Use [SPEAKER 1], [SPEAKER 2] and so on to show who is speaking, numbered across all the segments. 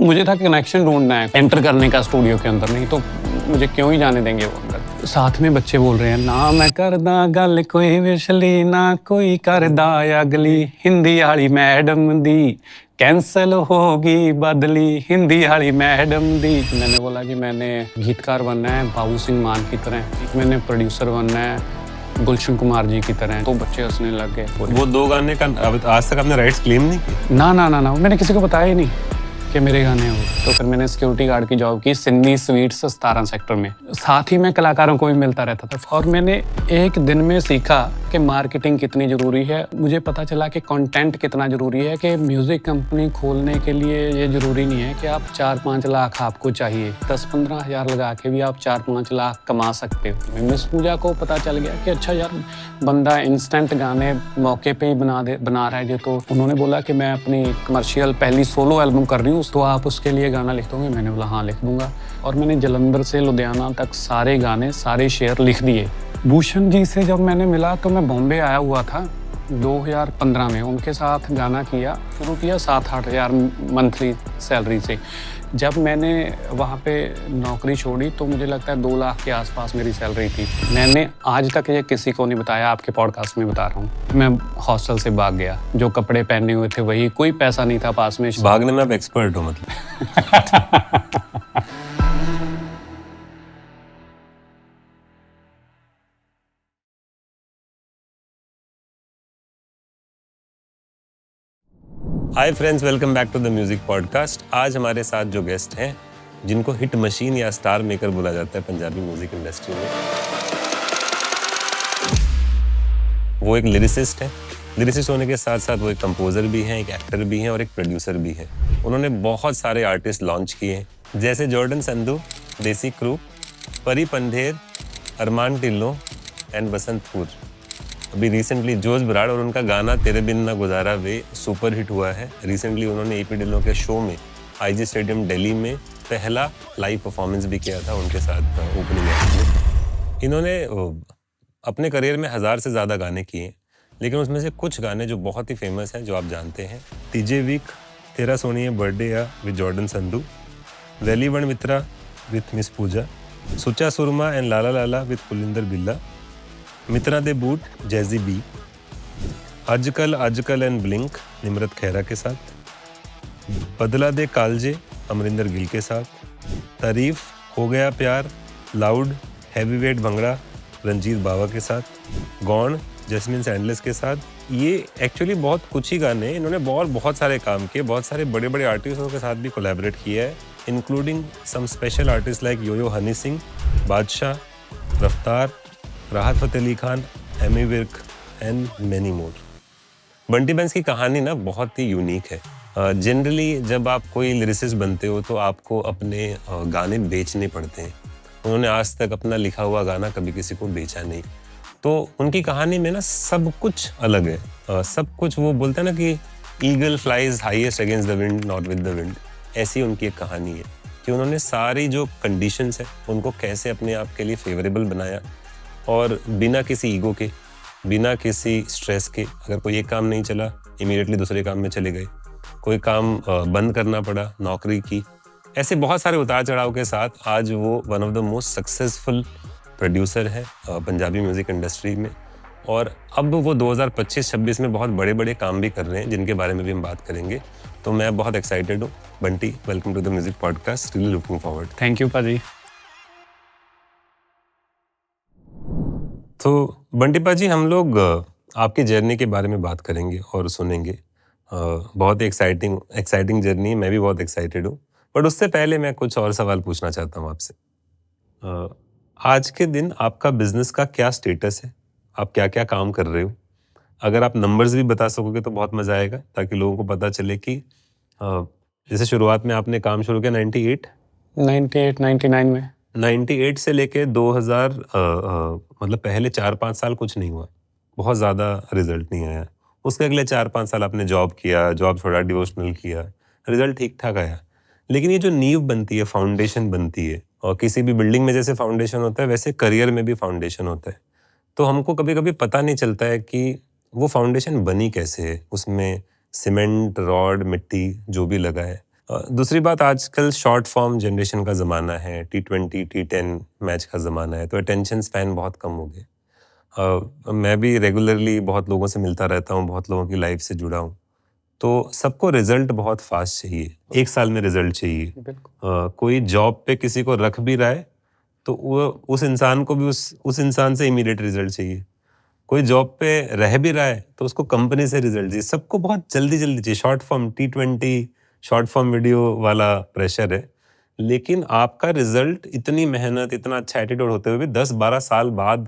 [SPEAKER 1] मुझे था कनेक्शन ढूंढना है, एंटर करने का स्टूडियो के अंदर, नहीं तो मुझे क्यों ही जाने देंगे वो अंदर। साथ में बच्चे बोल रहे हैं ना मैं करदा गल कोई विछली ना कोई करदा अगली, हिंदी वाली मैडम दी कैंसल होगी बदली, हिंदी वाली मैडम दी। मैंने बोला कि मैंने गीतकार बनना है बाबू सिंह मान की तरह, मैंने प्रोड्यूसर बनना है गुलशन कुमार जी की तरह। तो बच्चे हंसने लग गए।
[SPEAKER 2] वो 2 गाने का आज तक आपने राइट्स क्लेम नहीं किए?
[SPEAKER 1] ना, मैंने किसी को बताया ही नहीं कि मेरे गाने हैं वो। तो फिर मैंने सिक्योरिटी गार्ड की जॉब की सिडनी स्वीट्स 17 सेक्टर में। साथ ही में कलाकारों को भी मिलता रहता था और मैंने एक दिन में सीखा कि मार्केटिंग कितनी ज़रूरी है। मुझे पता चला कि कंटेंट कितना ज़रूरी है, कि म्यूज़िक कंपनी खोलने के लिए ये ज़रूरी नहीं है कि आप 4-5 लाख आपको चाहिए, 10-15 हज़ार लगा के भी आप 4-5 लाख कमा सकते हो। मिस पूजा को पता चल गया कि अच्छा यार बंदा इंस्टेंट गाने मौके पे ही बना रहा है जो। तो उन्होंने बोला कि मैं अपनी कमर्शियल पहली सोलो एल्बम कर रही हूँ, तो आप उसके लिए गाना लिख दोगे? मैंने बोला हाँ लिख दूंगा। और मैंने जलंधर से लुधियाना तक सारे गाने सारे शेर लिख दिए। भूषण जी से जब मैंने मिला तो मैं बॉम्बे आया हुआ था 2015 में, उनके साथ गाना किया, शुरू किया 7-8 हज़ार मंथली सैलरी से। जब मैंने वहाँ पे नौकरी छोड़ी तो मुझे लगता है 2 लाख के आसपास मेरी सैलरी थी। मैंने आज तक ये किसी को नहीं बताया, आपके पॉडकास्ट में बता रहा हूँ। मैं हॉस्टल से भाग गया, जो कपड़े पहने हुए थे वही, कोई पैसा नहीं था पास में।
[SPEAKER 2] भागने में आप एक्सपर्ट हो मतलब। Hi friends, welcome back to the music podcast. आज हमारे साथ जो गेस्ट हैं, जिनको हिट मशीन या स्टार मेकर बोला जाता है पंजाबी म्यूजिक इंडस्ट्री में, वो एक लिरिसिस्ट है। लिरिसिस्ट होने के साथ साथ वो एक कंपोजर भी हैं, एक एक्टर भी हैं और एक प्रोड्यूसर भी हैं। उन्होंने बहुत सारे आर्टिस्ट लॉन्च किए हैं, जैसे जॉर्डन संधू, देसी क्रू, परी पंढेर, अरमान टिल्लो एंड बसंतपुर। अभी रिसेंटली जोश बराड़ और उनका गाना तेरे बिन ना गुजारा वे सुपर हिट हुआ है। रिसेंटली उन्होंने एपी ढिल्लों के शो में आईजी स्टेडियम दिल्ली में पहला लाइव परफॉर्मेंस भी किया था उनके साथ ओपनिंग एक्ट में। इन्होंने अपने करियर में 1000 से ज़्यादा गाने किए, लेकिन उसमें से कुछ गाने जो बहुत ही फेमस हैं, जो आप जानते हैं, टीजे वीक, तेरा सोनिए बर्थडे या with Jordan Sandhu, valley one मित्रा with Miss Pooja, Sucha Soorma and लाला लाला विथ कुलिंदर बिल्ला, मित्रा दे बूट जैजी बी, आजकल एंड ब्लिंक निमरत खैरा के साथ, बदला दे कालजे अमरिंदर गिल के साथ, तारीफ हो गया प्यार loud heavy weight bhangra Ranjit Bawa के साथ, गौण जैस्मिन सैंडलेस के साथ। ये एक्चुअली बहुत कुछ ही गाने, इन्होंने बहुत सारे काम किए, बहुत सारे बड़े बड़े आर्टिस्टों के साथ भी कोलैबोरेट किया है, including some special artist like Yo Yo Honey Singh, Badshah, Raftaar, Rahat Fateh Ali Khan, Ammy Virk and many more. Bunty Bains की कहानी ना बहुत ही यूनिक है। जनरली जब आप कोई लिरिसिस्ट बनते हो तो आपको अपने गाने बेचने पड़ते हैं। उन्होंने आज तक अपना लिखा हुआ गाना कभी किसी को बेचा नहीं। तो उनकी कहानी में ना सब कुछ अलग है। सब कुछ, वो बोलते हैं ना कि eagle flies highest against the wind not with the wind, ऐसी उनकी एक कहानी है कि उन्होंने सारी जो कंडीशंस है उनको कैसे अपने आप के लिए फेवरेबल बनाया, और बिना किसी ईगो के, बिना किसी स्ट्रेस के, अगर कोई एक काम नहीं चला इमीडिएटली दूसरे काम में चले गए, कोई काम बंद करना पड़ा, नौकरी की, ऐसे बहुत सारे उतार चढ़ाव के साथ आज वो one of the most successful producer है पंजाबी म्यूज़िक इंडस्ट्री में। और अब वो 2025-26 में बहुत बड़े बड़े काम भी कर रहे हैं, जिनके बारे में भी हम बात करेंगे। तो मैं बहुत एक्साइटेड हूँ। Bunty, welcome to the music podcast, really looking forward.
[SPEAKER 1] Thank you पाजी।
[SPEAKER 2] तो बंटी पाजी, हम लोग आपकी जर्नी के बारे में बात करेंगे और सुनेंगे। बहुत ही एक्साइटिंग जर्नी, मैं भी बहुत एक्साइटेड हूँ। बट उससे पहले मैं कुछ और सवाल पूछना चाहता हूँ आपसे। आज के दिन आपका बिजनेस का क्या स्टेटस है? आप क्या क्या काम कर रहे हो? अगर आप नंबर्स भी बता सकोगे तो बहुत मज़ा आएगा, ताकि लोगों को पता चले कि जैसे शुरुआत में आपने काम शुरू किया
[SPEAKER 1] 98-99 में,
[SPEAKER 2] 98 से लेके 2000, मतलब पहले 4-5 साल कुछ नहीं हुआ, बहुत ज़्यादा रिजल्ट नहीं आया। उसके अगले 4-5 साल आपने जॉब किया, जॉब थोड़ा डिवोशनल किया, रिजल्ट ठीक ठाक आया। लेकिन ये जो नींव बनती है, फाउंडेशन बनती है, और किसी भी बिल्डिंग में जैसे फाउंडेशन होता है वैसे करियर में भी फाउंडेशन होता है। तो हमको कभी कभी पता नहीं चलता है कि वो फाउंडेशन बनी कैसे है, उसमें सीमेंट, रॉड, मिट्टी जो भी लगा है, दूसरी बात, आजकल शॉर्ट फॉर्म जनरेशन का ज़माना है, T20 T10 मैच का ज़माना है, तो अटेंशन स्पैन बहुत कम हो गए। मैं भी रेगुलरली बहुत लोगों से मिलता रहता हूँ, बहुत लोगों की लाइफ से जुड़ा हूँ, तो सबको रिजल्ट बहुत फास्ट चाहिए, 1 साल में रिजल्ट चाहिए।
[SPEAKER 1] बिल्कुल।
[SPEAKER 2] कोई जॉब पे किसी को रख भी रहा है तो वो उस इंसान को भी उस इंसान से इमीडिएट रिजल्ट चाहिए। कोई जॉब पे रह भी रहा है तो उसको कंपनी से रिजल्ट चाहिए। सबको बहुत जल्दी जल्दी चाहिए। Short form T20 short form video वाला प्रेशर है, लेकिन आपका रिजल्ट इतनी मेहनत, इतना अच्छा एटीट्यूड होते हुए भी 10-12 साल बाद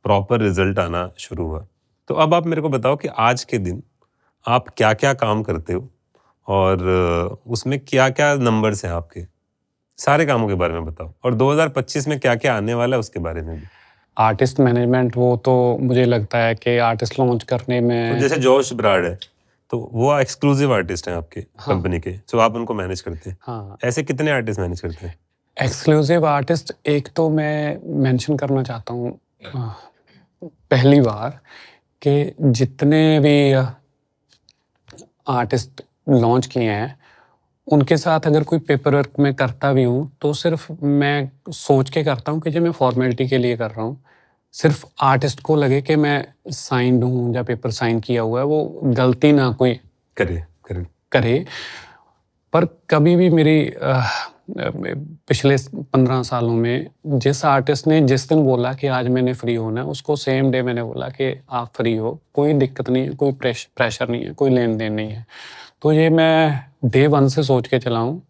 [SPEAKER 2] प्रॉपर रिजल्ट आना शुरू हुआ। तो अब आप मेरे को बताओ कि आज के दिन आप क्या क्या काम करते हो और उसमें क्या क्या नंबर्स हैं आपके, सारे कामों के बारे में बताओ, और 2025 में क्या क्या आने वाला है उसके बारे में भी।
[SPEAKER 1] आर्टिस्ट मैनेजमेंट, वो तो मुझे लगता है कि आर्टिस्ट लॉन्च करने
[SPEAKER 2] तो
[SPEAKER 1] में
[SPEAKER 2] जैसे जोश ब्राड है, तो वो एक्सक्लूसिव आर्टिस्ट हैं आपके
[SPEAKER 1] हाँ।
[SPEAKER 2] कंपनी के, तो आप उनको मैनेज करते हैं।
[SPEAKER 1] हाँ,
[SPEAKER 2] ऐसे कितने आर्टिस्ट मैनेज करते हैं?
[SPEAKER 1] एक्सक्लूसिव आर्टिस्ट एक तो मैं मेंशन करना चाहता हूँ पहली बार कि जितने भी आर्टिस्ट लॉन्च किए हैं उनके साथ अगर कोई पेपर वर्क मैं करता भी हूँ तो सिर्फ मैं सोच के करता हूँ कि जो मैं फॉर्मेलिटी के लिए कर रहा हूँ, सिर्फ आर्टिस्ट को लगे कि मैं साइंड हूँ या पेपर साइन किया हुआ है, वो गलती ना कोई
[SPEAKER 2] करे करे
[SPEAKER 1] करे। पर कभी भी मेरी पिछले 15 सालों में जिस आर्टिस्ट ने जिस दिन बोला कि आज मैंने फ्री होना है, उसको सेम डे मैंने बोला कि आप फ्री हो, कोई दिक्कत नहीं है, कोई प्रेशर नहीं है, कोई लेन देन नहीं है। तो ये मैं डे वन से सोच के चला हूँ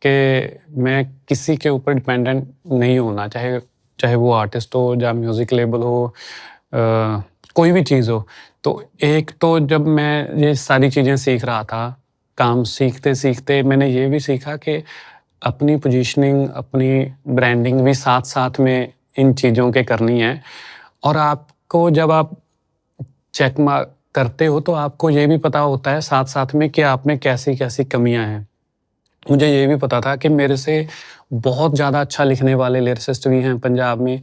[SPEAKER 1] कि मैं किसी के ऊपर डिपेंडेंट नहीं होना, चाहे वो आर्टिस्ट हो या म्यूज़िक लेबल हो, कोई भी चीज़ हो। तो एक तो जब मैं ये सारी चीज़ें सीख रहा था, काम सीखते सीखते मैंने ये भी सीखा कि अपनी पोजीशनिंग, अपनी ब्रांडिंग भी साथ साथ में इन चीज़ों के करनी है। और आपको जब आप चेक मार्क करते हो तो आपको ये भी पता होता है साथ साथ में कि आप में कैसी कैसी कमियां हैं। मुझे ये भी पता था कि मेरे से बहुत ज़्यादा अच्छा लिखने वाले लिरिसिस्ट भी हैं पंजाब में,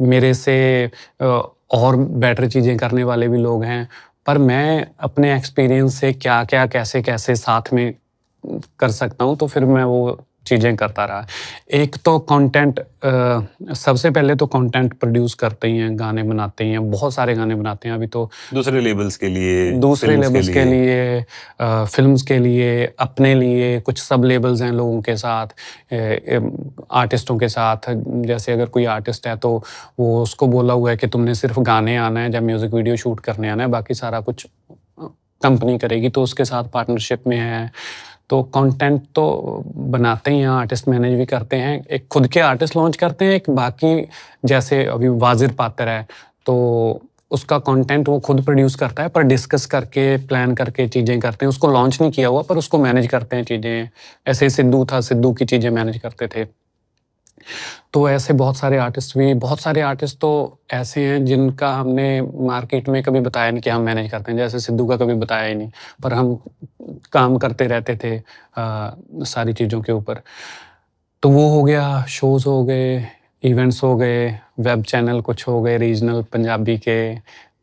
[SPEAKER 1] मेरे से और बेटर चीज़ें करने वाले भी लोग हैं, पर मैं अपने एक्सपीरियंस से क्या क्या कैसे कैसे साथ में कर सकता हूँ, तो फिर मैं वो चीज़ें करता रहा। एक तो कंटेंट, सबसे पहले तो कंटेंट प्रोड्यूस करते ही हैं, गाने बनाते ही हैं, बहुत सारे गाने बनाते हैं अभी तो,
[SPEAKER 2] दूसरे लेबल्स के लिए,
[SPEAKER 1] दूसरे
[SPEAKER 2] फिल्म्स
[SPEAKER 1] लेबल्स के लिए, फिल्म्स के लिए, अपने लिए, कुछ सब लेबल्स हैं लोगों के साथ, आर्टिस्टों के साथ। जैसे अगर कोई आर्टिस्ट है तो वो उसको बोला हुआ है कि तुमने सिर्फ गाने आना है या म्यूज़िक वीडियो शूट करने आना है, बाकी सारा कुछ कंपनी करेगी, तो उसके साथ पार्टनरशिप में है। तो कंटेंट तो बनाते ही हैं, आर्टिस्ट मैनेज भी करते हैं, एक खुद के आर्टिस्ट लॉन्च करते हैं, एक बाकी जैसे अभी वाजिर पात्र है तो उसका कंटेंट वो खुद प्रोड्यूस करता है, पर डिस्कस करके प्लान करके चीज़ें करते हैं। उसको लॉन्च नहीं किया हुआ पर उसको मैनेज करते हैं चीज़ें। ऐसे सिद्धू था, सिद्धू की चीज़ें मैनेज करते थे। तो ऐसे बहुत सारे आर्टिस्ट तो ऐसे हैं जिनका हमने मार्केट में कभी बताया नहीं कि हम मैनेज करते हैं, जैसे सिद्धू का कभी बताया ही नहीं, पर हम काम करते रहते थे सारी चीज़ों के ऊपर। तो वो हो गया, शोज़ हो गए, इवेंट्स हो गए, वेब चैनल कुछ हो गए रीजनल पंजाबी के।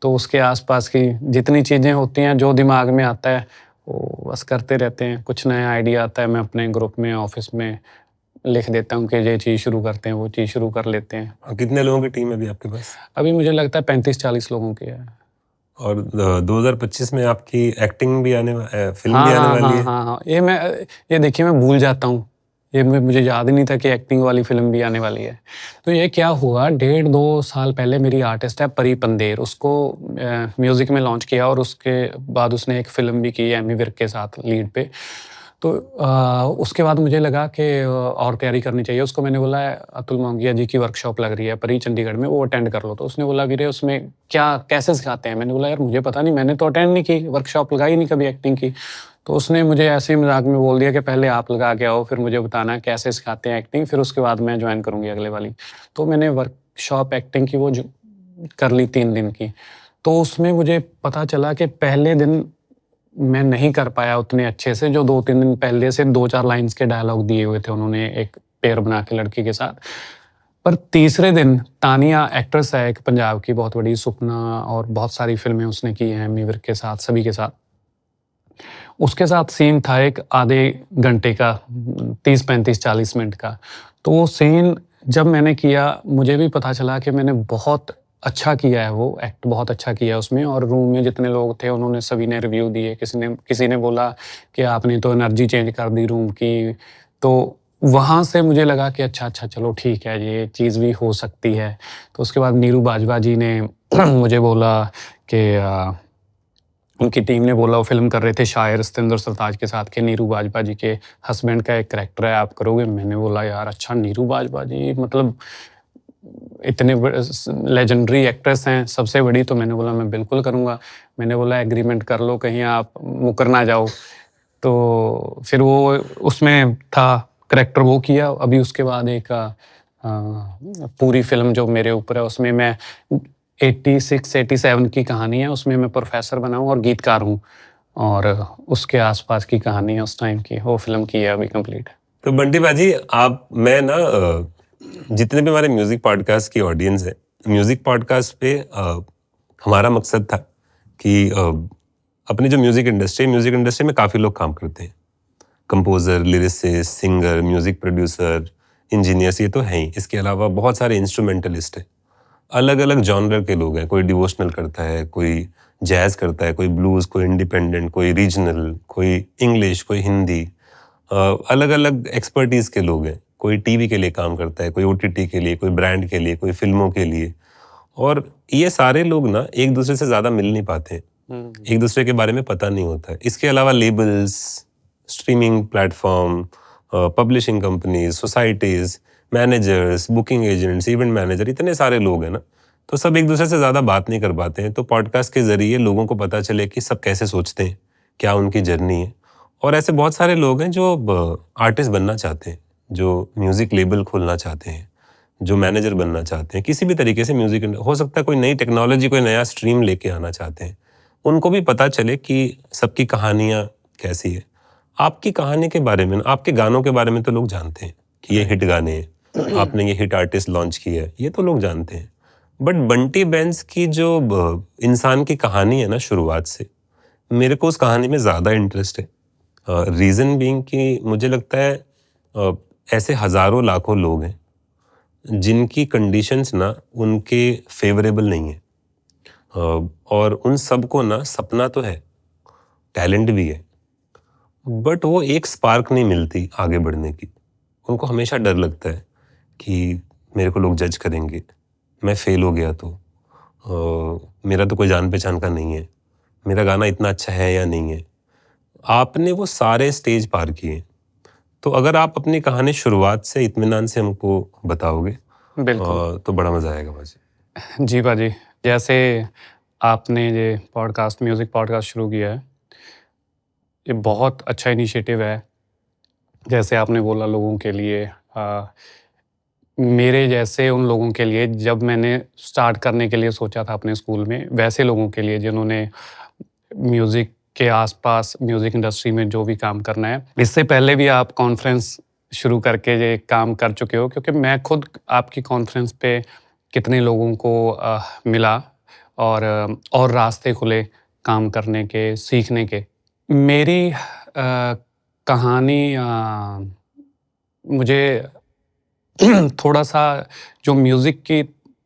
[SPEAKER 1] तो उसके आसपास की जितनी चीज़ें होती हैं, जो दिमाग में आता है वो बस करते रहते हैं। कुछ नया आइडिया आता है, मैं अपने ग्रुप में, ऑफिस में लिख देता हूँ कि ये चीज़ शुरू करते हैं, वो चीज़ शुरू कर लेते हैं।
[SPEAKER 2] कितने लोगों की टीम है अभी आपके पास?
[SPEAKER 1] अभी मुझे लगता है 35-40 लोगों की है।
[SPEAKER 2] और 2025 में आपकी एक्टिंग भी फिल्म
[SPEAKER 1] हाँ,
[SPEAKER 2] भी आने
[SPEAKER 1] हाँ,
[SPEAKER 2] वाली
[SPEAKER 1] हाँ,
[SPEAKER 2] है।
[SPEAKER 1] हाँ, हाँ। ये देखिए मैं भूल जाता हूँ। मुझे याद ही नहीं था कि एक्टिंग वाली फ़िल्म भी आने वाली है। तो ये क्या हुआ, 1.5-2 साल पहले मेरी आर्टिस्ट है परी पंदेर, उसको म्यूज़िक में लॉन्च किया और उसके बाद उसने एक फ़िल्म भी की एमी विर्क के साथ लीड पे। तो उसके बाद मुझे लगा कि और तैयारी करनी चाहिए। उसको मैंने बोला अतुल मोंगिया जी की वर्कशॉप लग रही है परी चंडीगढ़ में, वो अटेंड कर लो। तो उसने बोला वीरे उसमें क्या कैसे सिखाते हैं? मैंने बोला यार मुझे पता नहीं, मैंने तो अटेंड नहीं की, वर्कशॉप लगाई नहीं कभी एक्टिंग की। तो उसने मुझे ऐसे ही मजाक में बोल दिया कि पहले आप लगा के आओ, फिर मुझे बताना कैसे सिखाते हैं एक्टिंग, फिर उसके बाद मैं ज्वाइन करूँगी अगले वाली। तो मैंने वर्कशॉप एक्टिंग की वो कर ली 3 दिन की। तो उसमें मुझे पता चला कि पहले दिन मैं नहीं कर पाया उतने अच्छे से, जो 2-3 दिन पहले से 2-4 लाइन्स के डायलॉग दिए हुए थे उन्होंने एक पेयर बना के लड़की के साथ। पर तीसरे दिन तानिया एक्ट्रेस है एक पंजाब की बहुत बड़ी, सुपना और बहुत सारी फ़िल्में उसने की हैं एमी विर्क के साथ, सभी के साथ। उसके साथ सीन था एक आधे घंटे का, 30-35-40 मिनट का। तो वो सीन जब मैंने किया, मुझे भी पता चला कि मैंने बहुत अच्छा किया है, वो एक्ट बहुत अच्छा किया उसमें। और रूम में जितने लोग थे उन्होंने सभी ने रिव्यू दिए। किसी ने बोला कि आपने तो एनर्जी चेंज कर दी रूम की। तो वहाँ से मुझे लगा कि अच्छा चलो ठीक है, ये चीज़ भी हो सकती है। तो उसके बाद नीरू बाजवा जी ने मुझे बोला कि उनकी टीम ने बोला, वो फ़िल्म कर रहे थे शायर सतेंद्र सरताज के साथ, कि नीरू बाजवा जी के हस्बैंड का एक कैरेक्टर है, आप करोगे? मैंने बोला यार अच्छा, नीरू बाजवा जी मतलब इतने लेजेंडरी एक्ट्रेस हैं, सबसे बड़ी। तो मैंने बोला मैं बिल्कुल करूँगा। मैंने बोला एग्रीमेंट कर लो, कहीं आप मुकर ना जाओ। तो फिर वो उसमें था करैक्टर, वो किया। अभी उसके बाद एक पूरी फ़िल्म जो मेरे ऊपर है, उसमें मैं 86-87 की कहानी है, उसमें मैं प्रोफ़ेसर बना हूँ और गीतकार हूँ। और उसके आस-पास की कहानी है उस टाइम की, वो फ़िल्म की है अभी कंप्लीट।
[SPEAKER 2] तो बंटी बाजी, मैं ना जितने भी हमारे म्यूजिक पॉडकास्ट की ऑडियंस है, म्यूजिक पॉडकास्ट पे हमारा मकसद था कि अपनी जो म्यूजिक इंडस्ट्री में काफ़ी लोग काम करते हैं। Composer, lyricist, singer, music producer, engineers, ये तो हैं ही। इसके अलावा बहुत सारे इंस्ट्रूमेंटलिस्ट हैं। अलग अलग जॉनर के लोग हैं। कोई डिवोशनल करता है, कोई जैज़ करता है, कोई ब्लूज़, कोई इंडिपेंडेंट, कोई रीजनल, कोई इंग्लिश, कोई हिंदी। अलग अलग एक्सपर्टीज़ के लोग हैं। कोई टीवी के लिए काम करता है, कोई ओटीटी के लिए, कोई ब्रांड के लिए, कोई फिल्मों के लिए। और ये सारे लोग ना एक दूसरे से ज़्यादा मिल नहीं पाते, एक दूसरे के बारे में पता नहीं होता है। इसके अलावा labels, streaming platform, publishing companies, societies, managers, booking agents, event manager, इतने सारे लोग हैं ना, तो सब एक दूसरे से ज़्यादा बात नहीं कर पाते हैं। तो पॉडकास्ट के ज़रिए लोगों को पता चले कि सब कैसे सोचते हैं, क्या उनकी जर्नी है। और ऐसे बहुत सारे लोग हैं जो आर्टिस्ट बनना चाहते हैं, जो म्यूज़िक लेबल खोलना चाहते हैं, जो मैनेजर बनना चाहते हैं, किसी भी तरीके से म्यूज़िक, हो सकता है कोई नई टेक्नोलॉजी, कोई नया स्ट्रीम लेके आना चाहते हैं। उनको भी पता चले कि सबकी कहानियाँ कैसी है। आपकी कहानी के बारे में, आपके गानों के बारे में तो लोग जानते हैं कि ये हिट गाने हैं, आपने ये हिट आर्टिस्ट लॉन्च किया है, ये तो लोग जानते हैं। बट बंटी बेंस की जो इंसान की कहानी है ना, शुरुआत से मेरे को उस कहानी में ज़्यादा इंटरेस्ट है। रीज़न बीइंग कि मुझे लगता है ऐसे हज़ारों लाखों लोग हैं जिनकी कंडीशंस ना उनके फेवरेबल नहीं है। और उन सबको ना सपना तो है, टैलेंट भी है, बट वो एक स्पार्क नहीं मिलती आगे बढ़ने की। उनको हमेशा डर लगता है कि मेरे को लोग जज करेंगे, मैं फेल हो गया तो मेरा तो कोई जान पहचान का नहीं है, मेरा गाना इतना अच्छा है या नहीं है। आपने वो सारे स्टेज पार किए, तो अगर आप अपनी कहानी शुरुआत से इत्मीनान से हमको बताओगे
[SPEAKER 1] बिल्कुल।
[SPEAKER 2] तो बड़ा मज़ा आएगा बाजी।
[SPEAKER 1] जी बाजी, जैसे आपने ये म्यूज़िक पॉडकास्ट शुरू किया है, ये बहुत अच्छा इनिशिएटिव है। जैसे आपने बोला लोगों के लिए, मेरे जैसे उन लोगों के लिए, जब मैंने स्टार्ट करने के लिए सोचा था अपने स्कूल में, वैसे लोगों के लिए जिन्होंने म्यूज़िक के आसपास म्यूज़िक इंडस्ट्री में जो भी काम करना है। इससे पहले भी आप कॉन्फ्रेंस शुरू करके ये काम कर चुके हो, क्योंकि मैं खुद आपकी कॉन्फ्रेंस पे कितने लोगों को मिला और रास्ते खुले काम करने के, सीखने के। मेरी कहानी मुझे थोड़ा-सा जो म्यूज़िक की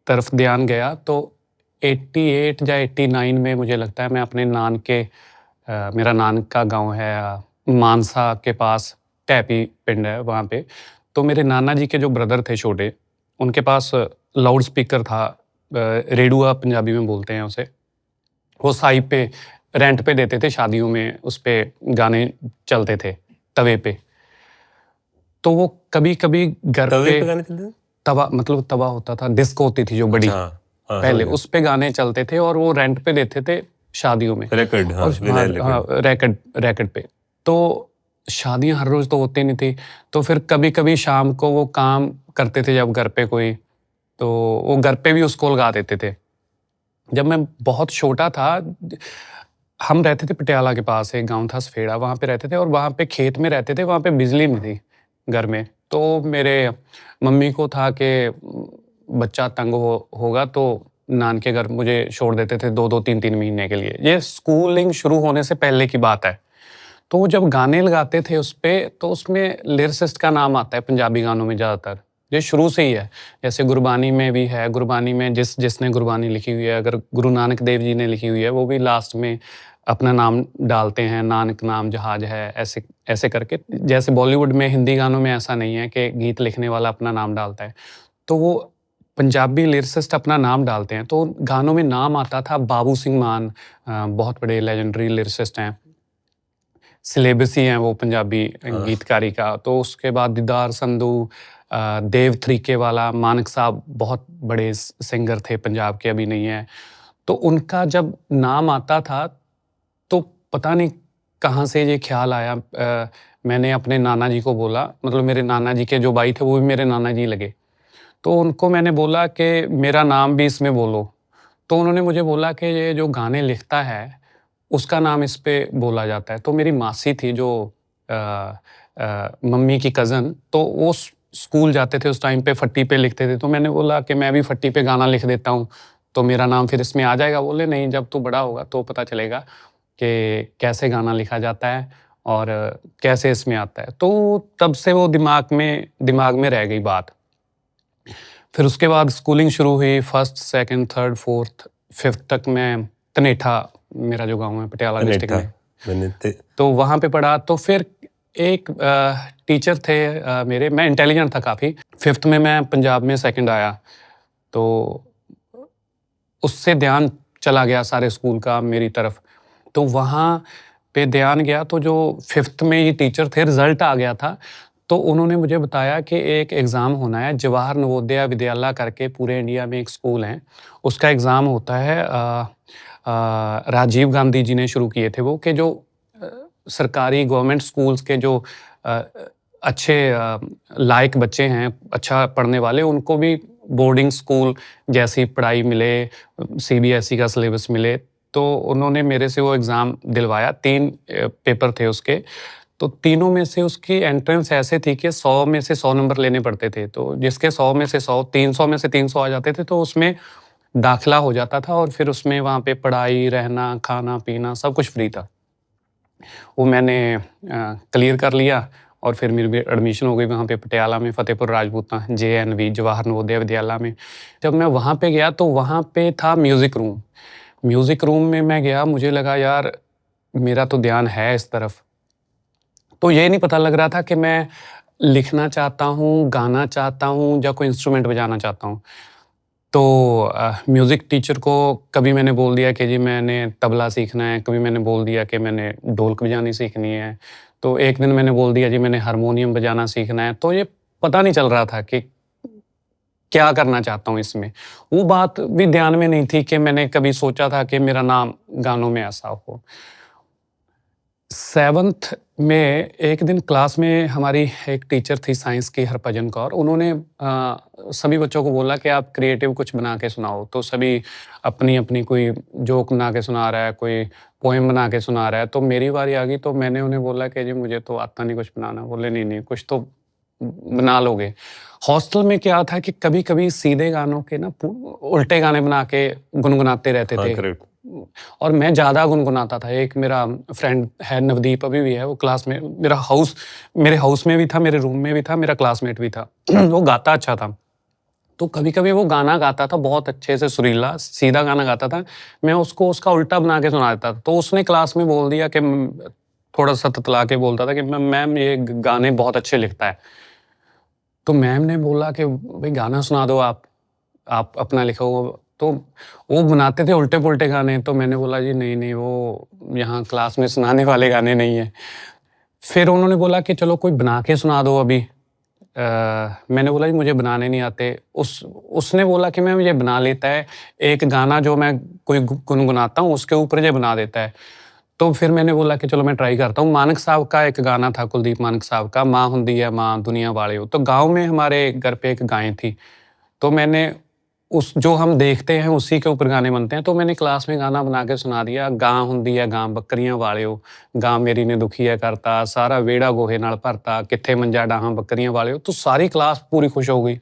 [SPEAKER 1] तरफ ध्यान गया, तो 88 या 89 में मुझे लगता है, मैं अपने मेरा नान का गाँव है मानसा के पास, टैपी पिंड है वहाँ पे। तो मेरे नाना जी के जो ब्रदर थे छोटे, उनके पास लाउड स्पीकर था, रेडुआ पंजाबी में बोलते हैं उसे। वो साइब पे रेंट पे देते थे शादियों में, उस पे गाने चलते थे तवे पे। तो वो कभी-कभी घर
[SPEAKER 2] तवे
[SPEAKER 1] पे
[SPEAKER 2] पे गाने चलते थे?
[SPEAKER 1] तवा मतलब तवा होता था, डिस्क होती थी जो बड़ी,
[SPEAKER 2] अच्छा, हाँ,
[SPEAKER 1] पहले
[SPEAKER 2] समझ
[SPEAKER 1] उस पे गाने चलते थे और वो रेंट पे देते थे शादियों में।
[SPEAKER 2] गया। रिकॉर्ड, हाँ,
[SPEAKER 1] और
[SPEAKER 2] विनाइल
[SPEAKER 1] हाँ,
[SPEAKER 2] रिकॉर्ड।
[SPEAKER 1] रैकेट पे। तो शादियाँ हर रोज़ तो होती नहीं थी, तो फिर कभी-कभी शाम को वो काम करते थे जब घर पे कोई, तो वो घर पे भी उसको लगा देते थे। जब मैं बहुत छोटा था, हम रहते थे पटियाला के पास, एक गाँव था सफेड़ा, वहाँ पे रहते थे और वहाँ पे खेत में रहते थे, वहाँ पे बिजली नहीं थी घर में। तो मेरे मम्मी को था कि बच्चा तंग होगा तो नान के घर मुझे छोड़ देते थे 2-2 3-3 महीने के लिए। ये स्कूलिंग शुरू होने से पहले की बात है। तो वो जब गाने लगाते थे उस पे, तो उसमें लिरिसिस्ट का नाम आता है पंजाबी गानों में ज़्यादातर। ये शुरू से ही है। जैसे गुरबानी में भी है, गुरबानी में जिसने गुरबानी लिखी हुई है, अगर गुरु नानक देव जी ने लिखी हुई है, वो भी लास्ट में अपना नाम डालते हैं, नानक नाम जहाज है, ऐसे ऐसे करके। जैसे बॉलीवुड में, हिंदी गानों में ऐसा नहीं है कि गीत लिखने वाला अपना नाम डालता है। तो वो पंजाबी लिरिसिस्ट अपना नाम डालते हैं। तो गानों में नाम आता था बाबू सिंह मान, बहुत बड़े लेजेंडरी लिरिसिस्ट हैं। सिलेबस ही हैं वो पंजाबी गीतकारी का। तो उसके बाद दीदार संधू, देव थरीके वाला, मानक साहब बहुत बड़े सिंगर थे पंजाब के, अभी नहीं है। तो उनका जब नाम आता था तो पता नहीं कहाँ से ये ख्याल आया। मैंने अपने नाना जी को बोला, मतलब मेरे नाना जी के जो भाई थे वो भी मेरे नाना जी लगे। तो उनको मैंने बोला कि मेरा नाम भी इसमें बोलो। तो उन्होंने मुझे बोला कि ये जो गाने लिखता है उसका नाम इस पे बोला जाता है। तो मेरी मासी थी जो मम्मी की कज़न, तो वो स्कूल जाते थे उस टाइम पे, फट्टी पे लिखते थे। तो मैंने बोला कि मैं भी फट्टी पे गाना लिख देता हूँ, तो मेरा नाम फिर इसमें आ जाएगा। बोले नहीं, जब तू बड़ा होगा तो पता चलेगा कि कैसे गाना लिखा जाता है और कैसे इसमें आता है। तो तब से वो दिमाग में रह गई बात। फिर उसके बाद स्कूलिंग शुरू हुई, first, second, third, fourth, fifth तक मैं तनेठा, मेरा जो गांव है पटियाला डिस्ट्रिक्ट में, तो वहाँ पे पढ़ा। तो फिर एक टीचर थे मेरे, मैं इंटेलिजेंट था काफ़ी। फिफ्थ में मैं पंजाब में सेकंड आया, तो उससे ध्यान चला गया सारे स्कूल का मेरी तरफ। तो वहाँ पे ध्यान गया, तो जो फिफ्थ में ही टीचर थे, रिजल्ट आ गया था। तो उन्होंने मुझे बताया कि एक एग्ज़ाम होना है, जवाहर नवोदय विद्यालय करके पूरे इंडिया में एक स्कूल है, उसका एग्ज़ाम होता है। राजीव गांधी जी ने शुरू किए थे वो, कि जो सरकारी गवर्नमेंट स्कूल्स के जो अच्छे लायक बच्चे हैं, अच्छा पढ़ने वाले, उनको भी बोर्डिंग स्कूल जैसी पढ़ाई मिले, सीबीएसई का सिलेबस मिले। तो उन्होंने मेरे से वो एग्ज़ाम दिलवाया। 3 पेपर थे उसके, तो तीनों में से उसकी एंट्रेंस ऐसे थी कि 100 में से 100 नंबर लेने पड़ते थे। तो जिसके 100 में से 100, 300 में से 300 आ जाते थे, तो उसमें दाखिला हो जाता था और फिर उसमें वहाँ पे पढ़ाई, रहना, खाना, पीना सब कुछ फ्री था। वो मैंने क्लियर कर लिया और फिर मेरी एडमिशन हो गई वहाँ पे पटियाला में, फ़तेहपुर राजपूता, JNV, जवाहर नवोदय विद्यालय में। जब मैं वहाँ पे गया तो वहाँ पे था म्यूज़िक रूम। म्यूज़िक रूम में मैं गया, मुझे लगा यार मेरा तो ध्यान है इस तरफ। तो ये नहीं पता लग रहा था कि मैं लिखना चाहता हूँ, गाना चाहता हूँ या कोई इंस्ट्रूमेंट बजाना चाहता हूँ। तो म्यूज़िक टीचर को कभी मैंने बोल दिया कि जी मैंने तबला सीखना है, कभी मैंने बोल दिया कि मैंने ढोलक बजानी सीखनी है। तो एक दिन मैंने बोल दिया जी मैंने हारमोनियम बजाना सीखना है। तो ये पता नहीं चल रहा था कि क्या करना चाहता हूँ इसमें। वो बात भी ध्यान में नहीं थी कि मैंने कभी सोचा था कि मेरा नाम गानों में ऐसा हो। 7th में एक दिन क्लास में हमारी एक टीचर थी साइंस की, हरभजन कौर। उन्होंने सभी बच्चों को बोला कि आप क्रिएटिव कुछ बना के सुनाओ। तो सभी अपनी-अपनी, कोई जोक बना के सुना रहा है, कोई पोएम बना के सुना रहा है। तो मेरी बारी आ गई, तो मैंने उन्हें बोला कि जी मुझे तो आता नहीं कुछ बनाना। बोले नहीं, कुछ तो बना लोगे। हॉस्टल में क्या था कि कभी-कभी सीधे गानों के ना उल्टे गाने बना के गुनगुनाते रहते थे। और मैं ज़्यादा गुनगुनाता था। एक मेरा फ्रेंड है नवदीप, अभी भी है, वो क्लास में मेरे हाउस में भी था, मेरे रूम में भी था, मेरा क्लासमेट भी था। वो गाता अच्छा था। तो कभी-कभी वो गाना गाता था बहुत अच्छे से, सुरीला, सीधा गाना गाता था। मैं उसको उसका उल्टा बना के सुना देता था। तो उसने क्लास में बोल दिया कि थोड़ा-सा ततला के बोलता था कि मैम ये गाने बहुत अच्छे लिखता है। तो मैम ने बोला कि भई गाना सुना दो आप अपना लिखा हुआ। तो वो बनाते थे उल्टे-पुल्टे गाने। तो मैंने बोला जी नहीं, वो यहाँ क्लास में सुनाने वाले गाने नहीं हैं। फिर उन्होंने बोला कि चलो कोई बना के सुना दो अभी। मैंने बोला जी मुझे बनाने नहीं आते। उसने बोला कि मैम ये बना लेता है, एक गाना जो मैं कोई गुनगुनाता हूँ उसके ऊपर ये बना देता है। तो फिर मैंने बोला कि चलो मैं ट्राई करता हूँ। मानक साहब का एक गाना था, कुलदीप मानक साहब का, माँ हुंदी है माँ दुनिया वालियो। तो गाँव में हमारे घर पे एक गाय थी, तो मैंने जो हम देखते हैं उसी के ऊपर गाने बनते हैं। तो मैंने क्लास में गाना बना के सुना दिया, गां हुंदी है गां बकरियां वालियो, गां मेरी ने दुखी है करता, सारा वेड़ा गोहे नाल भरता, कित्थे मंजा डाहां बकरियां वालियो। तो सारी क्लास पूरी खुश हो गई।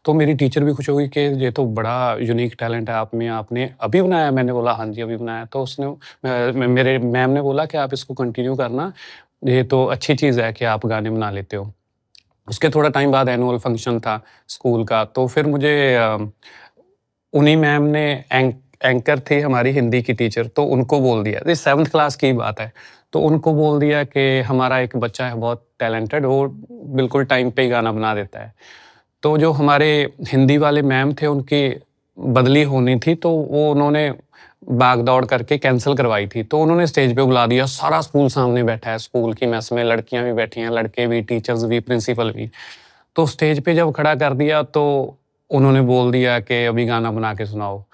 [SPEAKER 1] तो मेरी टीचर भी खुश हो गई कि ये तो बड़ा यूनिक टैलेंट है आप में, आपने अभी बनाया? मैंने बोला हाँ जी अभी बनाया। तो उसने मेरे मैम ने बोला कि आप इसको कंटिन्यू करना, ये तो अच्छी चीज़ है कि आप गाने बना लेते हो। उसके थोड़ा टाइम बाद एनुअल फंक्शन था स्कूल का, तो फिर मुझे उन्हीं मैम ने एंकर थी हमारी हिंदी की टीचर, तो उनको बोल दिया, ये 7th क्लास की बात है, तो उनको बोल दिया कि हमारा एक बच्चा है बहुत टैलेंटेड, वो बिल्कुल टाइम पे ही गाना बना देता है। तो जो हमारे हिंदी वाले मैम थे उनकी बदली होनी थी, तो वो उन्होंने भाग-दौड़ करके कैंसल करवाई थी। तो उन्होंने स्टेज पे बुला दिया, सारा स्कूल सामने बैठा है, स्कूल की मेस में लड़कियाँ भी बैठी हैं, लड़के भी, टीचर्स भी, प्रिंसिपल भी। तो स्टेज पे जब खड़ा कर दिया तो उन्होंने बोल दिया कि अभी गाना बना के सुनाओ।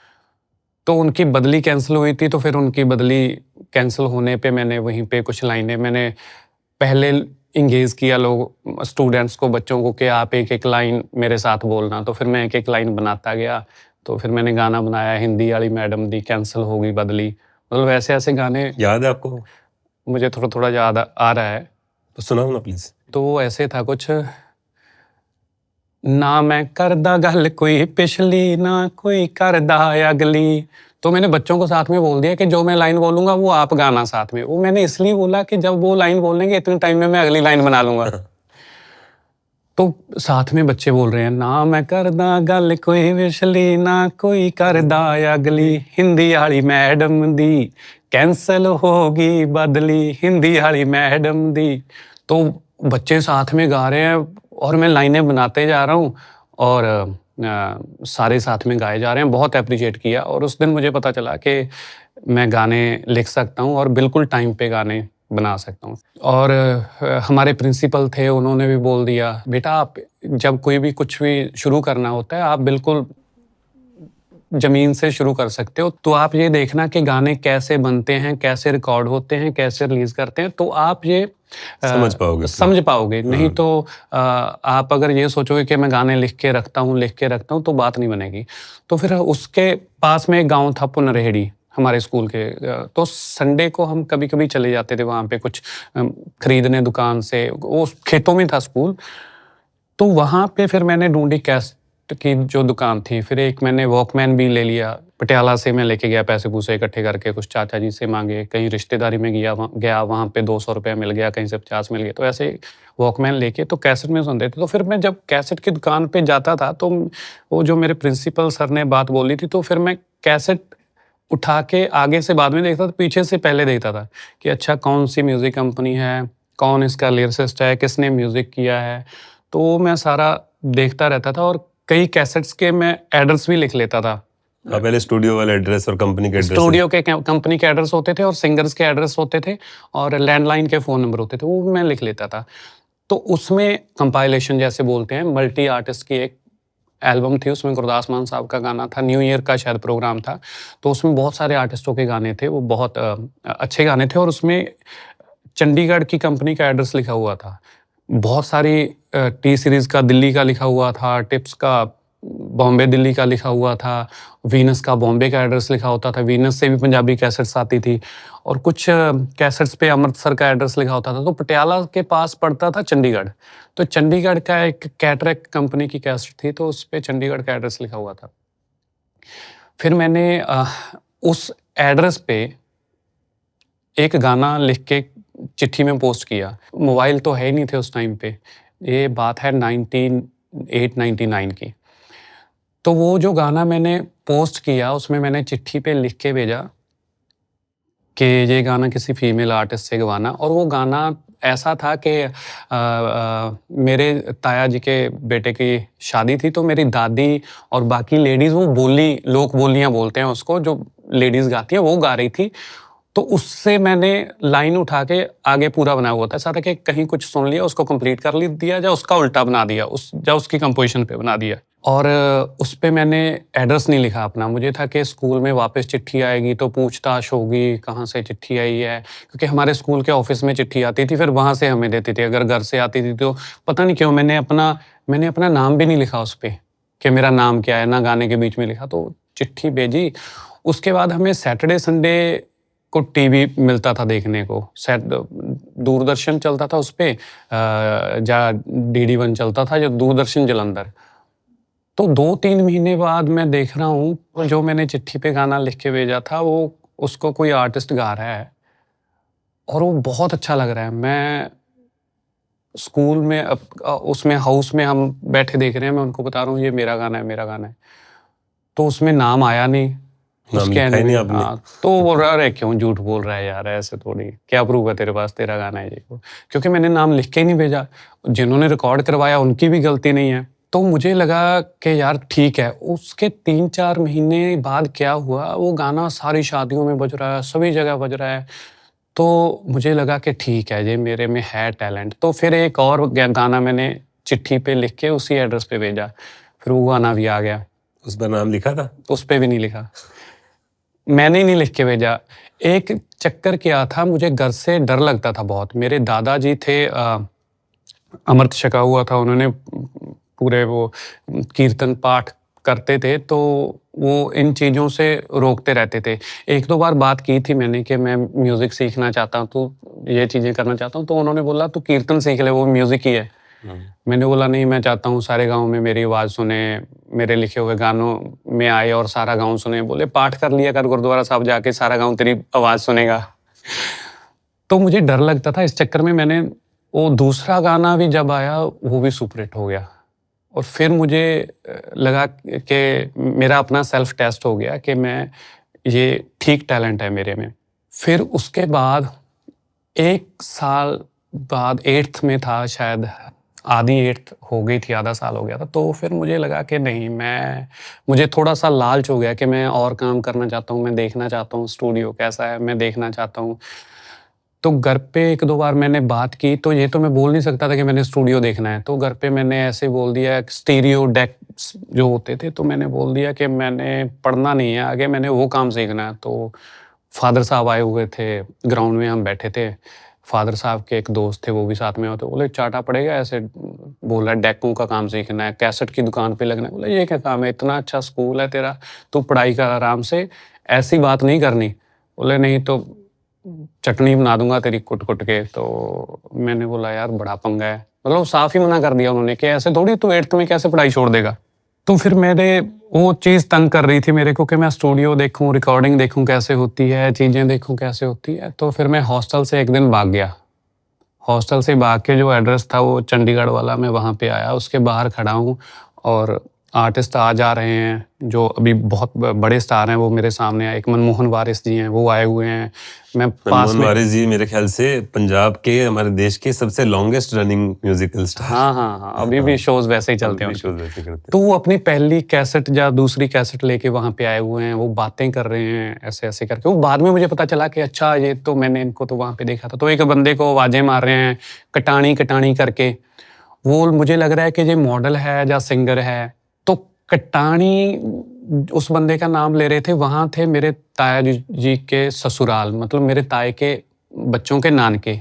[SPEAKER 1] तो उनकी बदली कैंसल हुई थी, तो फिर उनकी बदली कैंसल होने पे मैंने वहीं पे कुछ लाइनें मैंने पहले एंगेज किया लोग स्टूडेंट्स को, बच्चों को कि आप एक-एक लाइन मेरे साथ बोलना, तो फिर मैं एक-एक लाइन बनाता गया। तो फिर मैंने गाना बनाया, हिंदी वाली मैडम दी, कैंसल हो गई बदली। मतलब ऐसे-ऐसे गाने
[SPEAKER 2] याद है आपको?
[SPEAKER 1] मुझे थोड़ा-थोड़ा याद आ रहा है।
[SPEAKER 2] तो सुनाओ ना प्लीज़।
[SPEAKER 1] तो वो ऐसे था कुछ, ना मैं करदा गल कोई पिछली, ना कोई करदा अगली। तो मैंने बच्चों को साथ में बोल दिया कि जो मैं लाइन बोलूँगा वो आप गाना साथ में। वो मैंने इसलिए बोला कि जब वो लाइन बोलेंगे इतने टाइम में मैं अगली लाइन बना लूँगा। तो साथ में बच्चे बोल रहे हैं, ना मैं करदा गल कोई पिछली, ना कोई करदा अगली, हिंदी वाली मैडम दी कैंसल होगी बदली, हिंदी वाली मैडम दी। तो बच्चे साथ में गा रहे हैं और मैं लाइनें बनाते जा रहा हूँ और सारे साथ में गाए जा रहे हैं। बहुत एप्रिशिएट किया और उस दिन मुझे पता चला कि मैं गाने लिख सकता हूँ और बिल्कुल टाइम पे गाने बना सकता हूँ। और हमारे प्रिंसिपल थे, उन्होंने भी बोल दिया, बेटा आप जब कोई भी कुछ भी शुरू करना होता है, आप बिल्कुल ज़मीन से शुरू कर सकते हो। तो आप ये देखना कि गाने कैसे बनते हैं, कैसे रिकॉर्ड होते हैं, कैसे रिलीज़ करते हैं, तो आप ये
[SPEAKER 2] समझ पाओगे फिर।
[SPEAKER 1] समझ पाओगे। नहीं तो आप अगर ये सोचोगे कि मैं गाने लिख के रखता हूँ, तो बात नहीं बनेगी। तो फिर उसके पास में एक गाँव था पुनरहेड़ी, हमारे स्कूल के। तो संडे को हम कभी-कभी चले जाते थे वहाँ पे कुछ खरीदने दुकान से। वो खेतों में था स्कूल। तो वहाँ पे फिर मैंने ढूँढी कैसेट की जो दुकान थी, फिर एक मैंने वॉकमैन भी ले लिया। पटियाला से मैं लेके गया पैसे-पूसे इकट्ठे करके, कुछ चाचा जी से माँगे, कहीं रिश्तेदारी में गया वहाँ पे ₹200 मिल गया, कहीं से 50 मिल गए। तो ऐसे वॉकमैन लेके तो कैसेट में सुनते थे। तो फिर मैं जब कैसेट की दुकान पे जाता था, तो वो जो मेरे प्रिंसिपल सर ने बात बोली थी, तो फिर मैं कैसेट उठा के आगे से बाद में देखता था, पीछे से पहले देखता था कि अच्छा कौन-सी म्यूज़िक कंपनी है, कौन इसका लिरिसिस्ट है, किसने म्यूज़िक किया है। तो मैं सारा देखता रहता था और कई कैसेट्स के मैं एड्रेस भी लिख लेता था।
[SPEAKER 2] हाँ, पहले स्टूडियो वाला एड्रेस और कंपनी के एड्रेस।
[SPEAKER 1] स्टूडियो के कंपनी के एड्रेस होते थे और सिंगर्स के एड्रेस होते थे और लैंडलाइन के फ़ोन नंबर होते थे, वो मैं लिख लेता था। तो उसमें कंपाइलेशन जैसे बोलते हैं, मल्टी आर्टिस्ट की एक एल्बम थी, उसमें गुरदास मान साहब का गाना था, न्यू ईयर का शायद प्रोग्राम था। तो उसमें बहुत सारे आर्टिस्टों के गाने थे, वो बहुत अच्छे गाने थे और उसमें चंडीगढ़ की कंपनी का एड्रेस लिखा हुआ था। बहुत सारी टी सीरीज़ का दिल्ली का लिखा हुआ था, टिप्स का बॉम्बे दिल्ली का लिखा हुआ था, वीनस का बॉम्बे का एड्रेस लिखा होता था, वीनस से भी पंजाबी कैसेट्स आती थी और कुछ कैसेट्स पे अमृतसर का एड्रेस लिखा होता था। तो पटियाला के पास पड़ता था चंडीगढ़। तो चंडीगढ़ का एक कैटरेक कंपनी की कैसेट थी, तो उस पे चंडीगढ़ का एड्रेस लिखा हुआ था। फिर मैंने उस एड्रेस पे एक गाना लिख के चिट्ठी में पोस्ट किया। मोबाइल तो है ही नहीं थे उस टाइम पे। ये बात है 98-99 की। तो वो जो गाना मैंने पोस्ट किया, उसमें मैंने चिट्ठी पे लिख के भेजा कि ये गाना किसी फीमेल आर्टिस्ट से गवाना। और वो गाना ऐसा था कि मेरे ताया जी के बेटे की शादी थी, तो मेरी दादी और बाकी लेडीज़ वो लोक बोलियाँ बोलते हैं उसको, जो लेडीज़ गाती हैं, वो गा रही थी। तो उससे मैंने लाइन उठा के आगे पूरा बनाया हुआ था। ऐसा था कि कहीं कुछ सुन लिया, उसको कंप्लीट कर दिया या उसका उल्टा बना दिया, या उसकी कंपोज़िशन पे बना दिया। और उस पे मैंने एड्रेस नहीं लिखा अपना। मुझे था कि स्कूल में वापस चिट्ठी आएगी तो पूछताछ होगी, कहाँ से चिट्ठी आई है। क्योंकि हमारे स्कूल के ऑफ़िस में चिट्ठी आती थी, फिर वहाँ से हमें देती थी। अगर घर से आती थी तो पता नहीं क्यों मैंने अपना नाम भी नहीं लिखा उस पे कि मेरा नाम क्या है, ना गाने के बीच में लिखा। तो चिट्ठी भेजी। उसके बाद हमें सैटरडे संडे को टीवी मिलता था देखने को। दूरदर्शन चलता था उस पे, या DD1 चलता था, या दूरदर्शन जालंधर। तो 2-3 महीने बाद मैं देख रहा हूँ, जो मैंने चिट्ठी पे गाना लिख के भेजा था, वो उसको कोई आर्टिस्ट गा रहा है और वो बहुत अच्छा लग रहा है। मैं स्कूल में उसमें हाउस में हम बैठे देख रहे हैं, मैं उनको बता रहा हूँ ये मेरा गाना है, मेरा गाना है। तो उसमें नाम आया नहीं,
[SPEAKER 2] नाम
[SPEAKER 1] उसके
[SPEAKER 2] लिखा
[SPEAKER 1] एंड
[SPEAKER 2] ही नहीं
[SPEAKER 1] में।
[SPEAKER 2] आपने?
[SPEAKER 1] हाँ, तो वो बोल रहा अरे क्यों झूठ बोल रहा है यार, ऐसे थोड़ी, क्या प्रूफ है तेरे पास तेरा गाना है ये वो। क्योंकि मैंने नाम लिख के ही नहीं भेजा, जिन्होंने रिकॉर्ड करवाया उनकी भी गलती नहीं है। तो मुझे लगा कि यार ठीक है। उसके 3-4 महीने बाद क्या हुआ, वो गाना सारी शादियों में बज रहा है, सभी जगह बज रहा है। तो मुझे लगा कि ठीक है, ये मेरे में है टैलेंट। तो फिर एक और गाना मैंने चिट्ठी पे लिख के उसी एड्रेस पे भेजा, फिर वो गाना भी आ गया।
[SPEAKER 2] उस पर नाम लिखा था?
[SPEAKER 1] उस पे भी नहीं लिखा, मैंने ही नहीं लिख के भेजा। एक चक्कर क्या था, मुझे घर से डर लगता था बहुत। मेरे दादाजी थे, अमृत छका हुआ था उन्होंने, पूरे वो कीर्तन पाठ करते थे, तो वो इन चीज़ों से रोकते रहते थे। 1-2 बार बात की थी मैंने कि मैं म्यूज़िक सीखना चाहता हूँ, तो ये चीज़ें करना चाहता हूँ। तो उन्होंने बोला तू कीर्तन सीख ले, वो म्यूज़िक ही है। मैंने बोला नहीं, मैं चाहता हूँ सारे गाँव में मेरी आवाज़ सुने, मेरे लिखे हुए गानों में आए और सारा गाँव सुने। बोले पाठ कर लिया कर गुरुद्वारा साहब जाके, सारा गाँव तेरी आवाज़ सुनेगा। तो मुझे डर लगता था, इस चक्कर में मैंने वो दूसरा गाना भी जब आया वो भी सुपरहिट हो गया। और फिर मुझे लगा कि मेरा अपना सेल्फ टेस्ट हो गया कि मैं ये ठीक टैलेंट है मेरे में। फिर उसके बाद 1 साल बाद 8th में था शायद, आधी 8th हो गई थी, आधा साल हो गया था। तो फिर मुझे लगा कि नहीं, मुझे थोड़ा-सा लालच हो गया कि मैं और काम करना चाहता हूँ, मैं देखना चाहता हूँ स्टूडियो कैसा है, मैं देखना चाहता हूँ। तो घर पे 1-2 बार मैंने बात की, तो ये तो मैं बोल नहीं सकता था कि मैंने स्टूडियो देखना है। तो घर पे मैंने ऐसे बोल दिया, स्टीरियो डेक्स जो होते थे, तो मैंने बोल दिया कि मैंने पढ़ना नहीं है आगे, मैंने वो काम सीखना है। तो फादर साहब आए हुए थे, ग्राउंड में हम बैठे थे। फादर साहब के एक दोस्त थे, वो भी साथ में होते। बोले चाटा पड़ेगा ऐसे, बोल रहा है डेकों का काम सीखना है, कैसेट की दुकान पे लगना है। बोला ये क्या काम है, इतना अच्छा स्कूल है तेरा, तू पढ़ाई कर आराम से, ऐसी बात नहीं करनी। बोले नहीं तो चटनी बना दूंगा तेरी कुट-कुट के। तो मैंने बोला यार बड़ा पंगा है, मतलब साफ ही मना कर दिया उन्होंने कि ऐसे थोड़ी, तू 8th में कैसे पढ़ाई छोड़ देगा। तो फिर मैंने वो चीज़ तंग कर रही थी मेरे को कि मैं स्टूडियो देखूं, रिकॉर्डिंग देखूं कैसे होती है, चीज़ें देखूं कैसे होती है। तो फिर मैं हॉस्टल से एक दिन भाग गया। हॉस्टल से भाग के जो एड्रेस था वो चंडीगढ़ वाला, मैं वहाँ पे आया, उसके बाहर खड़ा हूँ और आर्टिस्ट आ जा रहे हैं जो अभी बहुत बड़े स्टार हैं, वो मेरे सामने आए। एक मनमोहन वारिस जी हैं, वो आए हुए हैं। मैं पास
[SPEAKER 2] मनमोहन
[SPEAKER 1] में,
[SPEAKER 2] वारिस जी मेरे ख्याल से पंजाब के, हमारे देश के सबसे लॉन्गेस्ट रनिंग म्यूजिकल स्टार।
[SPEAKER 1] हाँ, अभी भी शोज़ वैसे ही चलते हैं उनके।
[SPEAKER 2] शोज वैसे करते
[SPEAKER 1] तो वो अपनी पहली कैसेट या दूसरी कैसेट लेके वहाँ पे आए हुए हैं, वो बातें कर रहे हैं ऐसे-ऐसे करके। वो बाद में मुझे पता चला कि अच्छा ये तो मैंने इनको तो वहाँ पे देखा था। तो एक बंदे को आवाज़ें मार रहे हैं, कटानी-कटानी करके। वो मुझे लग रहा है कि ये मॉडल है या सिंगर है। तो कटानी उस बंदे का नाम ले रहे थे, वहाँ थे मेरे ताया जी के ससुराल, मतलब मेरे ताए के बच्चों के नानके।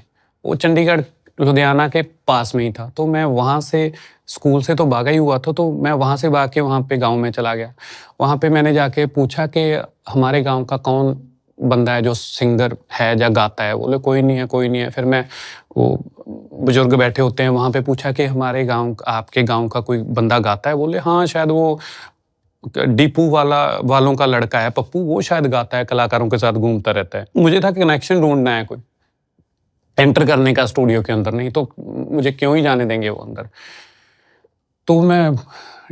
[SPEAKER 1] वो चंडीगढ़ लुधियाना के पास में ही था। तो मैं वहाँ से, स्कूल से तो भागा ही हुआ था, तो मैं वहाँ से भाग के वहाँ पे गाँव में चला गया। वहाँ पे मैंने जाके पूछा कि हमारे गाँव का कौन बंदा है जो सिंगर है या गाता है। बोले कोई नहीं है, कोई नहीं है। फिर मैं, वो बुजुर्ग बैठे होते हैं वहाँ पे, पूछा कि हमारे गाँव, आपके गाँव का कोई बंदा गाता है? बोले हाँ, शायद वो डीपू वालों का लड़का है पप्पू, वो शायद गाता है, कलाकारों के साथ घूमता रहता है। मुझे था कनेक्शन ढूंढना है कोई, एंटर करने का स्टूडियो के अंदर, नहीं तो मुझे क्यों ही जाने देंगे वो अंदर। तो मैं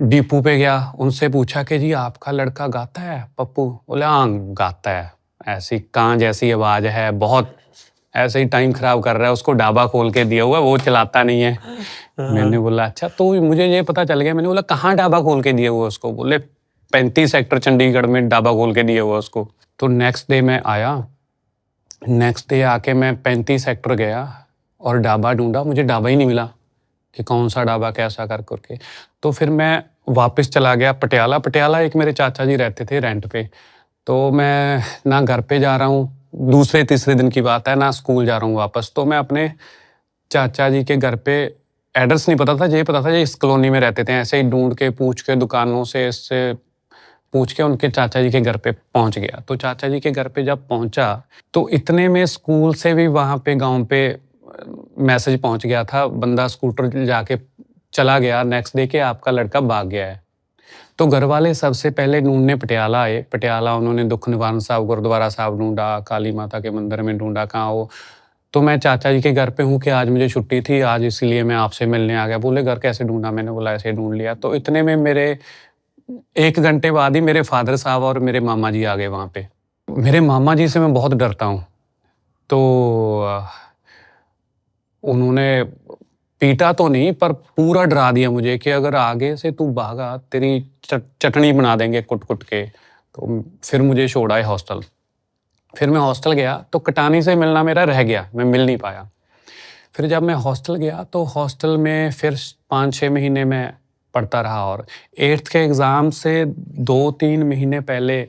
[SPEAKER 1] डीपू पे गया, उनसे पूछा कि जी आपका लड़का गाता है पप्पू? बोले हाँ गाता है, ऐसी कान जैसी आवाज है, बहुत ऐसे ही टाइम खराब कर रहा है, उसको ढाबा खोल के दिया हुआ, वो चलाता नहीं है। मैंने बोला अच्छा। तो मुझे ये पता चल गया। मैंने बोला कहाँ ढाबा खोल के दिया हुआ उसको? बोले 35 सेक्टर चंडीगढ़ में ढाबा खोल के दिया हुआ उसको। तो नेक्स्ट डे मैं आया, नेक्स्ट डे आके मैं 35 सेक्टर गया और ढाबा ढूंढा, मुझे ढाबा ही नहीं मिला कि कौन सा ढाबा कैसा कर करके। तो फिर मैं वापस चला गया पटियाला। पटियाला एक मेरे चाचा जी रहते थे रेंट पे। तो मैं ना घर पे जा रहा हूँ, दूसरे तीसरे दिन की बात है, ना स्कूल जा रहा हूँ वापस। तो मैं अपने चाचा जी के घर पे, एड्रेस नहीं पता था, ये पता था ये इस कॉलोनी में रहते थे। ऐसे ही ढूंढ के पूछ के दुकानों से, इससे पूछ के उनके चाचा जी के घर पे पहुंच गया। तो चाचा जी के घर पे जब पहुंचा तो इतने में स्कूल से भी वहाँ पे गांव पे मैसेज पहुंच गया था, बंदा स्कूटर जाके चला गया नेक्स्ट डे के आपका लड़का भाग गया है। तो घर वाले सबसे पहले ढूंढने पटियाला आए। पटियाला उन्होंने दुख निवारण साहब गुरुद्वारा साहब ढूंढा, काली माता के मंदिर में ढूंढा, कहाँ हो। तो मैं चाचा जी के घर पे हूँ कि आज मुझे छुट्टी थी, आज इसीलिए मैं आपसे मिलने आ गया। बोले घर कैसे ढूँढा? मैंने बोला ऐसे ढूँढ लिया। तो इतने में मेरे 1 घंटे बाद ही मेरे फ़ादर साहब और मेरे मामा जी आ गए वहाँ पे। मेरे मामा जी से मैं बहुत डरता हूँ। तो उन्होंने पीटा तो नहीं पर पूरा डरा दिया मुझे कि अगर आगे से तू भागा तेरी चटनी बना देंगे कुट-कुट के। तो फिर मुझे छोड़ आए हॉस्टल। फिर मैं हॉस्टल गया तो कटानी से मिलना मेरा रह गया, मैं मिल नहीं पाया। फिर जब मैं हॉस्टल गया तो हॉस्टल में फिर 5-6 महीने मैं पढ़ता रहा और 8th के एग्ज़ाम से 2-3 महीने पहले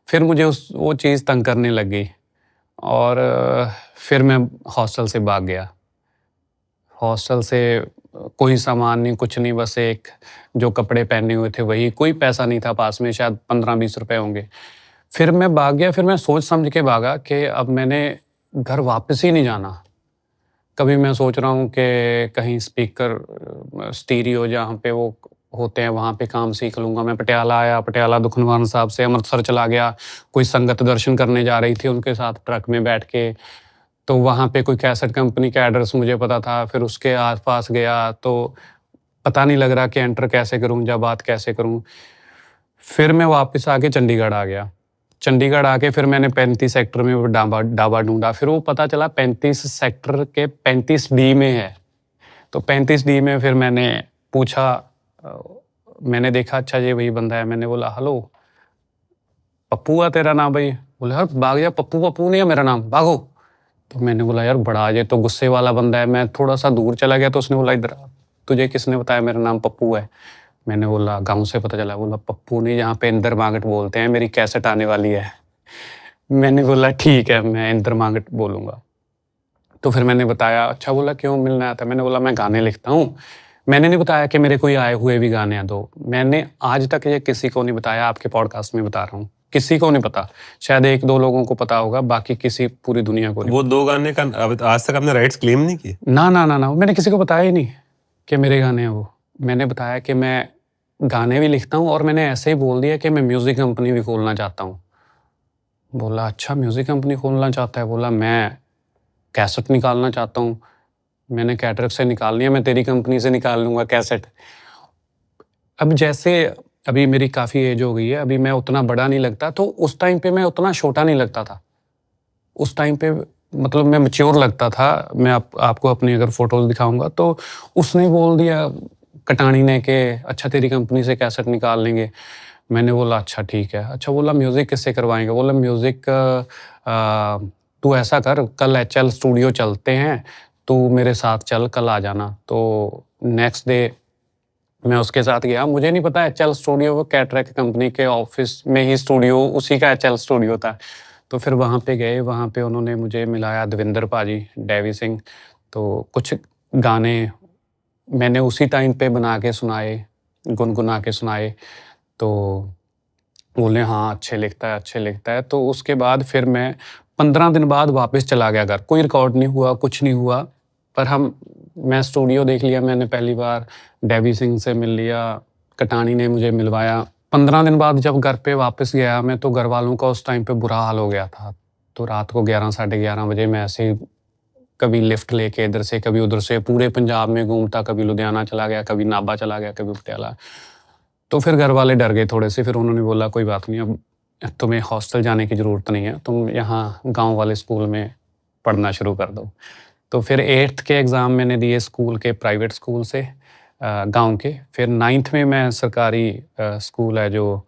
[SPEAKER 1] फिर मुझे वो चीज़ तंग करने लग गई और फिर मैं हॉस्टल से भाग गया। हॉस्टल से कोई सामान नहीं, कुछ नहीं, बस एक जो कपड़े पहने हुए थे वही, कोई पैसा नहीं था पास में, शायद 15-20 रुपए होंगे। फिर मैं भाग गया, फिर मैं सोच समझ के भागा कि अब मैंने घर वापस ही नहीं जाना। कभी मैं सोच रहा हूँ कि कहीं स्पीकर स्टीरियो जहाँ पे वो होते हैं वहाँ पे काम सीख लूँगा। मैं पटियाला आया, पटियाला दुखनिवारण साहब से अमृतसर चला गया। कोई संगत दर्शन करने जा रही थी, उनके साथ ट्रक में बैठ के। तो वहाँ पे कोई कैसेट कंपनी का एड्रेस मुझे पता था। फिर उसके आस-पास गया तो पता नहीं लग रहा कि एंटर कैसे करूँ या बात कैसे करूँ। फिर मैं वापस आके चंडीगढ़ आ गया। चंडीगढ़ आके फिर मैंने 35 सेक्टर में वो ढाबा ढूँढा। फिर वो पता चला 35 सेक्टर के 35 डी में है। तो 35 डी में फिर मैंने पूछा, मैंने देखा अच्छा ये वही बंदा है। मैंने बोला हेलो, पप्पू है तेरा नाम भाई? बोले यार भाग जा, पप्पू पप्पू नहीं है मेरा नाम, भागो। तो मैंने बोला यार बड़ा ये तो गुस्से वाला बंदा है। मैं थोड़ा सा दूर चला गया तो उसने बोला इधर आ, तुझे किसने बताया मेरा नाम पप्पू है? मैंने बोला गाँव से पता चला। बोला पप्पू नहीं, यहाँ पे इंदर मांगट बोलते हैं, मेरी कैसेट आने वाली है। मैंने बोला ठीक है, मैं इंदर मांगट बोलूँगा। तो फिर मैंने बताया, अच्छा बोला क्यों मिलना आया था? मैंने बोला मैं गाने लिखता हूँ। मैंने नहीं बताया कि मेरे कोई आए हुए भी गाने हैं 2। मैंने आज तक ये किसी को नहीं बताया, आपके पॉडकास्ट में बता रहा हूँ। किसी को नहीं पता। शायद 1-2 लोगों को पता होगा, बाकी किसी पूरी दुनिया को नहीं।
[SPEAKER 2] वो 2 गाने का अब आज तक आपने राइट्स क्लेम नहीं किए?
[SPEAKER 1] ना, मैंने किसी को बताया ही नहीं कि मेरे गाने हैं वो। मैंने बताया कि मैं गाने भी लिखता हूँ और मैंने ऐसे ही बोल दिया कि मैं म्यूज़िक कंपनी भी खोलना चाहता हूँ। बोला अच्छा म्यूज़िक कंपनी खोलना चाहता है? बोला मैं कैसेट निकालना चाहता हूँ। मैंने कैटरक से निकालनी है, मैं तेरी कंपनी से निकाल लूँगा कैसेट। अब जैसे अभी मेरी काफ़ी एज हो गई है, अभी मैं उतना बड़ा नहीं लगता, तो उस टाइम पे मैं उतना छोटा नहीं लगता था। उस टाइम पे मतलब मैं मैच्योर लगता था। मैं आपको अपनी अगर फ़ोटोज़ दिखाऊँगा तो उसने बोल दिया कटानी ने कि अच्छा तेरी कंपनी से कैसेट निकाल लेंगे। मैंने बोला अच्छा ठीक है। अच्छा बोला म्यूज़िक किससे करवाएँगे? बोला म्यूज़िक तू ऐसा कर, कल एचएल स्टूडियो चलते हैं, तू मेरे साथ चल, कल आ जाना। तो नेक्स्ट डे मैं उसके साथ गया। मुझे नहीं पता एचएल स्टूडियो वो कैटरैक्ट कंपनी के ऑफिस में ही स्टूडियो, उसी का एचएल स्टूडियो था। तो फिर वहाँ पे गए, वहाँ पे उन्होंने मुझे मिलाया देविंदर पाजी, डेवी सिंह। तो कुछ गाने मैंने उसी टाइम पे बना के सुनाए, गुनगुना के सुनाए। तो बोले हाँ अच्छे लिखता है, अच्छे लिखता है। तो उसके बाद फिर मैं 15 दिन बाद वापस चला गया घर। कोई रिकॉर्ड नहीं हुआ, कुछ नहीं हुआ। पर मैं स्टूडियो देख लिया मैंने पहली बार, डेवी सिंह से मिल लिया, कटानी ने मुझे मिलवाया। 15 दिन बाद जब घर पे वापस गया मैं, तो घर वालों का उस टाइम पे बुरा हाल हो गया था। तो रात को 11 साढ़े 11 बजे मैं ऐसे ही कभी लिफ्ट लेके इधर से कभी उधर से पूरे पंजाब में घूमता, कभी लुधियाना चला गया, कभी नाभा चला गया, कभी पटियाला। तो फिर घर वाले डर गए थोड़े से। फिर उन्होंने बोला कोई बात नहीं, अब तुम्हें हॉस्टल जाने की ज़रूरत नहीं है, तुम यहाँ गाँव वाले स्कूल में पढ़ना शुरू कर दो। तो फिर 8th के एग्ज़ाम मैंने दिए स्कूल के, प्राइवेट स्कूल से गाँव के। फिर 9th में मैं सरकारी स्कूल है जो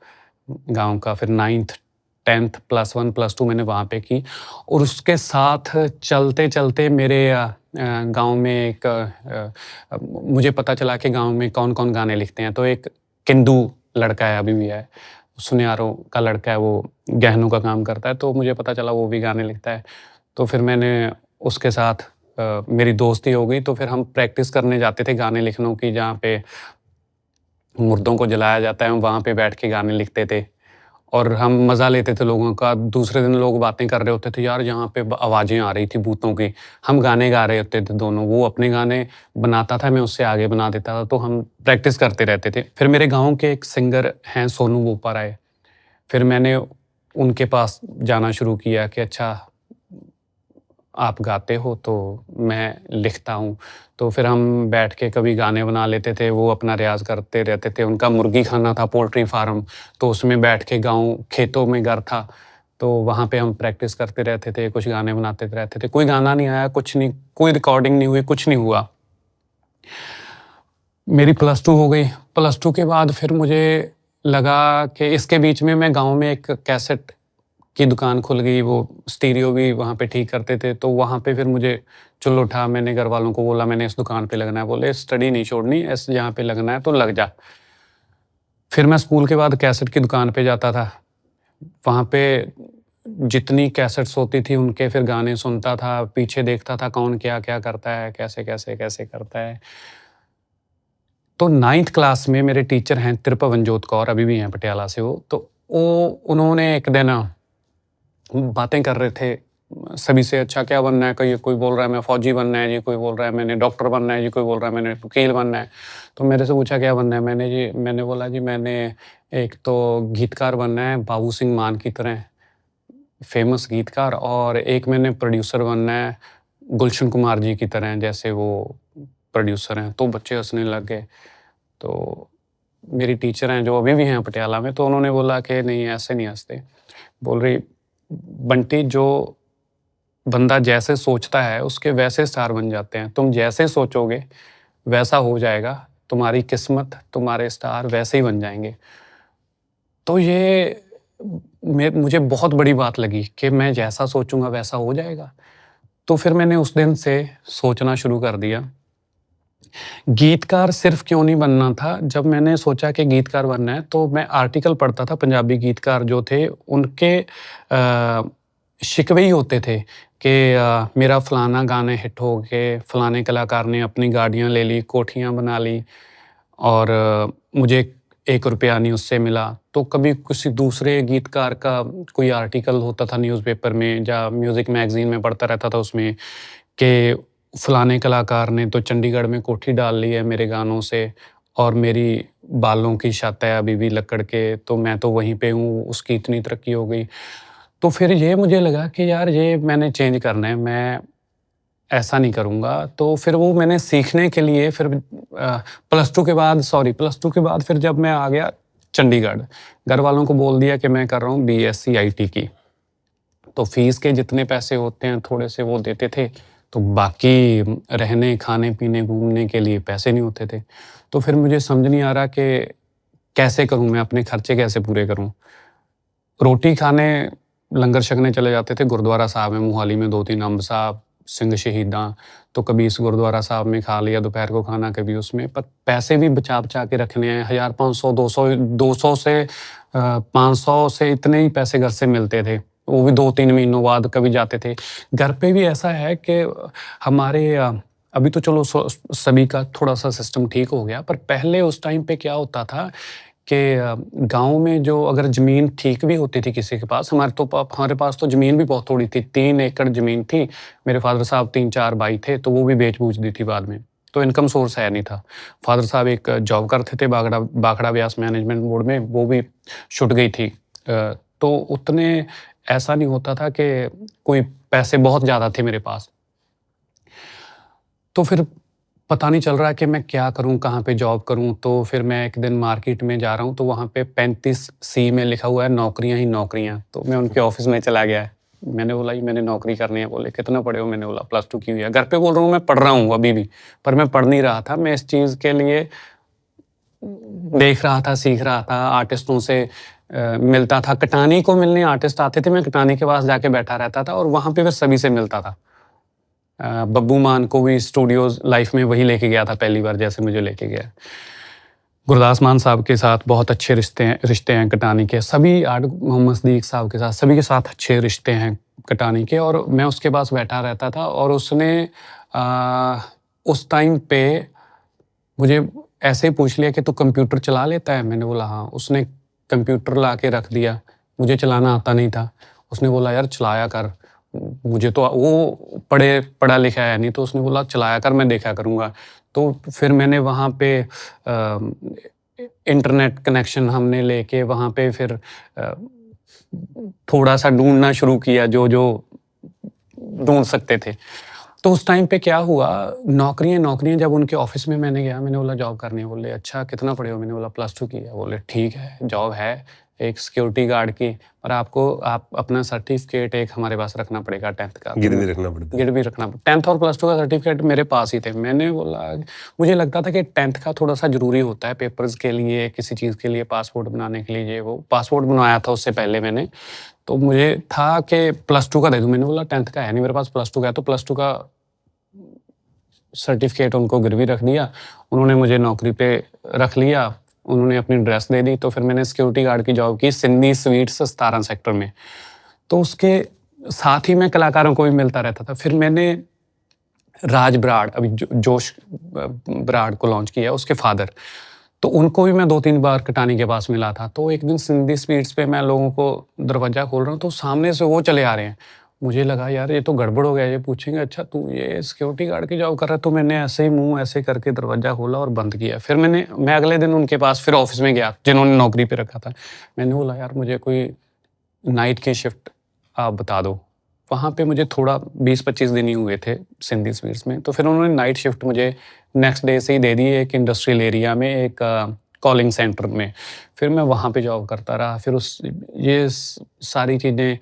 [SPEAKER 1] गाँव का, फिर 9th 10th +1 +2 मैंने वहाँ पे की। और उसके साथ चलते-चलते मेरे गाँव में एक मुझे पता चला कि गाँव में कौन-कौन गाने लिखते हैं। तो एक किंदू लड़का है, अभी भी है, सुनियारों का लड़का है, वो गहनों का काम करता है। तो मुझे पता चला वो भी गाने लिखता है। तो फिर मैंने उसके साथ मेरी दोस्ती हो गई। तो फिर हम प्रैक्टिस करने जाते थे गाने लिखनों की, जहाँ पे मुर्दों को जलाया जाता है, हम वहाँ पे बैठ के गाने लिखते थे। और हम मज़ा लेते थे लोगों का। दूसरे दिन लोग बातें कर रहे होते थे, यार यहाँ पे आवाज़ें आ रही थी भूतों की। हम गाने गा रहे होते थे दोनों। वो अपने गाने बनाता था, मैं उससे आगे बना देता था। तो हम प्रैक्टिस करते रहते थे। फिर मेरे गाँव के एक सिंगर हैं सोनू बोपाराय। फिर मैंने उनके पास जाना शुरू किया कि अच्छा आप गाते हो? तो मैं लिखता हूँ। तो फिर हम बैठ के कभी गाने बना लेते थे, वो अपना रियाज़ करते रहते थे। उनका मुर्गी खाना था, पोल्ट्री फार्म, तो उसमें बैठ के गाँव खेतों में घर था, तो वहाँ पे हम प्रैक्टिस करते रहते थे, कुछ गाने बनाते रहते थे। कोई गाना नहीं आया, कुछ नहीं, कोई रिकॉर्डिंग नहीं हुई, कुछ नहीं हुआ। मेरी +2 हो गई। +2 के बाद फिर मुझे लगा कि इसके बीच में मैं गाँव में एक कैसेट की दुकान खुल गई, वो स्टीरियो भी वहाँ पे ठीक करते थे, तो वहाँ पे फिर मुझे चुल उठा। मैंने घरवालों को बोला मैंने इस दुकान पे लगना है, बोले स्टडी नहीं छोड़नी, इस यहाँ पे लगना है तो लग जा। फिर मैं स्कूल के बाद कैसेट की दुकान पे जाता था, वहाँ पे जितनी कैसेट्स होती थी उनके फिर गाने सुनता था, पीछे देखता था कौन क्या-क्या करता है, कैसे करता है। तो 9th क्लास में मेरे टीचर हैं त्रिभुवनजोत कौर, अभी भी हैं पटियाला से वो, तो उन्होंने एक दिन बातें कर रहे थे सभी से, अच्छा क्या बनना है? कोई बोल रहा है मैं फौजी बनना है जी, कोई बोल रहा है मैंने डॉक्टर बनना है जी, कोई बोल रहा है मैंने वकील बनना है। तो मेरे से पूछा क्या बनना है? मैंने बोला जी मैंने एक तो गीतकार बनना है बाबू सिंह मान की तरह, फेमस गीतकार, और एक मैंने प्रोड्यूसर बनना है गुलशन कुमार जी की तरह, जैसे वो प्रोड्यूसर हैं। तो बच्चे हँसने लग गए। तो मेरी टीचर हैं जो अभी भी हैं पटियाला में, तो उन्होंने बोला कि नहीं ऐसे नहीं हँसते। बोल रही बंटी, जो बंदा जैसे सोचता है उसके वैसे स्टार बन जाते हैं। तुम जैसे सोचोगे वैसा हो जाएगा, तुम्हारी किस्मत, तुम्हारे स्टार वैसे ही बन जाएँगे। तो ये मुझे बहुत बड़ी बात लगी कि मैं जैसा सोचूँगा वैसा हो जाएगा। तो फिर मैंने उस दिन से सोचना शुरू कर दिया। गीतकार सिर्फ़ क्यों नहीं बनना था, जब मैंने सोचा कि गीतकार बनना है तो मैं आर्टिकल पढ़ता था, पंजाबी गीतकार जो थे उनके शिकवे ही होते थे कि मेरा फलाना गाना हिट हो के फलाने कलाकार ने अपनी गाड़ियाँ ले ली, कोठियाँ बना ली और मुझे ₹1 नहीं उससे मिला। तो कभी किसी दूसरे गीतकार का कोई आर्टिकल होता था न्यूज़पेपर में या म्यूज़िक मैगज़ीन में पढ़ता रहता था उसमें कि फलाने कलाकार ने तो चंडीगढ़ में कोठी डाल ली है मेरे गानों से, और मेरी बालों की छत है अभी भी लक्कड़ के, तो मैं तो वहीं पे हूँ, उसकी इतनी तरक्की हो गई। तो फिर ये मुझे लगा कि यार ये मैंने चेंज करना है, मैं ऐसा नहीं करूँगा। तो फिर वो मैंने सीखने के लिए फिर +2 के बाद फिर जब मैं आ गया चंडीगढ़, घर वालों को बोल दिया कि मैं कर रहा हूँ बीएससी आईटी की। तो फ़ीस के जितने पैसे होते हैं थोड़े से वो देते थे, तो बाकी रहने, खाने-पीने, घूमने के लिए पैसे नहीं होते थे। तो फिर मुझे समझ नहीं आ रहा कि कैसे करूँ मैं, अपने खर्चे कैसे पूरे करूँ? रोटी खाने, लंगर छकने चले जाते थे गुरुद्वारा साहब में, मोहाली में 2-3 अंब साहब, सिंह शहीदां, तो कभी इस गुरुद्वारा साहब में खा लिया दोपहर को खाना, कभी उसमें। पर पैसे भी बचा-बचा के रखने हैं, 1500, 200 से 500 से इतने ही पैसे घर से मिलते थे। वो भी 2-3 महीनों बाद कभी जाते थे। घर पे भी ऐसा है कि हमारे अभी तो चलो सभी का थोड़ा-सा सिस्टम ठीक हो गया, पर पहले उस टाइम पे क्या होता था कि गाँव में जो अगर ज़मीन ठीक भी होती थी किसी के पास, हमारे पास तो ज़मीन भी बहुत थोड़ी थी, 3 एकड़ ज़मीन थी। मेरे फ़ादर साहब 3-4 भाई थे, तो वो भी बेच-बूच दी थी बाद में। तो इनकम सोर्स है नहीं था। फ़ादर साहब एक जॉब करते थे भाखड़ा व्यास मैनेजमेंट बोर्ड में, वो भी छूट गई थी। तो उतने ऐसा नहीं होता था कि कोई पैसे बहुत ज़्यादा थे मेरे पास। तो फिर पता नहीं चल रहा कि मैं क्या करूँ, कहाँ पे जॉब करूँ? तो फिर मैं एक दिन मार्केट में जा रहा हूँ, तो वहाँ पे 35 सी में लिखा हुआ है नौकरियाँ ही नौकरियाँ। तो मैं उनके ऑफ़िस में चला गया। मैंने बोला जी मैंने नौकरी करनी है। बोले कितना पढ़े हो? मैंने बोला +2 की हुई है। घर पे बोल रहा हूँ मैं पढ़ रहा हूँ अभी भी, पर मैं पढ़ नहीं रहा था। मैं इस चीज़ के लिए देख रहा था, सीख रहा था, आर्टिस्टों से मिलता था। कटानी को मिलने आर्टिस्ट आते थे, मैं कटानी के पास जाके बैठा रहता था और वहाँ पे फिर सभी से मिलता था। बब्बू मान को भी स्टूडियोज़ लाइफ में वही लेके गया था पहली बार, जैसे मुझे लेके गया। गुरदास मान साहब के साथ बहुत अच्छे रिश्ते हैं कटानी के। सभी मोहम्मद सिद्दीक साहब के साथ, सभी के साथ अच्छे रिश्ते हैं कटानी के, और मैं उसके पास बैठा रहता था और उसने उस टाइम पे मुझे ऐसे ही पूछ लिया कि तू कंप्यूटर चला लेता है? मैंने बोला हाँ। उसने कंप्यूटर ला के रख दिया, मुझे चलाना आता नहीं था। उसने बोला यार चलाया कर, मुझे तो वो पढ़ा लिखा है नहीं, तो उसने बोला चलाया कर, मैं देखा करूँगा। तो फिर मैंने वहाँ पे इंटरनेट कनेक्शन हमने लेके वहाँ पे फिर थोड़ा सा ढूंढना शुरू किया, जो ढूंढ सकते थे। तो उस टाइम पे क्या हुआ, नौकरियां जब उनके ऑफिस में मैंने गया, मैंने बोला जॉब करनी है। बोले अच्छा कितना पढ़े हो? मैंने बोला +2 की है। बोले ठीक है, जॉब है एक सिक्योरिटी गार्ड की, और आप अपना सर्टिफिकेट एक हमारे पास रखना पड़ेगा 10th का।
[SPEAKER 2] गिरवी रखना पड़ता है।
[SPEAKER 1] गिरवी रखना, 10th और +2 का सर्टिफिकेट मेरे पास ही थे। मैंने बोला, मुझे लगता था कि 10th का थोड़ा सा ज़रूरी होता है पेपर्स के लिए, किसी चीज़ के लिए, पासपोर्ट बनाने के लिए। ये वो पासपोर्ट बनवाया था उससे पहले मैंने, तो मुझे था कि +2 का दे दूँ। मैंने बोला 10th का है नहीं मेरे पास, +2 का है। तो +2 का सर्टिफिकेट उनको गिरवी रख दिया। उन्होंने मुझे नौकरी पे रख लिया, उन्होंने अपनी ड्रेस दे दी। तो फिर मैंने सिक्योरिटी गार्ड की जॉब की सिंधी स्वीट्स 17 सेक्टर में। तो उसके साथ ही मैं कलाकारों को भी मिलता रहता था। फिर मैंने राज बराड़, अभी जोश बराड़ को लॉन्च किया, उसके फादर, तो उनको भी मैं 2-3 बार कटानी के पास मिला था। तो एक दिन सिंधी स्वीट्स पे मैं लोगों को दरवाज़ा खोल रहा हूँ, तो सामने से वो चले आ रहे हैं। मुझे लगा यार ये तो गड़बड़ हो गया, ये पूछेंगे अच्छा तू ये सिक्योरिटी गार्ड की जॉब कर रहा है? तो मैंने ऐसे ही मुंह ऐसे करके दरवाज़ा खोला और बंद किया। फिर मैं अगले दिन उनके पास फिर ऑफिस में गया जिन्होंने नौकरी पे रखा था। मैंने बोला यार मुझे कोई नाइट की शिफ्ट आप बता दो। वहाँ पे मुझे थोड़ा 20-25 दिन ही हुए थे सिंधी स्वीट्स में। तो फिर उन्होंने नाइट शिफ्ट मुझे नेक्स्ट डे से ही दे दी, एक इंडस्ट्रियल एरिया में, एक कॉलिंग सेंटर में। फिर मैं वहाँ पे जॉब करता रहा। फिर ये सारी चीज़ें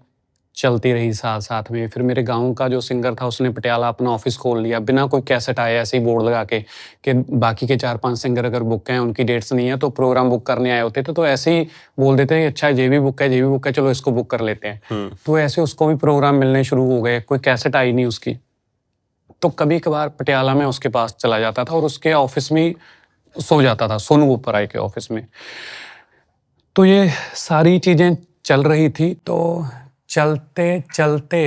[SPEAKER 1] चलती रही साथ साथ में। फिर मेरे गांव का जो सिंगर था उसने पटियाला अपना ऑफिस खोल लिया, बिना कोई कैसेट आए, ऐसे ही बोर्ड लगा के कि बाकी के 4-5 सिंगर अगर बुक हैं, उनकी डेट्स नहीं है, तो प्रोग्राम बुक करने आए होते थे, तो ऐसे ही बोल देते हैं अच्छा ये भी बुक है, चलो इसको बुक कर लेते हैं। तो ऐसे उसको भी प्रोग्राम मिलने शुरू हो गए। कोई कैसेट आई नहीं उसकी, तो कभी कभार पटियाला में उसके पास चला जाता था और उसके ऑफिस में सो जाता था, सोनू बोपराय के ऑफिस में। तो ये सारी चीज़ें चल रही थी। तो चलते चलते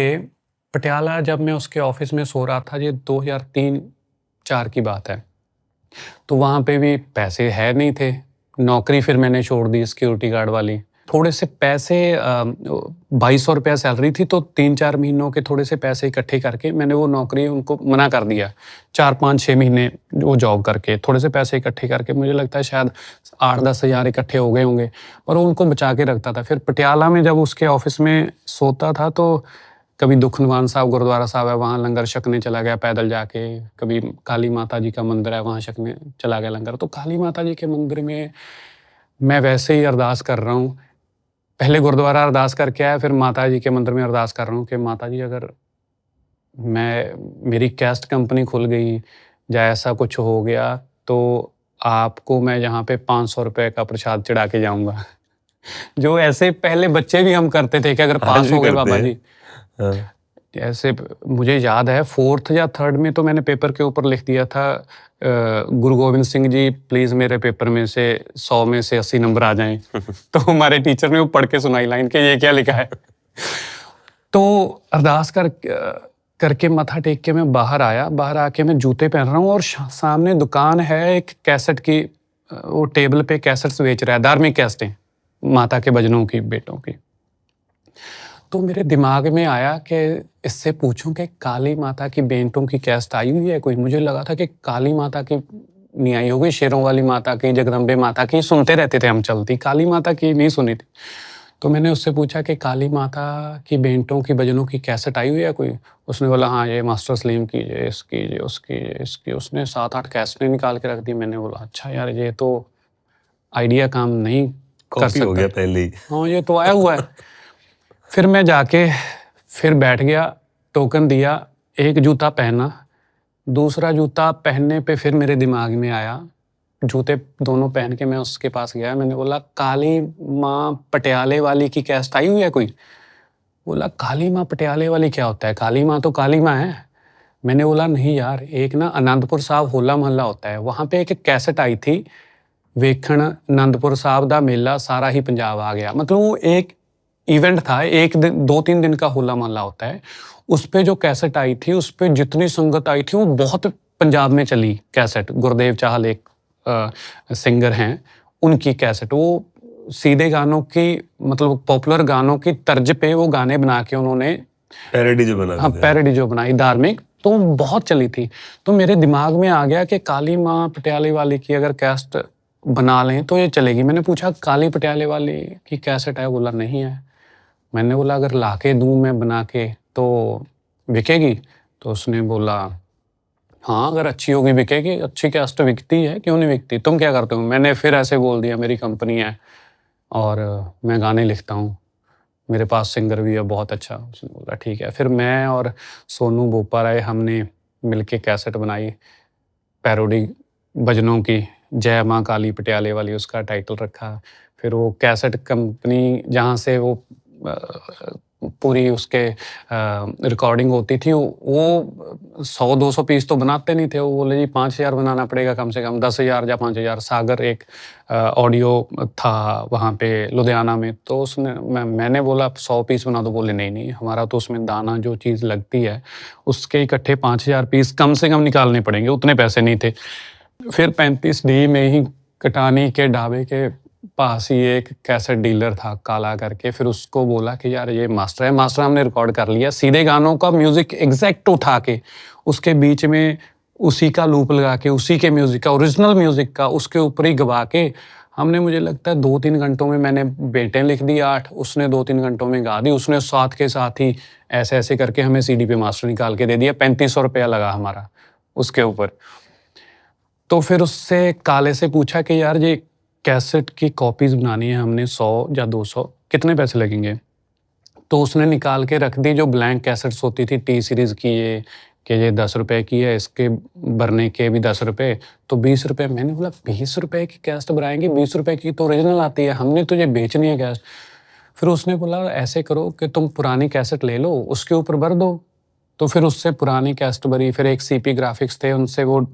[SPEAKER 1] पटियाला जब मैं उसके ऑफिस में सो रहा था, ये 2003-4 की बात है, तो वहाँ पे भी पैसे है नहीं थे। नौकरी फिर मैंने छोड़ दी सिक्योरिटी गार्ड वाली। थोड़े से पैसे 2200 रुपया सैलरी थी, तो 3-4 महीनों के थोड़े से पैसे इकट्ठे करके मैंने वो नौकरी उनको मना कर दिया। 4-5-6 महीने वो जॉब करके थोड़े से पैसे इकट्ठे करके, मुझे लगता है शायद 8-10 हज़ार इकट्ठे हो गए होंगे, और उनको बचा के रखता था। फिर पटियाला में जब उसके ऑफिस में सोता था, तो कभी दुखनवान साहब गुरुद्वारा साहब है, वहाँ लंगर छकने चला गया पैदल जाके। कभी काली माता जी का मंदिर है, वहाँ छकने चला गया लंगर। तो काली माता जी के मंदिर में मैं वैसे ही अरदास कर रहा हूँ। पहले गुरुद्वारा अरदास करके आया, फिर माता जी के मंदिर में अरदास कर रहा हूँ कि माता जी अगर मेरी कैस्ट कंपनी खुल गई या ऐसा कुछ हो गया, तो आपको मैं यहाँ पे 500 रुपये का प्रसाद चढ़ा के जाऊँगा। जो ऐसे पहले बच्चे भी हम करते थे कि अगर पास हो गए बाबा जी। ऐसे मुझे याद है 4th या 3rd में तो मैंने पेपर के ऊपर लिख दिया था, गुरु गोविंद सिंह जी प्लीज़ मेरे पेपर में से 100 में से 80 नंबर आ जाएं। तो हमारे टीचर ने वो पढ़ के सुनाई लाइन कि ये क्या लिखा है। तो अरदास करके मत्था टेक के मैं बाहर आया। बाहर आके मैं जूते पहन रहा हूँ और सामने दुकान है एक कैसेट की, वो टेबल पे कैसेट्स बेच रहा है, धार्मिक कैसेटें माता के भजनों की, बेटों की। तो मेरे दिमाग में आया कि इससे पूछूं कि काली माता की बेटों की कैसेट आई हुई है कोई। मुझे लगा था कि काली माता की नहीं आई होगी, शेरों वाली माता की, जगदम्बे माता की सुनते रहते थे हम चलती, काली माता की नहीं सुनी थी। तो मैंने उससे पूछा कि काली माता की बेटों की भजनों की कैसेट आई हुई है कोई? उसने बोला हाँ ये मास्टर सलीम की, ये इसकी, ये उसकी, ये इसकी। उसने 7-8 कैसेटें निकाल के रख दी। मैंने बोला अच्छा यार ये तो आइडिया काम नहीं कर सकता,
[SPEAKER 2] हो गया पहले ही।
[SPEAKER 1] हाँ ये तो आया हुआ है। फिर मैं जाके फिर बैठ गया, टोकन दिया, एक जूता पहना, दूसरा जूता पहनने पे फिर मेरे दिमाग में आया, जूते दोनों पहन के मैं उसके पास गया। मैंने बोला काली माँ पटियाले वाली की कैसेट आई हुई है कोई? बोला काली माँ पटियाले वाली क्या होता है, काली माँ तो काली माँ है। मैंने बोला नहीं यार, एक ना आनंदपुर साहब होला मोहल्ला होता है, वहाँ पे एक कैसेट आई थी, वेखण आनंदपुर साहब दा मेला सारा ही पंजाब आ गया। मतलब वो एक इवेंट था, एक दिन 2-3 दिन का होला मोहल्ला होता है। उस पे जो कैसेट आई थी, उस पे जितनी संगत आई थी वो बहुत पंजाब में चली कैसेट। गुरदेव चाहल एक सिंगर हैं, उनकी कैसेट, वो सीधे गानों की, मतलब पॉपुलर गानों की तर्ज पे वो गाने बना के उन्होंने
[SPEAKER 2] पैरोडी जो बना,
[SPEAKER 1] हाँ पैरोडी जो बनाई धार्मिक, तो बहुत चली थी। तो मेरे दिमाग में आ गया कि काली माँ पटियाले वाली की अगर कैसेट बना लें तो ये चलेगी। मैंने पूछा काली पटियाले वाली की कैसेट है? बोला नहीं है। मैंने बोला अगर ला के दूँ मैं बना के तो बिकेगी? तो उसने बोला, हाँ, अगर अच्छी होगी बिकेगी, अच्छी कैसेट बिकती है, क्यों नहीं बिकती? तुम क्या करते हो? मैंने फिर ऐसे बोल दिया, मेरी कंपनी है और मैं गाने लिखता हूँ, मेरे पास सिंगर भी है बहुत अच्छा। उसने बोला ठीक है। फिर मैं और सोनू बोपाराय हमने मिलके कैसेट बनाई, पैरोडी भजनों की, जय माँ काली पटियाले वाली उसका टाइटल रखा। फिर वो कैसेट कंपनी जहाँ से वो पूरी उसके रिकॉर्डिंग होती थी, वो 100-200 पीस तो बनाते नहीं थे। वो बोले जी 5,000 बनाना पड़ेगा कम से कम, 10,000 या 5,000। सागर एक ऑडियो था वहाँ पे लुधियाना में, तो उसने मैंने बोला 100 पीस बना दो। बोले नहीं नहीं, हमारा तो उसमें दाना जो चीज़ लगती है उसके इकट्ठे 5,000 पीस कम से कम निकालने पड़ेंगे, उतने पैसे नहीं थे। फिर 35D में ही कटानी के ढाबे के पास ही एक कैसेट डीलर था काला करके। फिर उसको बोला कि यार ये मास्टर है। मास्टर हमने रिकॉर्ड कर लिया, सीधे गानों का म्यूजिक एग्जैक्ट उठा के उसके बीच में उसी का लूप लगा के, उसी के म्यूजिक का, ओरिजिनल म्यूजिक का उसके ऊपर ही गवा के हमने, मुझे लगता है 2-3 घंटों में मैंने बेटें लिख दी 8, उसने 2-3 घंटों में गा दी। उसने साथ के साथ ही ऐसे ऐसे करके हमें सीडी पे मास्टर निकाल के दे दिया। 3500 रुपया लगा हमारा उसके ऊपर। तो फिर उससे काले से पूछा कि यार ये कैसेट की कॉपीज बनानी है हमने 100 या 200, कितने पैसे लगेंगे? तो उसने निकाल के रख दी जो ब्लैंक कैसेट्स होती थी टी सीरीज की, ये कि ये 10 रुपए की है, इसके भरने के भी 10 रुपए, तो 20 रुपए। मैंने बोला 20 रुपए की कैसेट बनाएंगे? 20 रुपए की तो ओरिजिनल आती है, हमने तो ये बेचनी है कैसेट। फिर उसने बोला ऐसे करो कि तुम पुरानी कैसेट ले लो, उसके ऊपर भर दो। तो फिर उससे पुरानी कैसेट भरी। फिर एक सीपी ग्राफिक्स थे, उनसे वो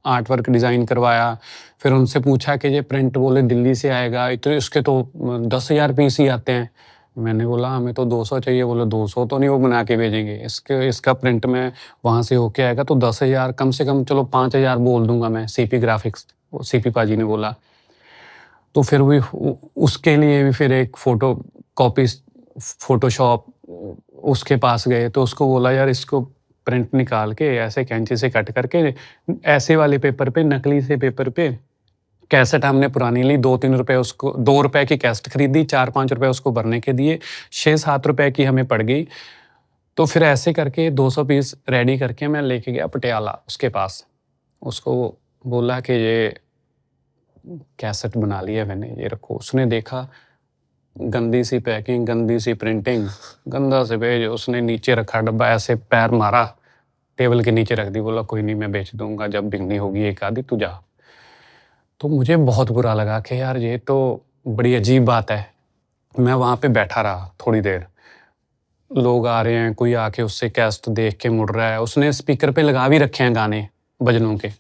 [SPEAKER 1] आर्ट वर्क डिज़ाइन करवाया। फिर उनसे पूछा कि ये प्रिंट, बोले दिल्ली से आएगा, तो इसके तो 10,000 पीस ही आते हैं। मैंने बोला हमें तो 200 चाहिए। बोले 200 तो नहीं वो बना के भेजेंगे, इसका प्रिंट में वहाँ से होके आएगा तो 10,000 कम से कम, चलो 5,000 बोल दूंगा मैं। सीपी ग्राफिक्स, सीपी पाजी ने बोला। तो फिर भी उसके लिए भी फिर एक फ़ोटो कॉपी फ़ोटोशॉप उसके पास गए, तो उसको बोला यार इसको प्रिंट निकाल के ऐसे कैंची से कट करके ऐसे वाले पेपर पे, नकली से पेपर पे कैसेट हमने पुरानी ली। 2-3 रुपए उसको, 2 रुपए की कैसेट खरीदी, 4-5 रुपए उसको भरने के दिए, 6-7 रुपए की हमें पड़ गई। तो फिर ऐसे करके 200 पीस रेडी करके मैं लेके गया पटियाला उसके पास। उसको बोला कि ये कैसेट बना ली है मैंने, ये रखो। उसने देखा, गंदी सी पैकिंग, गंदी सी प्रिंटिंग, गंदा से पेज। उसने नीचे रखा डब्बा, ऐसे पैर मारा, टेबल के नीचे रख दी। बोला कोई नहीं, मैं बेच दूंगा, जब बिकनी होगी एक आधी तू जा। तो मुझे बहुत बुरा लगा कि यार ये तो बड़ी अजीब बात है। मैं वहाँ पे बैठा रहा थोड़ी देर, लोग आ रहे हैं, कोई आके उससे कैसेट देख के मुड़ रहा है। उसने स्पीकर पे लगा भी रखे हैं गाने भजनों के।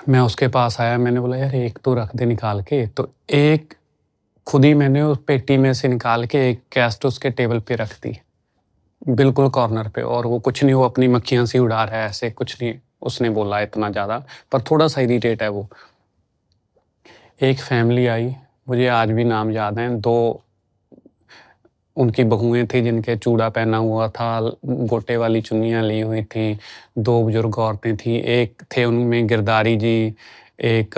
[SPEAKER 1] मैं उसके पास आया, मैंने बोला यार एक तो रख दे निकाल के। तो एक खुद ही मैंने उस पेटी में से निकाल के एक कैसेट उसके टेबल पे रख दी, बिल्कुल कॉर्नर पे। और वो कुछ नहीं, वो अपनी मक्खियाँ सी उड़ा रहा है, ऐसे कुछ नहीं उसने बोला इतना ज़्यादा, पर थोड़ा सा इरिटेट है वो। एक फैमिली आई, मुझे आज भी नाम याद हैं। 2 उनकी बहुएँ थी जिनके चूड़ा पहना हुआ था, गोटे वाली चुन्नियाँ ली हुई थी। 2 बुजुर्ग औरतें थीं, एक थे उनमें गिरधारी जी, एक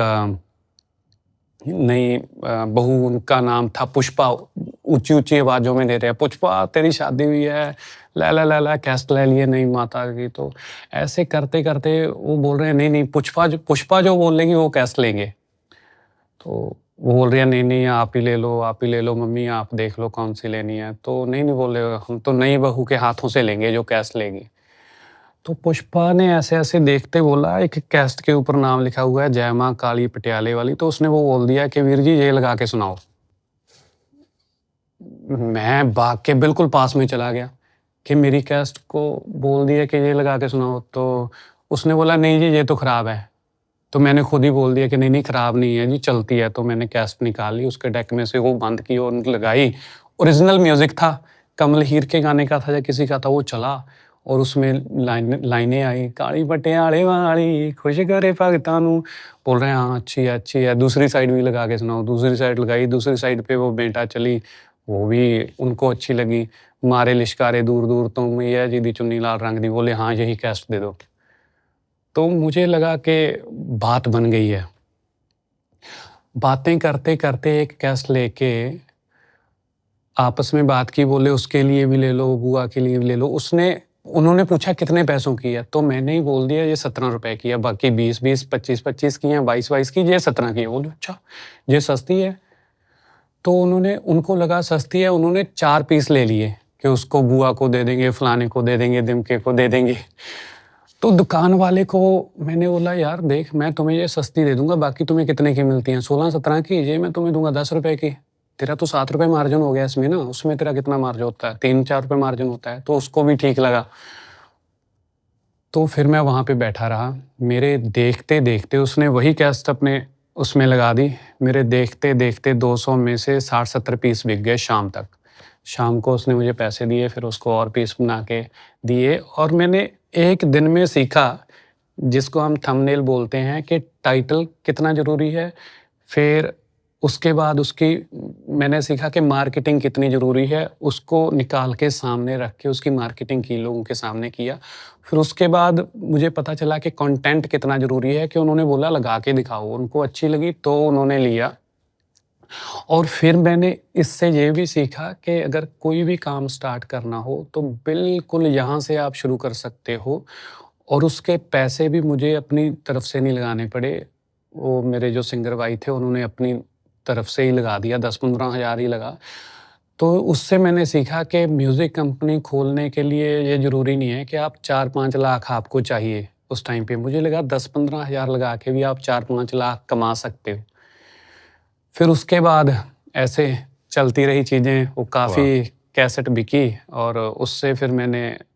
[SPEAKER 1] नई बहू, उनका नाम था पुष्पा। ऊँची-ऊँची आवाज़ों में दे रहे हैं, पुष्पा तेरी शादी हुई है, ला कैसेट ले लिए नहीं माता की। तो ऐसे करते-करते वो बोल रहे हैं नहीं, नहीं पुष्पा जो बोलेंगी वो कैसेट लेंगे। तो वो बोल रही है नहीं, नहीं आप ही ले लो मम्मी, आप देख लो कौन सी लेनी है। तो नहीं, नहीं बोले, हम तो नई बहू के हाथों से लेंगे जो कैसेट लेगी। तो पुष्पा ने ऐसे-ऐसे देखते बोला, एक कैसेट के ऊपर नाम लिखा हुआ है जय माँ काली पटियाले वाली। तो उसने वो बोल दिया कि वीर जी ये लगा के सुनाओ। मैं भाग के बिल्कुल पास में चला गया कि मेरी कैसेट को बोल दिया कि ये लगा के सुनाओ। तो उसने बोला नहीं जी ये तो ख़राब है। तो मैंने खुद ही बोल दिया कि नहीं, नहीं ख़राब नहीं है जी, चलती है। तो मैंने कैसेट निकाली, उसके डेक में से वो बंद की और लगाई। ओरिजिनल म्यूज़िक था, कमल हीर के गाने का था या किसी का था, वो चला। और उसमें लाइनें आई, काली पटियाले वाली खुश करे भगतां नूं। बोल रहे हैं हाँ अच्छी है, अच्छी है, दूसरी साइड भी लगा के सुनाओ। दूसरी साइड लगाई, दूसरी साइड पे वो बेटा चली, वो भी उनको अच्छी लगी। मारे लिशकारे दूर दूर तो मैया जी दी चुन्नी लाल रंग दी। बोले हाँ यही कैसेट दे दो। तो मुझे लगा कि बात बन गई है। बातें करते करते एक कैसेट लेके आपस में बात की, बोले उसके लिए भी ले लो, बुआ के लिए भी ले लो। उसने उन्होंने पूछा कितने पैसों की है, तो मैंने ही बोल दिया ये 17 रुपए की है, बाकी 20-20, 25-25 की हैं, 22-22 की, ये 17 की है। बोले अच्छा ये सस्ती है। तो उनको लगा सस्ती है, उन्होंने 4 पीस ले लिए कि उसको बुआ को दे देंगे, फलाने को दे देंगे, दिमके को दे देंगे। तो दुकान वाले को मैंने बोला यार देख, मैं तुम्हें ये सस्ती दे दूंगा, बाकी तुम्हें कितने की मिलती हैं? 16-17 की, ये मैं तुम्हें दूंगा 10 रुपए की। तेरा तो 7 रुपए मार्जिन हो गया इसमें ना, उसमें तेरा कितना मार्जिन होता है? 3-4 रुपए मार्जिन होता है। तो उसको भी ठीक लगा। तो फिर मैं वहाँ पे बैठा रहा। मेरे देखते देखते उसने वही कैसेट अपने उसमें लगा दी। मेरे देखते देखते 200 में से 60-70 पीस बिक गए शाम तक। शाम को उसने मुझे पैसे दिए, फिर उसको और पीस बना के दिए, और मैंने एक दिन में सीखा, जिसको हम थंबनेल बोलते हैं, कि टाइटल कितना ज़रूरी है। फिर उसके बाद मैंने सीखा कि मार्केटिंग कितनी ज़रूरी है। उसको निकाल के सामने रख के उसकी मार्केटिंग की, लोगों के सामने किया। फिर उसके बाद मुझे पता चला कि कंटेंट कितना ज़रूरी है, कि उन्होंने बोला लगा के दिखाओ, उनको अच्छी लगी तो उन्होंने लिया। और फिर मैंने इससे ये भी सीखा कि अगर कोई भी काम स्टार्ट करना हो तो बिल्कुल यहाँ से आप शुरू कर सकते हो, और उसके पैसे भी मुझे अपनी तरफ से नहीं लगाने पड़े। वो मेरे जो सिंगर भाई थे उन्होंने अपनी तरफ से ही लगा दिया, 10-15 हज़ार ही लगा। तो उससे मैंने सीखा कि म्यूज़िक कंपनी खोलने के लिए ये ज़रूरी नहीं है कि आप 4-5 लाख आपको चाहिए। उस टाइम पे मुझे लगा 10-15 हज़ार लगा के भी आप 4-5 लाख कमा सकते हो। फिर उसके बाद ऐसे चलती रही चीज़ें, वो काफ़ी कैसेट बिकी, और उससे फिर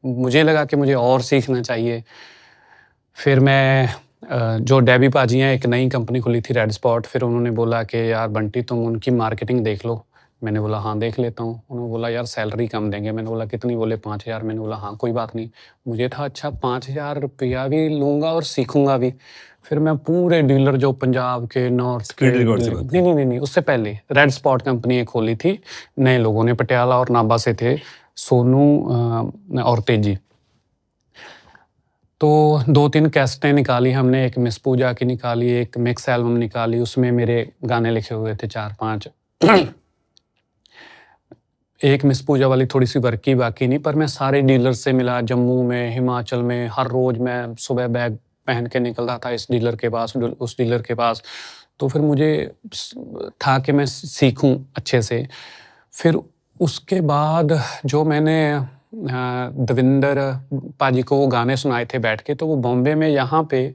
[SPEAKER 1] मुझे लगा कि मुझे और सीखना चाहिए। फिर मैं जो डेबी पाजी हैं, एक नई कंपनी खुली थी रेड स्पॉट। फिर उन्होंने बोला कि यार बंटी तुम उनकी मार्केटिंग देख लो। मैंने बोला हाँ देख लेता हूँ। उन्होंने बोला यार सैलरी कम देंगे। मैंने बोला कितनी? बोले 5,000। मैंने बोला हाँ कोई बात नहीं। मुझे था अच्छा 5,000 रुपया भी लूँगा और सीखूँगा भी। फिर मैं पूरे डीलर जो पंजाब के, नॉर्थ के,
[SPEAKER 2] स्पीड रिकॉर्ड से बात
[SPEAKER 1] नहीं, उससे पहले रेड स्पॉट कंपनी एक खोली थी, नए लोगों ने, पटियाला और नाभा से थे, सोनू और तेजी। तो 2-3 कैसेटें निकाली हमने, एक मिस पूजा की निकाली, एक मिक्स एल्बम निकाली, उसमें मेरे गाने लिखे हुए थे 4-5। एक मिस पूजा वाली थोड़ी सी वर्क की, बाकी नहीं। पर मैं सारे डीलर से मिला, जम्मू में, हिमाचल में। हर रोज़ मैं सुबह बैग पहन के निकलता था इस डीलर के पास, उस डीलर के पास। तो फिर मुझे था कि मैं सीखूं अच्छे से। फिर उसके बाद जो मैंने दविंदर पाजी को वो गाने सुनाए थे बैठ के, तो वो बॉम्बे में यहाँ पे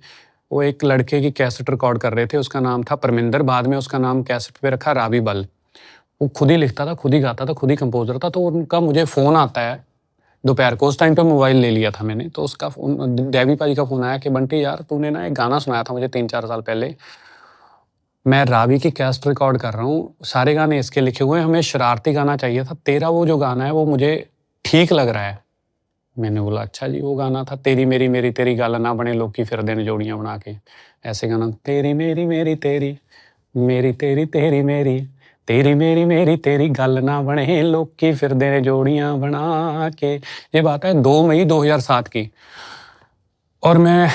[SPEAKER 1] वो एक लड़के की कैसेट रिकॉर्ड कर रहे थे, उसका नाम था परमिंदर। बाद में उसका नाम कैसेट पे रखा रावी बल। वो खुद ही लिखता था, खुद ही गाता था, खुद ही कंपोजर था। तो उनका मुझे फ़ोन आता है दोपहर को, उस टाइम पे मोबाइल ले लिया था मैंने। तो उसका डेवी पाजी का फ़ोन आया कि बंटी यार तूने ना एक गाना सुनाया था मुझे 3-4 साल पहले, मैं रावी की कैसेट रिकॉर्ड कर रहा हूँ, सारे गाने इसके लिखे हुए हैं, हमें शरारती गाना चाहिए था, तेरा वो जो गाना है वो मुझे ठीक लग रहा है। मैंने बोला अच्छा जी। वो गाना था तेरी मेरी मेरी तेरी गल ना बने लोकी फिरदे ने जोड़ियां बना के, ऐसे गाना, तेरी मेरी मेरी तेरी, मेरी तेरी तेरी मेरी, तेरी मेरी मेरी तेरी गल ना बने लोकी फिरदे ने जोड़ियां बना के। ये बात है 2 मई 2007 की। और मैं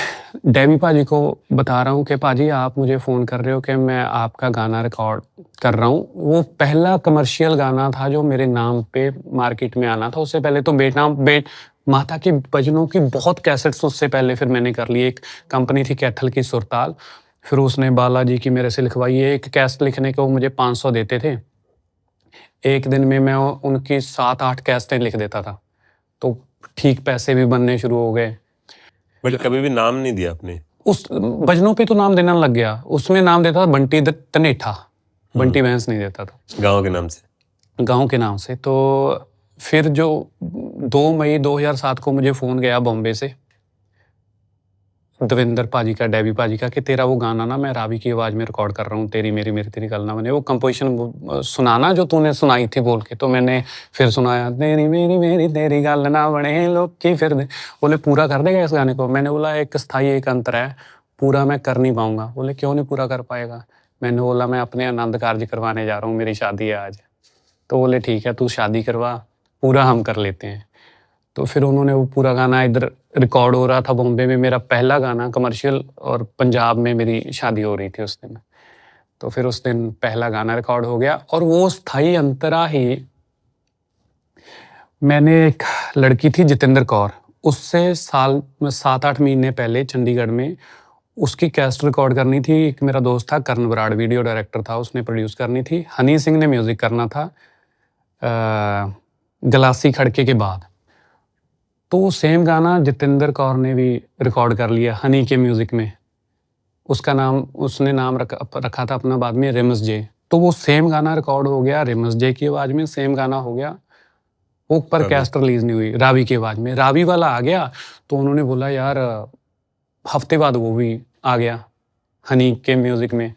[SPEAKER 1] डेवी पाजी को बता रहा हूँ कि पाजी आप मुझे फ़ोन कर रहे हो कि मैं आपका गाना रिकॉर्ड कर रहा हूँ। वो पहला कमर्शियल गाना था जो मेरे नाम पे मार्केट में आना था। उससे पहले तो माता के भजनों की बहुत कैसेट्स उससे पहले फिर मैंने कर ली। एक कंपनी थी कैथल की, सुरताल, फिर उसने बालाजी की मेरे से लिखवाई। एक कैसेट लिखने को मुझे 500 देते थे। एक दिन में मैं उनकी 7-8 कैसेटें लिख देता था, तो ठीक पैसे भी बनने शुरू हो गए।
[SPEAKER 2] बट कभी भी नाम नहीं दिया आपने?
[SPEAKER 1] उस भजनों पे तो नाम देना लग गया। उसमें नाम देता था बंटी तनेठा, बंटी भैंस नहीं देता था,
[SPEAKER 2] गांव के नाम से,
[SPEAKER 1] गांव के नाम से। तो फिर जो 2 मई 2007 को मुझे फ़ोन गया बॉम्बे से, दविंदर पाजी का, डेवी पाजी का, कि तेरा वो गाना ना मैं रावी की आवाज़ में रिकॉर्ड कर रहा हूँ, तेरी मेरी मेरी तेरी गल ना बने। वो कंपोजिशन सुनाना जो तूने सुनाई थी बोल के। तो मैंने फिर सुनाया, तेरी मेरी मेरी तेरी गल ना बने लोग की फिर दे। बोले पूरा कर देगा इस गाने को? मैंने बोला एक स्थाई एक अंतर है, पूरा मैं कर नहीं पाऊँगा। बोले क्यों नहीं पूरा कर पाएगा? मैंने बोला मैं अपने आनंद कार्य करवाने जा रहा हूँ, मेरी शादी है आज। तो बोले ठीक है तू शादी करवा, पूरा हम कर लेते हैं। तो फिर उन्होंने वो पूरा गाना, इधर रिकॉर्ड हो रहा था बॉम्बे में मेरा पहला गाना कमर्शियल, और पंजाब में मेरी शादी हो रही थी उस दिन। तो फिर उस दिन पहला गाना रिकॉर्ड हो गया। और वो स्थाई अंतरा ही, मैंने एक लड़की थी जितेंद्र कौर, उससे 7-8 महीने पहले चंडीगढ़ में उसकी कैसेट रिकॉर्ड करनी थी। एक मेरा दोस्त था कर्ण बराड़, वीडियो डायरेक्टर था, उसने प्रोड्यूस करनी थी। हनी सिंह ने म्यूज़िक करना था गलासी खड़के के बाद। तो सेम गाना जितेंद्र कौर ने भी रिकॉर्ड कर लिया हनी के म्यूज़िक में। उसने नाम रखा था अपना बाद में रेमस जे। तो वो सेम गाना रिकॉर्ड हो गया रेमस जे की आवाज़ में, सेम गाना हो गया वो, पर कैसेट रिलीज़ नहीं हुई रावी की आवाज़ में। रावी वाला आ गया तो उन्होंने बोला यार हफ्ते बाद वो भी आ गया हनी के म्यूज़िक में,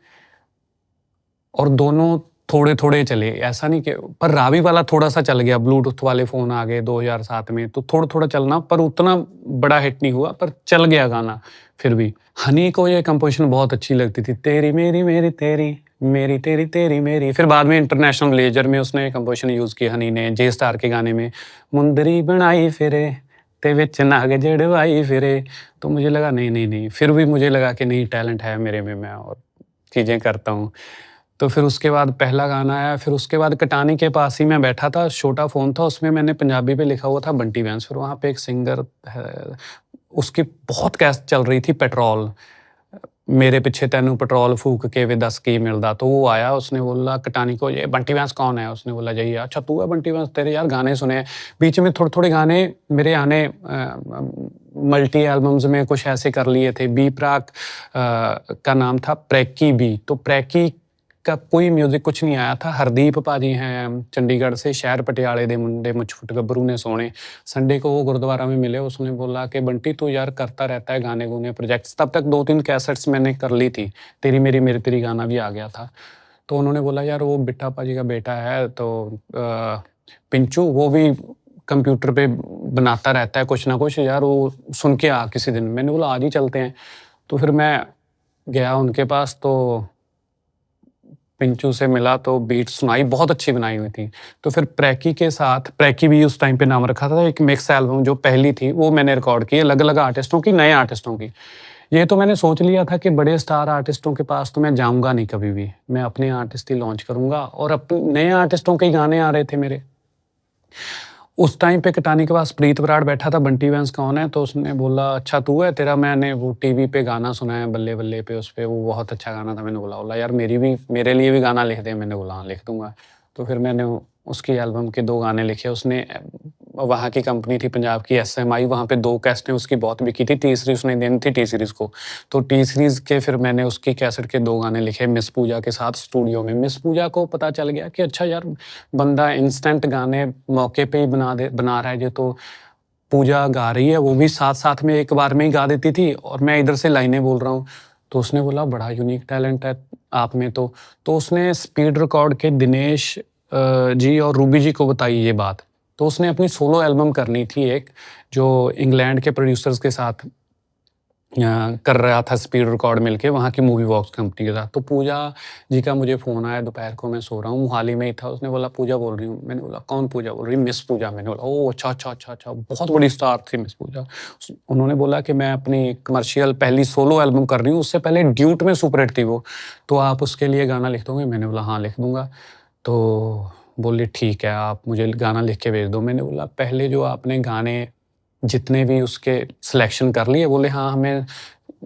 [SPEAKER 1] और दोनों थोड़े-थोड़े चले, ऐसा नहीं कि, पर रावी वाला थोड़ा-सा चल गया, ब्लूटूथ वाले फ़ोन आ गए 2007 में, तो थोड़ा-थोड़ा चलना, पर उतना बड़ा हिट नहीं हुआ, पर चल गया गाना फिर भी। हनी को ये कंपोज़िशन बहुत अच्छी लगती थी, तेरी मेरी मेरी तेरी, मेरी तेरी तेरी मेरी। फिर बाद में इंटरनेशनल लेजर में उसने कंपोज़िशन यूज़ की हनी ने, जे स्टार के गाने में, मुंदरी बनाई फिरे ते विच नाग जड़वाई फिरे। तो मुझे लगा नहीं, फिर भी मुझे लगा कि नहीं, टैलेंट है मेरे में, मैं और चीज़ें करता हूँ। तो फिर उसके बाद पहला गाना आया, फिर उसके बाद कटानी के पास ही मैं बैठा था, छोटा फ़ोन था, उसमें मैंने पंजाबी पे लिखा हुआ था बंटी बैंस। फिर वहाँ पे एक सिंगर है, उसकी बहुत कैसेट चल रही थी पेट्रोल, मेरे पीछे तैनू पेट्रोल फूक के वे दस की मिलदा। तो वो आया, उसने बोला कटानी को, ये बंटी बैंस कौन है? उसने बोला जी अच्छा तू है बंटी बैंस, तेरे यार गाने सुने। बीच में थोड़े-थोड़े गाने मेरे आने मल्टी एल्बम्स में कुछ ऐसे कर लिए थे। बी प्राक का नाम था प्रैकी बी, तो प्रैकी का कोई म्यूज़िक कुछ नहीं आया था। हरदीप पाजी हैं चंडीगढ़ से, शहर पटियाले दे मुंडे मुझ फुट गब्बरू ने सोने। संडे को वो गुरुद्वारा में मिले, उसने बोला कि बंटी तू यार करता रहता है गाने गुने प्रोजेक्ट्स। तब तक 2-3 कैसेट्स मैंने कर ली थी, तेरी मेरी मेरी तेरी गाना भी आ गया था। तो उन्होंने बोला यार वो बिट्टा पाजी का बेटा है तो पिंचू, वो भी कंप्यूटर पे बनाता रहता है कुछ ना कुछ, यार वो सुन के आ किसी दिन। मैंने बोला आज ही चलते हैं। तो फिर मैं गया उनके पास, तो पिंचू से मिला तो बीट सुनाई, बहुत अच्छी बनाई हुई थी। तो फिर प्रैकी के साथ, प्रैकी भी उस टाइम पे नाम रखा था, एक मिक्स एल्बम जो पहली थी वो मैंने रिकॉर्ड की, अलग-अलग आर्टिस्टों की, नए आर्टिस्टों की। ये तो मैंने सोच लिया था कि बड़े स्टार आर्टिस्टों के पास तो मैं जाऊँगा नहीं कभी भी, मैं अपने आर्टिस्ट ही लॉन्च करूँगा, और नए आर्टिस्टों के ही गाने आ रहे थे मेरे। उस टाइम पे कटानी के पास प्रीत बराड़ बैठा था, बंटी बैंस कौन है? तो उसने बोला अच्छा तू है, तेरा मैंने वो टीवी पे गाना सुना है बल्ले बल्ले पे, उस पे वो बहुत अच्छा गाना था। मैंने बोला यार मेरे लिए भी गाना लिख दे। मैंने बोला हाँ लिख दूंगा। तो फिर मैंने उसकी एल्बम के 2 गाने लिखे। उसने वहाँ की कंपनी थी पंजाब की SMI, वहाँ पे 2 कैसेटें उसकी बहुत बिकी थी, तीसरी उसने देनी थी टी सीरीज़ को। तो टी सीरीज़ के फिर मैंने उसकी कैसेट के 2 गाने लिखे मिस पूजा के साथ स्टूडियो में। मिस पूजा को पता चल गया कि अच्छा यार बंदा इंस्टेंट गाने मौके पे ही बना रहा है, जो तो पूजा गा रही है, वो भी साथ-साथ में एक बार में ही गा देती थी और मैं इधर से लाइनें बोल रहा हूँ। तो उसने बोला बड़ा यूनिक टैलेंट है आप में तो। तो उसने स्पीड रिकॉर्ड के दिनेश जी और रूबी जी को बताई ये बात। तो उसने अपनी सोलो एल्बम करनी थी एक, जो इंग्लैंड के प्रोड्यूसर्स के साथ कर रहा था स्पीड रिकॉर्ड मिलके, वहाँ की मूवी वॉक्स कंपनी के साथ। तो पूजा जी का मुझे फ़ोन आया, दोपहर को मैं सो रहा हूँ, मोहाली में ही था। उसने बोला पूजा बोल रही हूँ। मैंने बोला कौन पूजा बोल रही? मिस पूजा। मैंने बोला ओह अच्छा, बहुत बड़ी स्टार थी मिस पूजा। उन्होंने बोला कि मैं अपनी कमर्शियल पहली सोलो एल्बम कर रही हूँ, उससे पहले ड्यूट में सुपर हिट थी वो, तो आप उसके लिए गाना लिख दोगे? मैंने बोला हाँ लिख दूंगा। तो बोले ठीक है, आप मुझे गाना लिख के भेज दो। मैंने बोला पहले जो आपने गाने जितने भी उसके सिलेक्शन कर लिए? बोले हाँ, हमें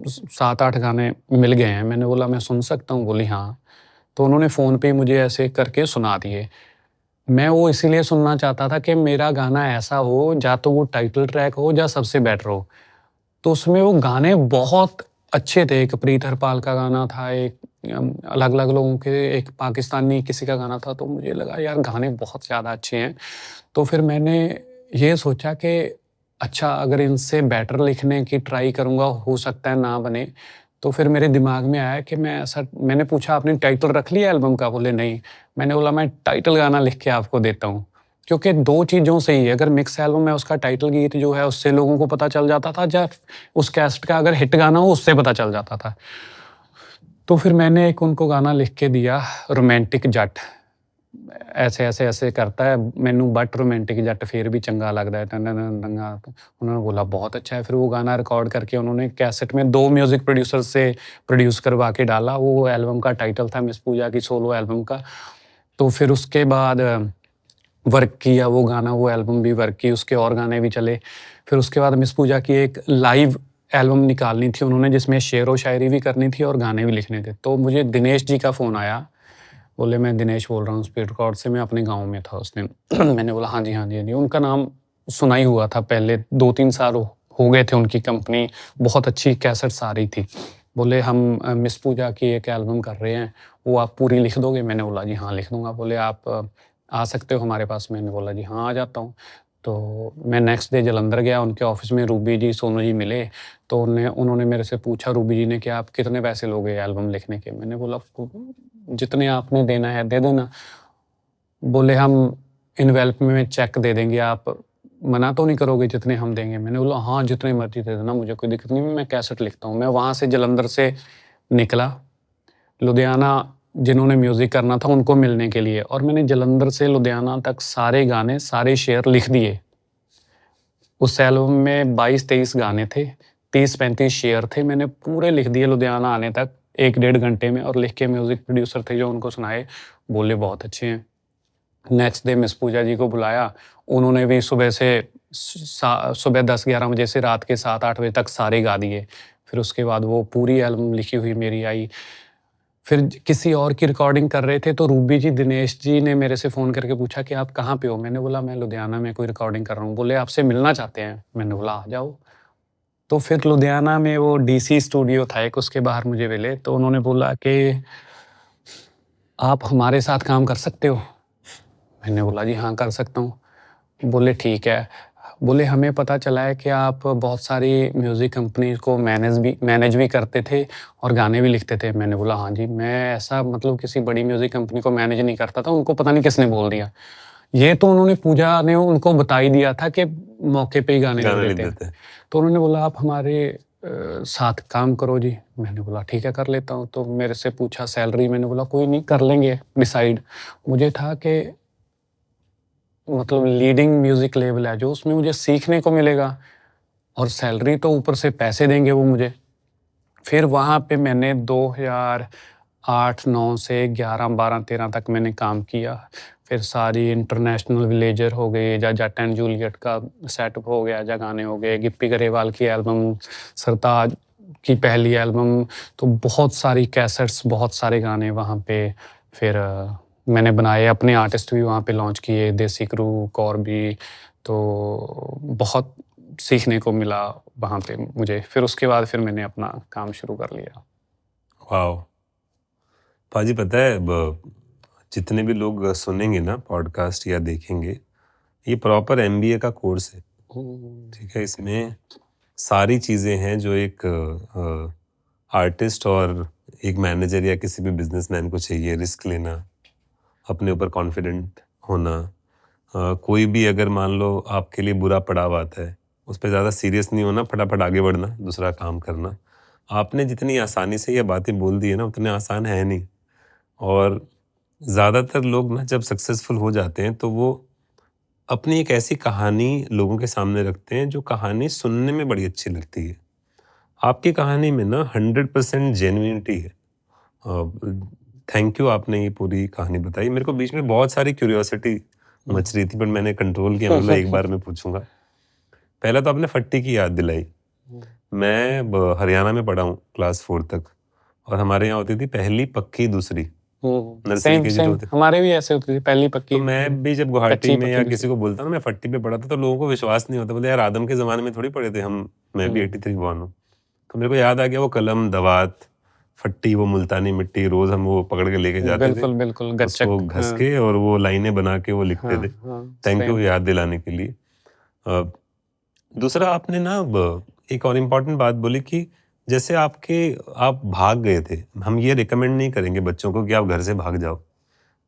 [SPEAKER 1] 7-8 गाने मिल गए हैं। मैंने बोला मैं सुन सकता हूँ? बोली हाँ। तो उन्होंने फ़ोन पे मुझे ऐसे करके सुना दिए। मैं वो इसीलिए सुनना चाहता था कि मेरा गाना ऐसा हो, या तो वो टाइटल ट्रैक हो या सबसे बेटर हो। तो उसमें वो गाने बहुत अच्छे थे। एक प्रीत हरपाल का गाना था, एक अलग-अलग लोगों के, एक पाकिस्तानी किसी का गाना था। तो मुझे लगा यार गाने बहुत ज़्यादा अच्छे हैं। तो फिर मैंने ये सोचा कि अच्छा अगर इनसे बेटर लिखने की ट्राई करूँगा, हो सकता है ना बने। तो फिर मेरे दिमाग में आया कि मैंने पूछा आपने टाइटल रख लिया एल्बम का? बोले नहीं। मैंने बोला मैं टाइटल गाना लिख के आपको देता हूँ। क्योंकि 2 चीज़ों से ही है, अगर मिक्स एल्बम है उसका टाइटल गीत जो है उससे लोगों को पता चल जाता था, या उस कैसेट का अगर हिट गाना हो उससे पता चल जाता था। तो फिर मैंने एक उनको गाना लिख के दिया, रोमांटिक जट। ऐसे करता है मैनू बट रोमांटिक जट फिर भी चंगा लगदा है। तो उन्होंने बोला बहुत अच्छा है। फिर वो गाना रिकॉर्ड करके उन्होंने कैसेट में 2 म्यूज़िक प्रोड्यूसर से प्रोड्यूस करवा के डाला। वो एल्बम का टाइटल था मिस पूजा की सोलो एल्बम का। तो फिर उसके बाद वर्क किया, वो गाना, वो एल्बम भी वर्क की, उसके और गाने भी चले। फिर उसके बाद मिस पूजा की एक लाइव एल्बम निकालनी थी उन्होंने, जिसमें शेर व शायरी भी करनी थी और गाने भी लिखने थे। तो मुझे दिनेश जी का फ़ोन आया, बोले मैं दिनेश बोल रहा हूँ स्पीड रिकॉर्ड से, मैं अपने गाँव में था उस दिन। मैंने बोला हाँ जी, हाँ जी, हाँ जी। उनका नाम सुना ही हुआ था पहले, 2-3 साल हो गए थे उनकी कंपनी, बहुत अच्छी कैसेट्स आ रही थी। बोले हम मिस पूजा की एक एल्बम कर रहे हैं, वो आप पूरी लिख दोगे? मैंने बोला जी हाँ, लिख दूँगा। बोले आप आ सकते हो हमारे पास? मैंने बोला जी हाँ, आ जाता हूँ। तो मैं नेक्स्ट डे जालंधर गया, उनके ऑफ़िस में रूबी जी, सोनू जी मिले। तो उन्होंने मेरे से पूछा रूबी जी ने कि आप कितने पैसे लोगे एल्बम लिखने के? मैंने बोला जितने आपने देना है दे देना। बोले हम इनवेल्प में चेक दे देंगे, आप मना तो नहीं करोगे जितने हम देंगे? मैंने बोला हाँ, जितने मर्ज़ी दे देना, मुझे कोई दिक्कत नहीं, मैं कैसेट लिखता हूँ। मैं वहाँ से जालंधर से निकला, लुधियाना जिन्होंने म्यूज़िक करना था उनको मिलने के लिए, और मैंने जालंधर से लुधियाना तक सारे गाने, सारे शेर लिख दिए। उस एल्बम में 22-23 गाने थे, 30-35 शेर थे, मैंने पूरे लिख दिए लुधियाना आने तक 1 डेढ़ घंटे में, और लिख के म्यूज़िक प्रोड्यूसर थे जो उनको सुनाए, बोले बहुत अच्छे हैं। नेक्स्ट डे मिस पूजा जी को बुलाया, उन्होंने भी सुबह 10-11 बजे से रात के 7-8 बजे तक सारे गा दिए। फिर उसके बाद वो पूरी एल्बम लिखी हुई मेरी आई। फिर किसी और की रिकॉर्डिंग कर रहे थे, तो रूबी जी, दिनेश जी ने मेरे से फ़ोन करके पूछा कि आप कहाँ पे हो? मैंने बोला मैं लुधियाना में कोई रिकॉर्डिंग कर रहा हूँ। बोले आपसे मिलना चाहते हैं। मैंने बोला आ जाओ। तो फिर लुधियाना में वो डीसी स्टूडियो था एक, उसके बाहर मुझे मिले, तो उन्होंने बोला कि आप हमारे साथ काम कर सकते हो? मैंने बोला जी हाँ, कर सकता हूँ। बोले ठीक है। बोले हमें पता चला है कि आप बहुत सारी म्यूज़िक कंपनी को मैनेज भी करते थे और गाने भी लिखते थे। मैंने बोला हाँ जी, मैं ऐसा मतलब किसी बड़ी म्यूज़िक कंपनी को मैनेज नहीं करता था, उनको पता नहीं किसने बोल दिया। ये तो उन्होंने पूजा ने उनको बता ही दिया था कि मौके पे ही गाने लिख
[SPEAKER 2] गाना लिख
[SPEAKER 1] देते हैं।
[SPEAKER 2] देते हैं।
[SPEAKER 1] तो उन्होंने बोला आप हमारे साथ काम करो जी। मैंने बोला ठीक है, कर लेता हूँ। तो मेरे से पूछा सैलरी, मैंने बोला कोई नहीं, कर लेंगे डिसाइड। मुझे था कि मतलब लीडिंग म्यूज़िक लेवल है जो, उसमें मुझे सीखने को मिलेगा और सैलरी तो ऊपर से पैसे देंगे वो मुझे। फिर वहाँ पे मैंने 2008-9 से 11-12-13 तक मैंने काम किया। फिर सारी इंटरनेशनल विलेजर हो गए, या जट एंड जूलियट का सेटअप हो गया, या गाने हो गए, गिप्पी गरेवाल की एल्बम, सरताज की पहली एल्बम, तो बहुत सारी कैसेट्स, बहुत सारे गाने वहाँ पे। फिर मैंने बनाए, अपने आर्टिस्ट भी वहाँ पे लॉन्च किए, देसी क्रू, कॉर्बी। तो बहुत सीखने को मिला वहाँ पे मुझे। फिर उसके बाद फिर मैंने अपना काम शुरू कर लिया।
[SPEAKER 2] वाओ! पाजी पता है जितने भी लोग सुनेंगे ना पॉडकास्ट या देखेंगे, ये प्रॉपर एमबीए का कोर्स है। ठीक है, इसमें सारी चीज़ें हैं जो एक आर्टिस्ट और एक मैनेजर या किसी भी बिजनेसमैन को चाहिए। रिस्क लेना, अपने ऊपर कॉन्फिडेंट होना, कोई भी अगर मान लो आपके लिए बुरा पड़ाव आता है, उस पर ज़्यादा सीरियस नहीं होना, फटाफट आगे बढ़ना, दूसरा काम करना। आपने जितनी आसानी से ये बातें बोल दी है ना, उतने आसान है नहीं। और ज़्यादातर लोग ना जब सक्सेसफुल हो जाते हैं तो वो अपनी एक ऐसी कहानी लोगों के सामने रखते हैं जो कहानी सुनने में बड़ी अच्छी लगती है। आपकी कहानी में ना 100% जेन्युइनिटी है। थैंक यू, आपने ये पूरी कहानी बताई। मेरे को बीच में बहुत सारी क्यूरियोसिटी मच रही थी, पर मैंने कंट्रोल किया, मतलब एक बार मैं पूछूंगा। पहला तो आपने फट्टी की याद दिलाई। मैं हरियाणा में पढ़ा हूँ क्लास 4 तक, और हमारे यहाँ होती थी पहली पक्की दूसरी, नर्सरी
[SPEAKER 1] सेम
[SPEAKER 2] के जो
[SPEAKER 1] सेम
[SPEAKER 2] होते।
[SPEAKER 1] हमारे भी ऐसे होती थी, पहली
[SPEAKER 2] तो
[SPEAKER 1] पक्की,
[SPEAKER 2] मैं भी जब गुवाहाटी
[SPEAKER 1] कच्ची
[SPEAKER 2] में
[SPEAKER 1] पक्की
[SPEAKER 2] या
[SPEAKER 1] दूसरी।
[SPEAKER 2] किसी को बोलता ना मैं फट्टी पे पढ़ा था, तो लोगों को विश्वास नहीं होता, बोले यार आदम के ज़माने में थोड़ी पढ़े थे हम, मैं भी 83 बॉर्न हूँ। तो मेरे को याद आ गया वो कलम, दवात, फट्टी, वो मुल्तानी मिट्टी, रोज़ हम वो पकड़ के लेके जाते थे,
[SPEAKER 1] बिल्कुल, बिल्कुल,
[SPEAKER 2] उसको
[SPEAKER 1] गच्चक।
[SPEAKER 2] घस के और वो लाइनें बना के वो लिखते
[SPEAKER 1] हाँ,
[SPEAKER 2] थे।
[SPEAKER 1] हाँ,
[SPEAKER 2] थैंक यू
[SPEAKER 1] सेम।
[SPEAKER 2] याद दिलाने के लिए। अ, दूसरा आपने ना एक और इम्पॉर्टेंट बात बोली कि जैसे आप भाग गए थे, हम ये रिकमेंड नहीं करेंगे बच्चों को कि आप घर से भाग जाओ।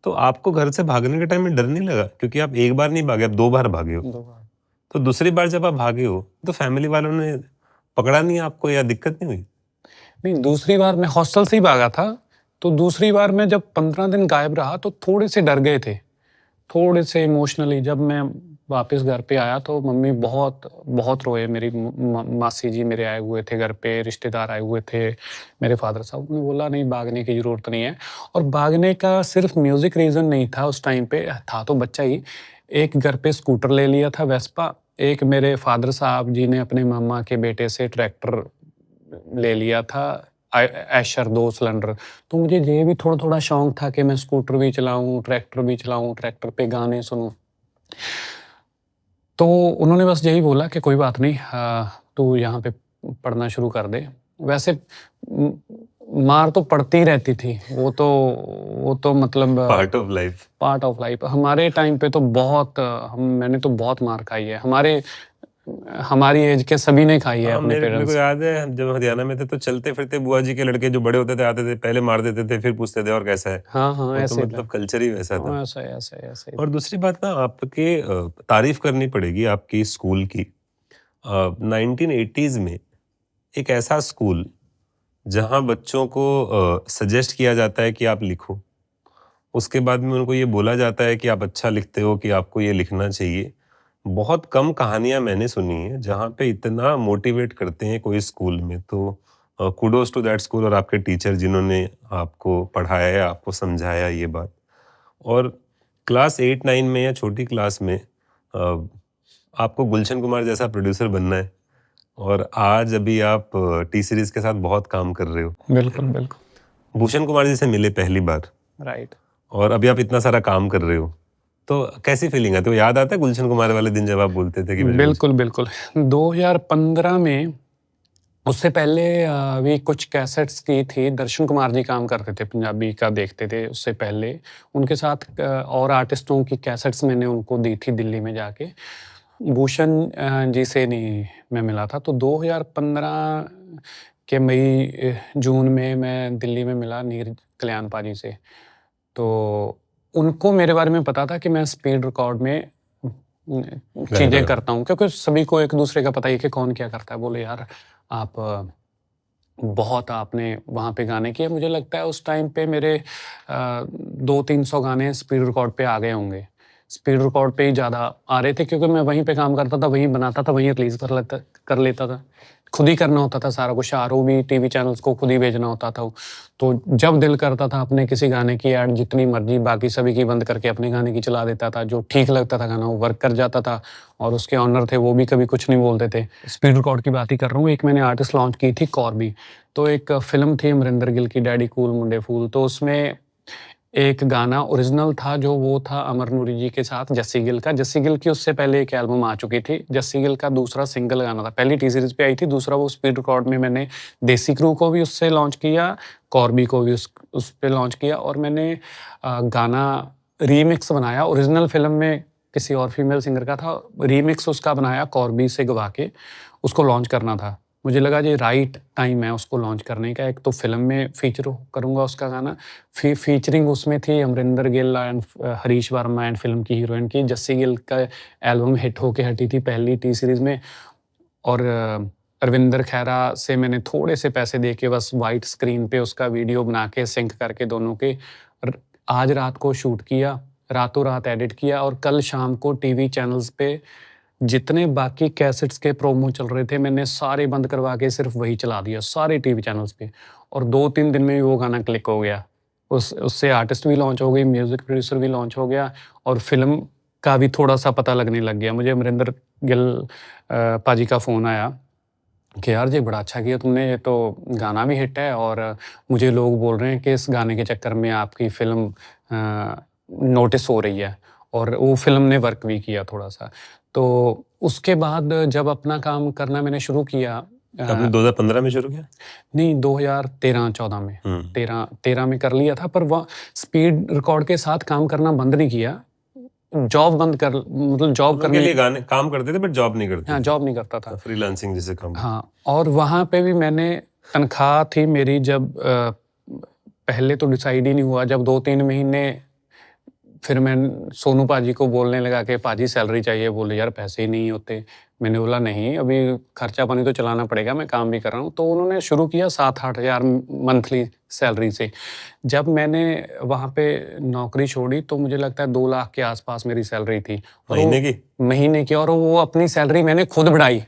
[SPEAKER 2] तो आपको घर से भागने के टाइम में डर नहीं लगा? क्योंकि आप एक बार नहीं भागे, आप 2 बार भागे हो।
[SPEAKER 1] 2 बार।
[SPEAKER 2] तो दूसरी बार जब आप भागे हो, तो फैमिली वालों ने पकड़ा नहीं आपको या दिक्कत नहीं हुई?
[SPEAKER 1] नहीं, दूसरी बार मैं हॉस्टल से ही भागा था, तो दूसरी बार मैं जब 15 दिन गायब रहा तो थोड़े से डर गए थे। थोड़े से इमोशनली जब मैं वापस घर पे आया तो मम्मी बहुत बहुत रोए। मेरी मासी जी मेरे आए हुए थे घर पे, रिश्तेदार आए हुए थे, मेरे फादर साहब ने बोला नहीं, भागने की ज़रूरत नहीं है। और भागने का सिर्फ म्यूज़िक रीज़न नहीं था उस टाइम पे, था तो बच्चा ही, एक घर पे स्कूटर ले लिया था वेस्पा, एक मेरे फादर साहब जी ने अपने मामा के बेटे से ट्रैक्टर ले लिया था, एशर 2 सिलेंडर। तो मुझे ये भी थोड़ा-थोड़ा शौक था कि मैं स्कूटर भी चलाऊँ, ट्रैक्टर भी चलाऊँ, ट्रैक्टर पे गाने सुनूँ। तो उन्होंने बस यही बोला कि कोई बात नहीं, तू यहाँ पे पढ़ना शुरू कर दे। वैसे मार तो पड़ती ही रहती थी, वो तो मतलब
[SPEAKER 2] part of life.
[SPEAKER 1] Part of life. हमारे टाइम पे तो बहुत मैंने तो बहुत मार खाई है। हमारी एज के सभी ने खाई है
[SPEAKER 2] हाँ,
[SPEAKER 1] अपने
[SPEAKER 2] मेरे को
[SPEAKER 1] पेरेंट्स।
[SPEAKER 2] याद है हम जब हरियाणा में थे तो चलते फिरते बुआ जी के लड़के जो बड़े होते थे आते थे, पहले मार देते थे, फिर पूछते थे और कैसा है।
[SPEAKER 1] हाँ, हाँ,
[SPEAKER 2] वो तो
[SPEAKER 1] ऐसे ही था।
[SPEAKER 2] मतलब कल्चर ही वैसा था।
[SPEAKER 1] हाँ, ऐसा ही
[SPEAKER 2] और
[SPEAKER 1] था।
[SPEAKER 2] दूसरी बात ना, आपके तारीफ करनी पड़ेगी आपकी स्कूल की। 1980s में एक ऐसा स्कूल जहां बच्चों को सजेस्ट किया जाता है कि आप लिखो, उसके बाद में उनको ये बोला जाता है कि आप अच्छा लिखते हो, कि आपको ये लिखना चाहिए। बहुत कम कहानियां मैंने सुनी है जहाँ पे इतना मोटिवेट करते हैं कोई स्कूल में। तो कुडोज टू दैट स्कूल और आपके टीचर जिन्होंने आपको पढ़ाया है, आपको समझाया ये बात। और क्लास 8-9 में या छोटी क्लास में आपको गुलशन कुमार जैसा प्रोड्यूसर बनना है, और आज अभी आप टी सीरीज के साथ बहुत काम कर रहे हो।
[SPEAKER 1] बिल्कुल, बिल्कुल।
[SPEAKER 2] भूषण कुमार जी से मिले पहली बार
[SPEAKER 1] राइट।
[SPEAKER 2] और अभी आप इतना सारा काम कर रहे हो, तो कैसी फीलिंग आती है? वो याद आता है गुलशन कुमार वाले दिन जब आप बोलते थे कि मेरे
[SPEAKER 1] बिल्कुल, बिल्कुल। 2015 में, उससे पहले भी कुछ कैसेट्स की थी, दर्शन कुमार जी काम करते थे, पंजाबी का देखते थे उससे पहले। उनके साथ और आर्टिस्टों की कैसेट्स मैंने उनको दी थी दिल्ली में जाके। भूषण जी से नहीं मैं मिला था। तो 2015 के मई जून में मैं दिल्ली में मिला नीरज कल्याण पाजी से। तो उनको मेरे बारे में पता था कि मैं स्पीड रिकॉर्ड में चीज़ें करता हूँ, क्योंकि सभी को एक दूसरे का पता ही है कि कौन क्या करता है। बोले यार आप बहुत आपने वहाँ पे गाने किए। मुझे लगता है उस टाइम पे मेरे 200-300 गाने स्पीड रिकॉर्ड पे आ गए होंगे। स्पीड रिकॉर्ड पे ही ज़्यादा आ रहे थे, क्योंकि मैं वहीं पे काम करता था, वहीं बनाता था, वहीं रिलीज़ कर लेता था। खुद ही करना होता था सारा कुछ, आरओबी टीवी चैनल्स को खुद ही भेजना होता था। तो जब दिल करता था अपने किसी गाने की ऐड जितनी मर्जी बाकी सभी की बंद करके अपने गाने की चला देता था। जो ठीक लगता था गाना वो वर्क कर जाता था, और उसके ऑनर थे वो भी कभी कुछ नहीं बोलते थे। स्पीड रिकॉर्ड की बात ही कर रहा हूँ। एक मैंने आर्टिस्ट लॉन्च की थी कॉर्बी। तो एक फ़िल्म थी अमरिंदर गिल की, डैडी कूल मुंडे फूल। तो उसमें एक गाना ओरिजिनल था, जो वो था अमर नूरी जी के साथ जस्सी गिल का। जस्सी गिल की उससे पहले एक एल्बम आ चुकी थी। जस्सी गिल का दूसरा सिंगल गाना था। पहली टी सीरीज़ पे आई थी, दूसरा वो स्पीड रिकॉर्ड में मैंने देसी क्रू को भी उससे लॉन्च किया, कॉर्बी को भी उस पे लॉन्च किया। और मैंने गाना रीमिक्स बनाया। ओरिजिनल फ़िल्म में किसी और फीमेल सिंगर का था, रीमिक्स उसका बनाया कॉर्बी से गवा के, उसको लॉन्च करना था। मुझे लगा ये राइट टाइम है उसको लॉन्च करने का। एक तो फ़िल्म में फ़ीचर करूँगा उसका गाना, फ़ीचरिंग उसमें थी Amarinder Gill and Harish Verma and film की हीरोइन की। जस्सी गिल का एल्बम हिट होके हटी थी पहली टी सीरीज़ में। और अरविंदर खैरा से मैंने थोड़े से पैसे दे के बस वाइट स्क्रीन पे उसका वीडियो बना के सिंक करके दोनों के आज रात को शूट किया, रातों रात एडिट किया, और कल शाम को टीवी चैनल्स पे जितने बाकी कैसेट्स के प्रोमो चल रहे थे मैंने सारे बंद करवा के सिर्फ वही चला दिया सारे टीवी चैनल्स पे। और 2-3 दिन में ही वो गाना क्लिक हो गया। उससे आर्टिस्ट भी लॉन्च हो गई, म्यूज़िक प्रोड्यूसर भी लॉन्च हो गया, और फ़िल्म का भी थोड़ा-सा पता लगने लग गया। मुझे अमरिंदर गिल पाजी का फ़ोन आया कि यार ये बड़ा अच्छा किया तुमने, ये तो गाना भी हिट है, और मुझे लोग बोल रहे हैं कि इस गाने के चक्कर में आपकी फ़िल्म नोटिस हो रही है। और वो फ़िल्म ने वर्क भी किया थोड़ा-सा। तो उसके बाद जब अपना काम करना मैंने शुरू किया,
[SPEAKER 2] आपने 2015 में शुरू किया?
[SPEAKER 1] नहीं 2013-14 में, 13 में कर लिया था, पर वह स्पीड रिकॉर्ड के साथ काम करना बंद नहीं किया। जॉब बंद कर मतलब जॉब
[SPEAKER 2] उनके
[SPEAKER 1] करने
[SPEAKER 2] लिए गाने काम करते थे बट जॉब नहीं करते
[SPEAKER 1] हाँ,
[SPEAKER 2] थे।
[SPEAKER 1] जॉब नहीं करता था।
[SPEAKER 2] फ्रीलांसिंग जैसे काम।
[SPEAKER 1] हाँ, और वहाँ पे भी मैंने तनख्वाह थी मेरी जब पहले तो डिसाइड ही नहीं हुआ। जब 2-3 महीने फिर मैं सोनू पाजी को बोलने लगा कि पाजी सैलरी चाहिए। बोले यार पैसे ही नहीं होते। मैंने बोला नहीं, अभी खर्चा पानी तो चलाना पड़ेगा, मैं काम भी कर रहा हूँ। तो उन्होंने शुरू किया 7-8 हज़ार मंथली सैलरी से। जब मैंने वहाँ पे नौकरी छोड़ी तो मुझे लगता है 2 लाख के आसपास मेरी सैलरी थी। और
[SPEAKER 2] महीने की?
[SPEAKER 1] महीने की। और वो अपनी सैलरी मैंने खुद बढ़ाई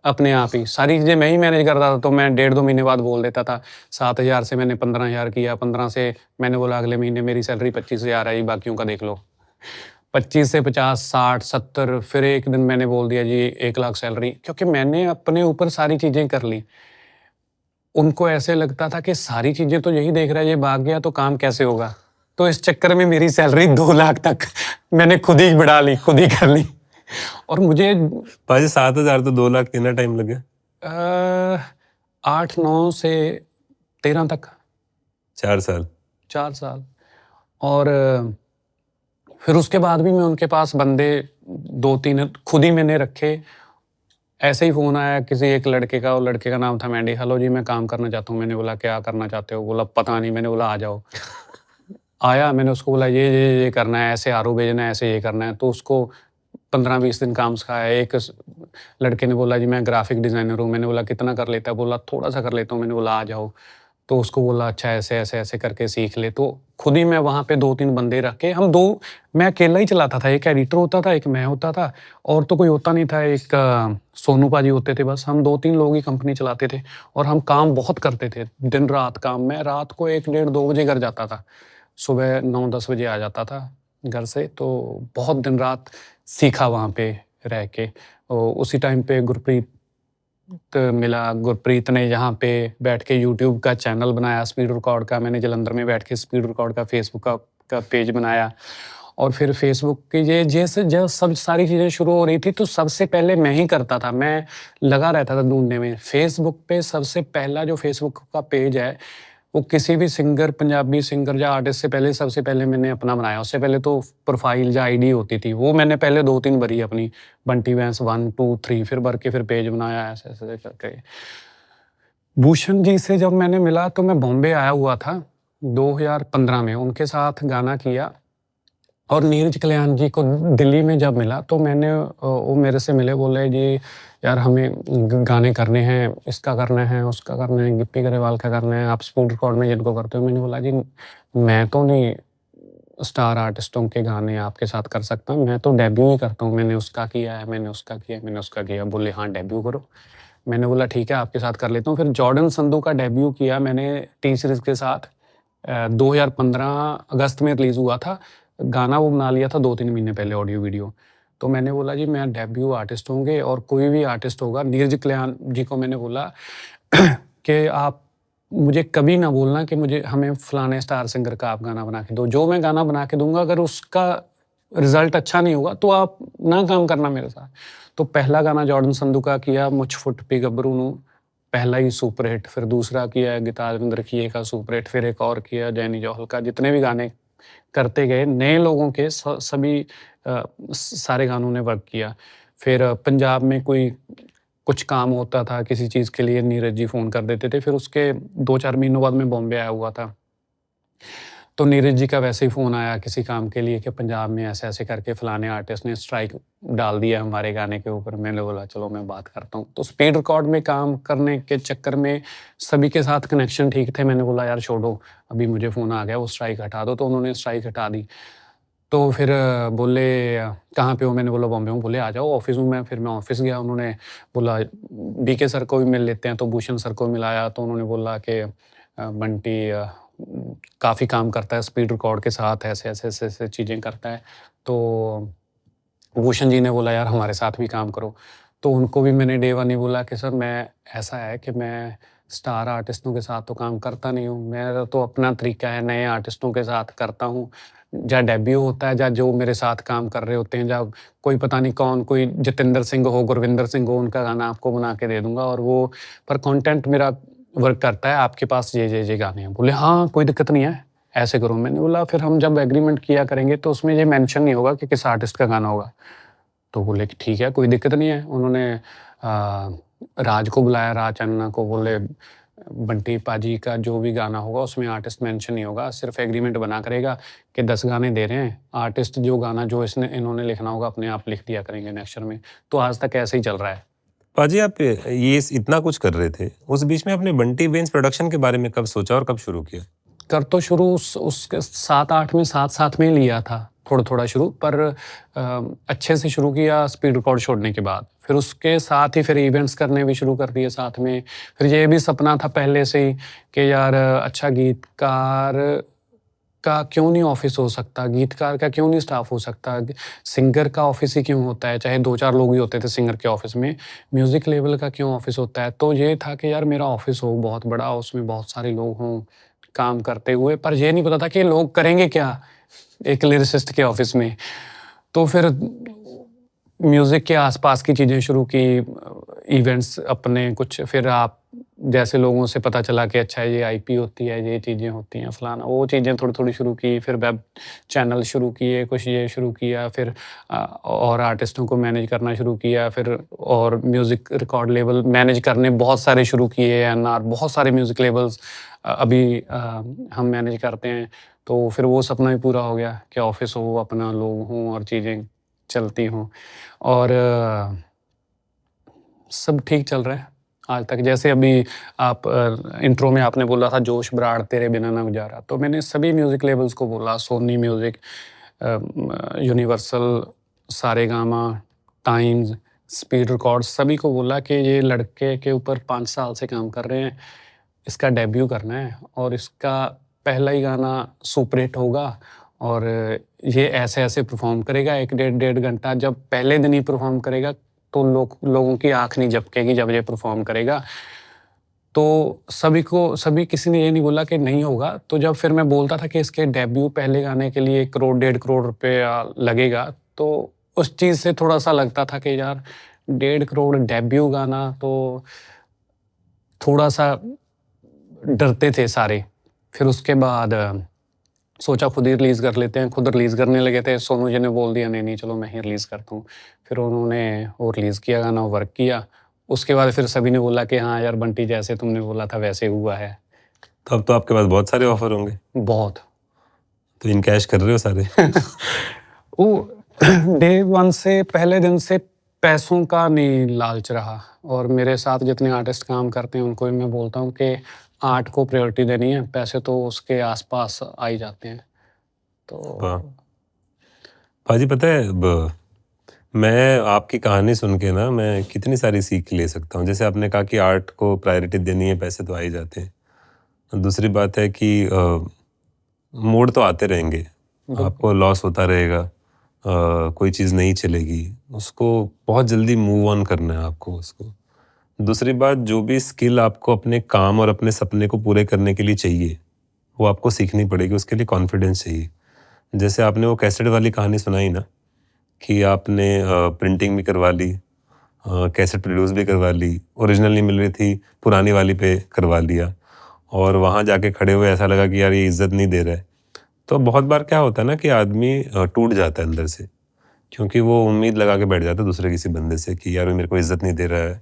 [SPEAKER 1] अपने आप ही। सारी चीज़ें मैं ही मैनेज करता था। तो मैं 1.5-2 महीने बाद बोल देता था। 7,000 से मैंने 15,000 किया, 15 से मैंने बोला अगले महीने मेरी सैलरी 25,000 आई, बाकियों का देख लो। 25 से 50, 60, 70, फिर एक दिन मैंने बोल दिया जी 1 लाख सैलरी, क्योंकि मैंने अपने ऊपर सारी चीज़ें कर ली। उनको ऐसे लगता था कि सारी चीज़ें तो यही देख रहा है, ये भाग गया तो काम कैसे होगा? तो इस चक्कर में मेरी सैलरी 2 लाख तक मैंने खुद ही बढ़ा ली, खुद ही कर ली। और मुझे
[SPEAKER 2] पाजी 7,000 तो 2 लाख कितना टाइम लगे?
[SPEAKER 1] 8, 9 से 13 तक
[SPEAKER 2] 4 साल।
[SPEAKER 1] 4 साल। और फिर उसके बाद भी मैं उनके पास बंदे 2-3 खुद ही मैंने रखे। ऐसे ही फ़ोन आया किसी एक लड़के का, वो लड़के का नाम था मैंडी। हेलो जी, मैं काम करना चाहता हूँ। मैंने बोला क्या करना चाहते हो? बोला पता नहीं। मैंने बोला आ जाओ। आया, मैंने उसको बोला ये करना है, ऐसे आरओ भेजना है, ऐसे ये करना है। तो उसको 15-20 दिन काम सिखाया। एक लड़के ने बोला जी मैं ग्राफिक डिज़ाइनर हूँ। मैंने बोला कितना कर लेता है? बोला थोड़ा सा कर लेता हूँ। मैंने बोला आ जाओ। तो उसको बोला अच्छा ऐसे करके सीख ले। तो खुद ही मैं वहाँ पे 2-3 बंदे रख के मैं अकेला ही चलाता था। एक एडिटर होता था, एक मैं होता था, और तो कोई होता नहीं था। एक सोनू पाजी होते थे, बस हम 2-3 लोग ही कंपनी चलाते थे। और हम काम बहुत करते थे, दिन रात काम। मैं रात को 1, डेढ़ 2 बजे घर जाता था, सुबह 9-10 बजे आ जाता था घर से। तो बहुत दिन रात सीखा वहाँ पे रह के। उसी टाइम पे गुरप्रीत मिला। गुरप्रीत ने यहाँ पे बैठ के यूट्यूब का चैनल बनाया स्पीड रिकॉर्ड का। मैंने जालंधर में बैठ के स्पीड रिकॉर्ड का फेसबुक का पेज बनाया। और फिर फेसबुक की ये जैसे जब सब सारी चीज़ें शुरू हो रही थी, तो सबसे पहले मैं ही करता था। मैं लगा रहता था ढूंढने में। फेसबुक पे सबसे पहला जो फेसबुक का पेज है, वो किसी भी सिंगर, पंजाबी सिंगर या आर्टिस्ट से पहले सबसे पहले मैंने अपना बनाया। उससे पहले तो प्रोफाइल या आईडी होती थी, वो मैंने पहले 2-3 भरी अपनी, बंटी बैंस 1, 2, 3, फिर भर के फिर पेज बनाया ऐसे करके। भूषण जी से जब मैंने मिला तो मैं बॉम्बे आया हुआ था 2015 में, उनके साथ गाना किया। और नीरज कल्याण जी को दिल्ली में जब मिला तो वो मेरे से मिले, बोले जी यार हमें गाने करने हैं, इसका करना है, उसका करना है, गिप्पी गरेवाल का करना है, आप स्पीड रिकॉर्ड में जिनको करते हो। मैंने बोला जी मैं तो नहीं स्टार आर्टिस्टों के गाने आपके साथ कर सकता हूँ, मैं तो डेब्यू ही करता हूँ। मैंने उसका किया है, मैंने उसका किया, मैंने उसका किया। बोले हाँ डेब्यू करो। मैंने बोला ठीक है आपके साथ कर लेता हूँ। फिर जॉर्डन संधू का डेब्यू किया मैंने टी सीरीज के साथ। 2015 अगस्त में रिलीज़ हुआ था गाना। वो बना लिया था 2-3 महीने पहले ऑडियो वीडियो। तो मैंने बोला जी मैं डेब्यू आर्टिस्ट होंगे और कोई भी आर्टिस्ट होगा। नीरज कल्याण जी को मैंने बोला कि आप मुझे कभी ना बोलना कि हमें फलाने स्टार सिंगर का आप गाना बना के दो। जो मैं गाना बना के दूंगा, अगर उसका रिजल्ट अच्छा नहीं होगा तो आप ना काम करना मेरे साथ। तो पहला गाना जॉर्डन संधू का किया, मुझ फुट पे गबरू नू, पहला ही सुपर हिट। फिर दूसरा किया गितारविंदर किए का सुपर हिट। फिर एक और किया जैनी जौहल का। जितने भी गाने करते गए नए लोगों के सभी सारे गानों ने वर्क किया। फिर पंजाब में कोई कुछ काम होता था किसी चीज़ के लिए, नीरज जी फ़ोन कर देते थे। फिर उसके 2-4 महीनों बाद मैं बॉम्बे आया हुआ था, तो नीरज जी का वैसे ही फ़ोन आया किसी काम के लिए कि पंजाब में ऐसे-ऐसे करके फलाने आर्टिस्ट ने स्ट्राइक डाल दिया हमारे गाने के ऊपर। मैंने बोला चलो मैं बात करता हूँ। तो स्पीड रिकॉर्ड में काम करने के चक्कर में सभी के साथ कनेक्शन ठीक थे। मैंने बोला यार छोड़ो, अभी मुझे फ़ोन आ गया, वो स्ट्राइक हटा दो। तो उन्होंने स्ट्राइक हटा दी। तो फिर बोले कहाँ पे हो? मैंने बोला बॉम्बे हूँ। बोले आ जाओ ऑफ़िस हूँ मैं। फिर मैं ऑफ़िस गया। उन्होंने बोला बीके सर को भी मिल लेते हैं, तो भूषण सर को मिलाया। तो उन्होंने बोला कि बंटी काफ़ी काम करता है स्पीड रिकॉर्ड के साथ, ऐसे चीज़ें करता है। तो भूषण जी ने बोला यार हमारे साथ भी काम करो। तो उनको भी मैंने डे 1 ही बोला कि सर मैं ऐसा है कि मैं स्टार आर्टिस्टों के साथ तो काम करता नहीं हूँ। मेरा तो अपना तरीका है, नए आर्टिस्टों के साथ करता हूँ। या डेब्यू होता है, या जो मेरे साथ काम कर रहे होते हैं, या कोई पता नहीं कौन, कोई जतिंदर सिंह हो, गुरविंदर सिंह हो, उनका गाना आपको बना के दे दूँगा। और वो पर कंटेंट मेरा वर्क करता है, आपके पास ये गाने हैं। बोले हाँ कोई दिक्कत नहीं है, ऐसे करो। मैंने बोला फिर हम जब एग्रीमेंट किया करेंगे तो उसमें ये मेंशन नहीं होगा कि किस आर्टिस्ट का गाना होगा। तो बोले कि ठीक है कोई दिक्कत नहीं है। उन्होंने राज को बुलाया, राज चन्ना को। बोले बंटी पाजी का जो भी गाना होगा उसमें आर्टिस्ट मेंशन नहीं होगा, सिर्फ एग्रीमेंट बना करेगा कि 10 गाने दे रहे हैं, आर्टिस्ट जो गाना जो इन्होंने लिखना होगा अपने आप लिख दिया करेंगे नेक्स्ट में। तो आज तक ऐसे ही चल रहा है।
[SPEAKER 2] पाजी आप ये इतना कुछ कर रहे थे, उस बीच में आपने बंटी बेंस प्रोडक्शन के बारे में कब सोचा और कब शुरू किया?
[SPEAKER 1] कर तो शुरू उसके 7-8 में साथ में लिया था, थोड़ा शुरू, पर अच्छे से शुरू किया स्पीड रिकॉर्ड छोड़ने के बाद। फिर उसके साथ ही फिर इवेंट्स करने भी शुरू कर दिए साथ में। फिर ये भी सपना था पहले से ही कि यार अच्छा गीतकार का क्यों नहीं ऑफिस हो सकता, गीतकार का क्यों नहीं स्टाफ हो सकता, सिंगर का ऑफिस ही क्यों होता है, चाहे 2-4 लोग ही होते थे सिंगर के ऑफिस में, म्यूज़िक लेबल का क्यों ऑफिस होता है। तो ये था कि यार मेरा ऑफिस हो बहुत बड़ा, उसमें बहुत सारे लोग हों काम करते हुए, पर ये नहीं पता था कि लोग करेंगे क्या एक लिरिसिस्ट के ऑफिस में। तो फिर म्यूज़िक के आसपास की चीज़ें शुरू की, इवेंट्स अपने कुछ, फिर आप जैसे लोगों से पता चला कि अच्छा ये आईपी होती है, ये चीज़ें होती हैं, फलाना, वो चीज़ें थोड़ी-थोड़ी शुरू की, फिर वेब चैनल शुरू किए, कुछ ये शुरू किया, फिर और आर्टिस्टों को मैनेज करना शुरू किया, फिर और म्यूज़िक रिकॉर्ड लेबल मैनेज करने बहुत सारे शुरू किए, एएनआर बहुत सारे म्यूज़िक लेबल्स अभी हम मैनेज करते हैं। तो फिर वो सपना भी पूरा हो गया कि ऑफ़िस हो, अपना लोग हों और चीज़ें चलती हों। और सब ठीक चल रहा है आज तक। जैसे अभी आप इंट्रो में आपने बोला था जोश बराड़ तेरे बिना ना गुजारा, तो मैंने सभी म्यूज़िक लेबल्स को बोला, Sony music, Universal, Saregama, Times, Speed Records, सभी को बोला कि ये लड़के के ऊपर 5 साल से काम कर रहे हैं, इसका डेब्यू करना है और इसका पहला ही गाना सुपर हिट होगा और ये ऐसे-ऐसे परफ़ॉर्म करेगा 1 डेढ़ घंटा। जब पहले दिन ही परफ़ॉर्म करेगा तो लोगों की आँख नहीं झपकेगी जब ये परफ़ॉर्म करेगा। तो सभी किसी ने ये नहीं बोला कि नहीं होगा। तो जब फिर मैं बोलता था कि इसके डेब्यू पहले गाने के लिए 1 करोड़, डेढ़ करोड़ रुपया लगेगा, तो उस चीज़ से थोड़ा-सा लगता था कि यार 1.5 करोड़ डेब्यू गाना, तो थोड़ा-सा डरते थे सारे। फिर उसके बाद सोचा खुद ही रिलीज़ कर लेते हैं, खुद रिलीज़ करने लगे थे। सोनू जी ने बोल दिया नहीं, नहीं चलो मैं ही रिलीज़ करता हूँ। फिर उन्होंने वो रिलीज़ किया गाना, वर्क किया। उसके बाद फिर सभी ने बोला कि हाँ यार बंटी जैसे तुमने बोला था वैसे हुआ है।
[SPEAKER 2] तो अब तो आपके पास बहुत सारे ऑफर होंगे,
[SPEAKER 1] बहुत।
[SPEAKER 2] तो इनकैश कर रहे हो सारे?
[SPEAKER 1] वो डे 1 से, पहले दिन से पैसों का नहीं लालच रहा और मेरे साथ जितने आर्टिस्ट काम करते हैं उनको भी मैं बोलता हूँ कि आर्ट को प्रायोरिटी देनी है, पैसे तो उसके आस-पास आ ही जाते हैं।
[SPEAKER 2] वाह!
[SPEAKER 1] तो
[SPEAKER 2] पाजी पता है मैं आपकी कहानी सुन के ना मैं कितनी सारी सीख ले सकता हूँ। जैसे आपने कहा कि आर्ट को प्रायोरिटी देनी है, पैसे तो आ ही जाते हैं। दूसरी बात है कि मोड़ तो आते रहेंगे,
[SPEAKER 1] बिल्कुल।
[SPEAKER 2] आपको लॉस होता रहेगा, कोई चीज़ नहीं चलेगी, उसको बहुत जल्दी मूव ऑन करना है आपको उसको। दूसरी बात, जो भी स्किल आपको अपने काम और अपने सपने को पूरे करने के लिए चाहिए, वो आपको सीखनी पड़ेगी, उसके लिए कॉन्फिडेंस चाहिए। जैसे आपने वो कैसेट वाली कहानी सुनाई ना, कि आपने प्रिंटिंग भी करवा ली, कैसेट प्रोड्यूस भी करवा ली, ओरिजिनल नहीं मिल रही थी, पुरानी वाली पे करवा लिया और वहाँ जाके खड़े हुए ऐसा लगा कि यार ये इज़्ज़त नहीं दे रहा है। तो बहुत बार क्या होता है ना कि आदमी टूट जाता है अंदर से, क्योंकि वो उम्मीद लगा के बैठ जाता है दूसरे किसी बंदे से कि यार वो मेरे को इज़्ज़त नहीं दे रहा है,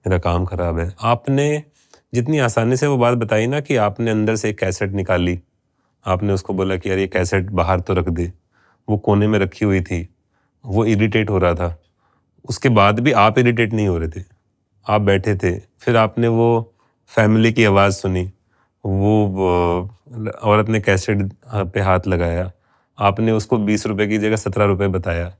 [SPEAKER 2] मेरा काम ख़राब है। आपने जितनी आसानी से वो बात बताई ना कि आपने अंदर से एक कैसेट निकाली, आपने उसको बोला कि यार ये कैसेट बाहर तो रख दे, वो कोने में रखी हुई थी, वो इरिटेट हो रहा था, उसके बाद भी आप इरिटेट नहीं हो रहे थे, आप बैठे थे। फिर आपने वो फैमिली की आवाज़ सुनी, वो औरत ने कैसेट पे हाथ लगाया, आपने उसको 20 रुपए की जगह 17 रुपए बताया।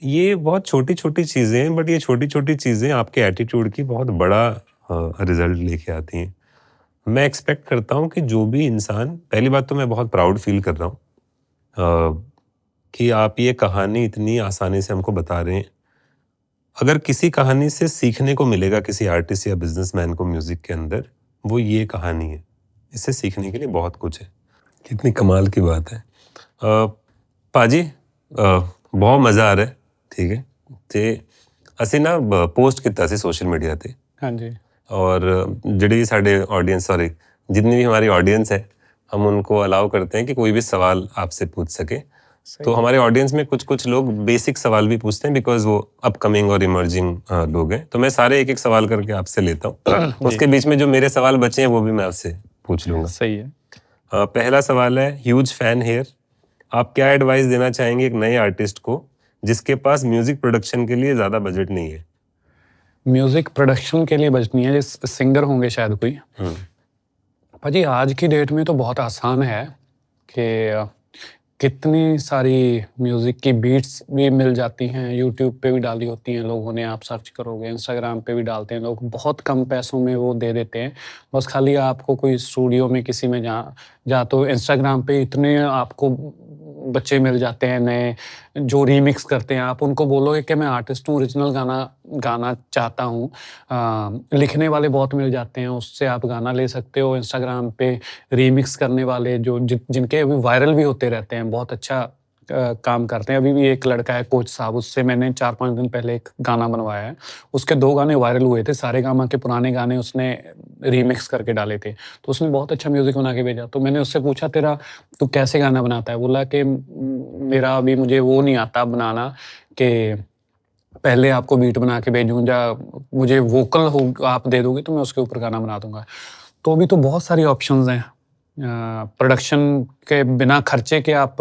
[SPEAKER 2] ये बहुत छोटी-छोटी चीज़ें हैं, बट ये छोटी-छोटी चीज़ें आपके एटीट्यूड की बहुत बड़ा रिज़ल्ट लेके आती हैं। मैं एक्सपेक्ट करता हूँ कि जो भी इंसान, पहली बात तो मैं बहुत प्राउड फ़ील कर रहा हूँ कि आप ये कहानी इतनी आसानी से हमको बता रहे हैं। अगर किसी कहानी से सीखने को मिलेगा किसी आर्टिस्ट या बिजनेसमैन को म्यूजिक के अंदर, वो ये कहानी है। इससे सीखने के लिए बहुत कुछ है। कितनी कमाल की बात है। पाजी बहुत मज़ा आ रहा है, ठीक है। ते ਅਸੀਂ ਨਾ पोस्ट ਕੀਤਾ ਸੀ सोशल मीडिया ਤੇ।
[SPEAKER 1] हाँ जी।
[SPEAKER 2] और ਜਿਹੜੇ ਵੀ ਸਾਡੇ ऑडियंस, सॉरी जितनी भी हमारी ऑडियंस है, हम उनको अलाउ करते हैं कि कोई भी सवाल आपसे पूछ सके। तो हमारे ऑडियंस में कुछ कुछ लोग बेसिक सवाल भी पूछते हैं, बिकॉज वो अपकमिंग और इमर्जिंग लोग हैं। तो मैं सारे एक एक सवाल करके आपसे लेता हूँ। उसके बीच में जो मेरे सवाल बचे हैं वो भी मैं आपसे पूछ लूँगा।
[SPEAKER 1] सही है।
[SPEAKER 2] पहला सवाल है, ह्यूज फैन हेयर, आप क्या एडवाइस देना चाहेंगे एक नए आर्टिस्ट को जिसके पास म्यूजिक प्रोडक्शन के लिए ज़्यादा बजट नहीं है?
[SPEAKER 1] म्यूजिक प्रोडक्शन के लिए बजट नहीं है, सिंगर होंगे शायद कोई। भाजी आज की डेट में तो बहुत आसान है कि कितनी सारी म्यूज़िक की बीट्स भी मिल जाती हैं, यूट्यूब पे भी डाली होती हैं लोगों ने, आप सर्च करोगे, इंस्टाग्राम पे भी डालते हैं लोग, बहुत कम पैसों में वो दे देते हैं। बस खाली आपको कोई स्टूडियो में किसी में या तो इंस्टाग्राम पे इतने आपको बच्चे मिल जाते हैं नए जो रीमिक्स करते हैं, आप उनको बोलोगे कि मैं आर्टिस्ट हूँ, ओरिजिनल गाना गाना चाहता हूँ, लिखने वाले बहुत मिल जाते हैं, उससे आप गाना ले सकते हो। इंस्टाग्राम पे रीमिक्स करने वाले जो जिनके अभी वायरल भी होते रहते हैं, बहुत अच्छा काम करते हैं। अभी भी एक लड़का है कोच साहब, उससे मैंने 4-5 दिन पहले एक गाना बनवाया है। उसके 2 गाने वायरल हुए थे, सारेगामा के पुराने गाने उसने रीमिक्स करके डाले थे। तो उसने बहुत अच्छा म्यूज़िक बना के भेजा। तो मैंने उससे पूछा तेरा तू कैसे गाना बनाता है? बोला कि मेरा अभी मुझे वो नहीं आता बनाना कि पहले आपको बीट बना के भेजूँ या मुझे वोकल हो आप दे दोगे तो मैं उसके ऊपर गाना बना दूँगा। तो अभी तो बहुत सारी ऑप्शंस हैं। प्रोडक्शन के बिना खर्चे के आप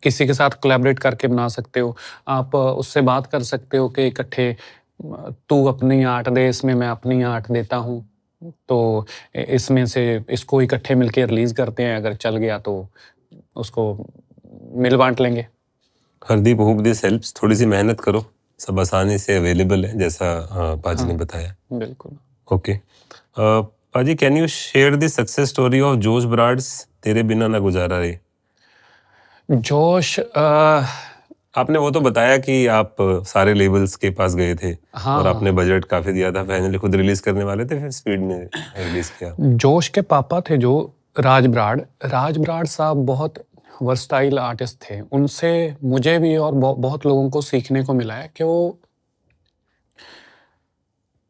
[SPEAKER 1] किसी के साथ कोलैबोरेट करके बना सकते हो। आप उससे बात कर सकते हो कि इकट्ठे तू अपनी आर्ट दे, इसमें मैं अपनी आर्ट देता हूँ। तो इसमें से इसको इकट्ठे मिलके रिलीज़ करते हैं, अगर चल गया तो उसको मिल बाँट लेंगे।
[SPEAKER 2] Hardeep, hope this helps. थोड़ी सी मेहनत करो, सब आसानी से अवेलेबल है जैसा पाजी ने बताया।
[SPEAKER 1] बिल्कुल।
[SPEAKER 2] ओके पाजी, can you share the success story of जोश ब्राड्स तेरे बिना ना गुजारा रे?
[SPEAKER 1] जोश
[SPEAKER 2] आपने वो तो बताया कि आप सारे लेबल्स के पास गए थे
[SPEAKER 1] हाँ,
[SPEAKER 2] और आपने
[SPEAKER 1] हाँ।
[SPEAKER 2] बजट काफी दिया था, फाइनली खुद रिलीज करने वाले थे, फिर स्पीड ने रिलीज किया।
[SPEAKER 1] जोश के पापा थे जो राज ब्राड साहब बहुत वर्सटाइल आर्टिस्ट थे। उनसे मुझे भी और बहुत लोगों को सीखने को मिला है कि वो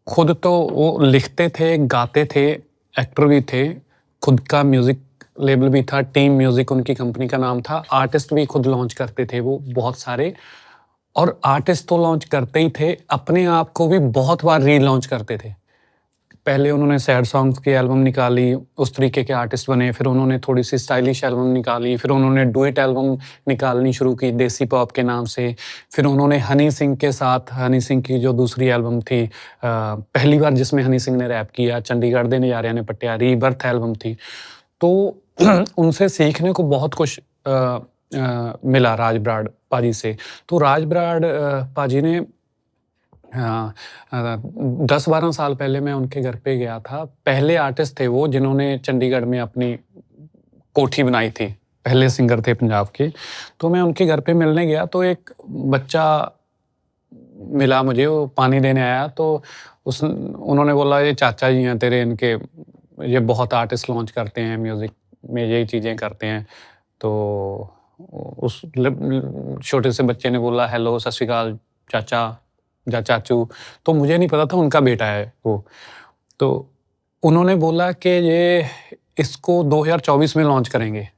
[SPEAKER 1] खुद तो वो लिखते थे, गाते थे, एक्टर भी थे, खुद का म्यूजिक लेबल भी था, टीम म्यूजिक उनकी कंपनी का नाम था। आर्टिस्ट भी खुद लॉन्च करते थे वो बहुत सारे, और आर्टिस्ट तो लॉन्च करते ही थे, अपने आप को भी बहुत बार री-लॉन्च करते थे। पहले उन्होंने सैड सॉन्ग्स की एल्बम निकाली, उस तरीके के आर्टिस्ट बने, फिर उन्होंने थोड़ी-सी स्टाइलिश एल्बम निकाली, फिर उन्होंने डुएट एल्बम निकालनी शुरू की देसी पॉप के नाम से। फिर उन्होंने हनी सिंह के साथ, हनी सिंह की जो दूसरी एल्बम थी, पहली बार जिसमें हनी सिंह ने रैप किया, चंडीगढ़ दे नज़ारियां ने पट्टिया, रीबर्थ एल्बम थी। तो उनसे सीखने को बहुत कुछ मिला राज ब्राड पाजी से। तो राज ब्राड पाजी ने 10-12 साल पहले मैं उनके घर पे गया था। पहले आर्टिस्ट थे वो जिन्होंने चंडीगढ़ में अपनी कोठी बनाई थी। पहले सिंगर थे पंजाब के। तो मैं उनके घर पे मिलने गया तो एक बच्चा मिला मुझे, वो पानी देने आया, तो उन्होंने बोला ये चाचा जी हैं तेरे, इनके ये बहुत आर्टिस्ट लॉन्च करते हैं, म्यूज़िक में यही चीज़ें करते हैं। तो उस छोटे से बच्चे ने बोला हेलो, सत श्री अकाल चाचा या चाचू। तो मुझे नहीं पता था उनका बेटा है वो। तो उन्होंने बोला कि ये इसको 2024 में लॉन्च करेंगे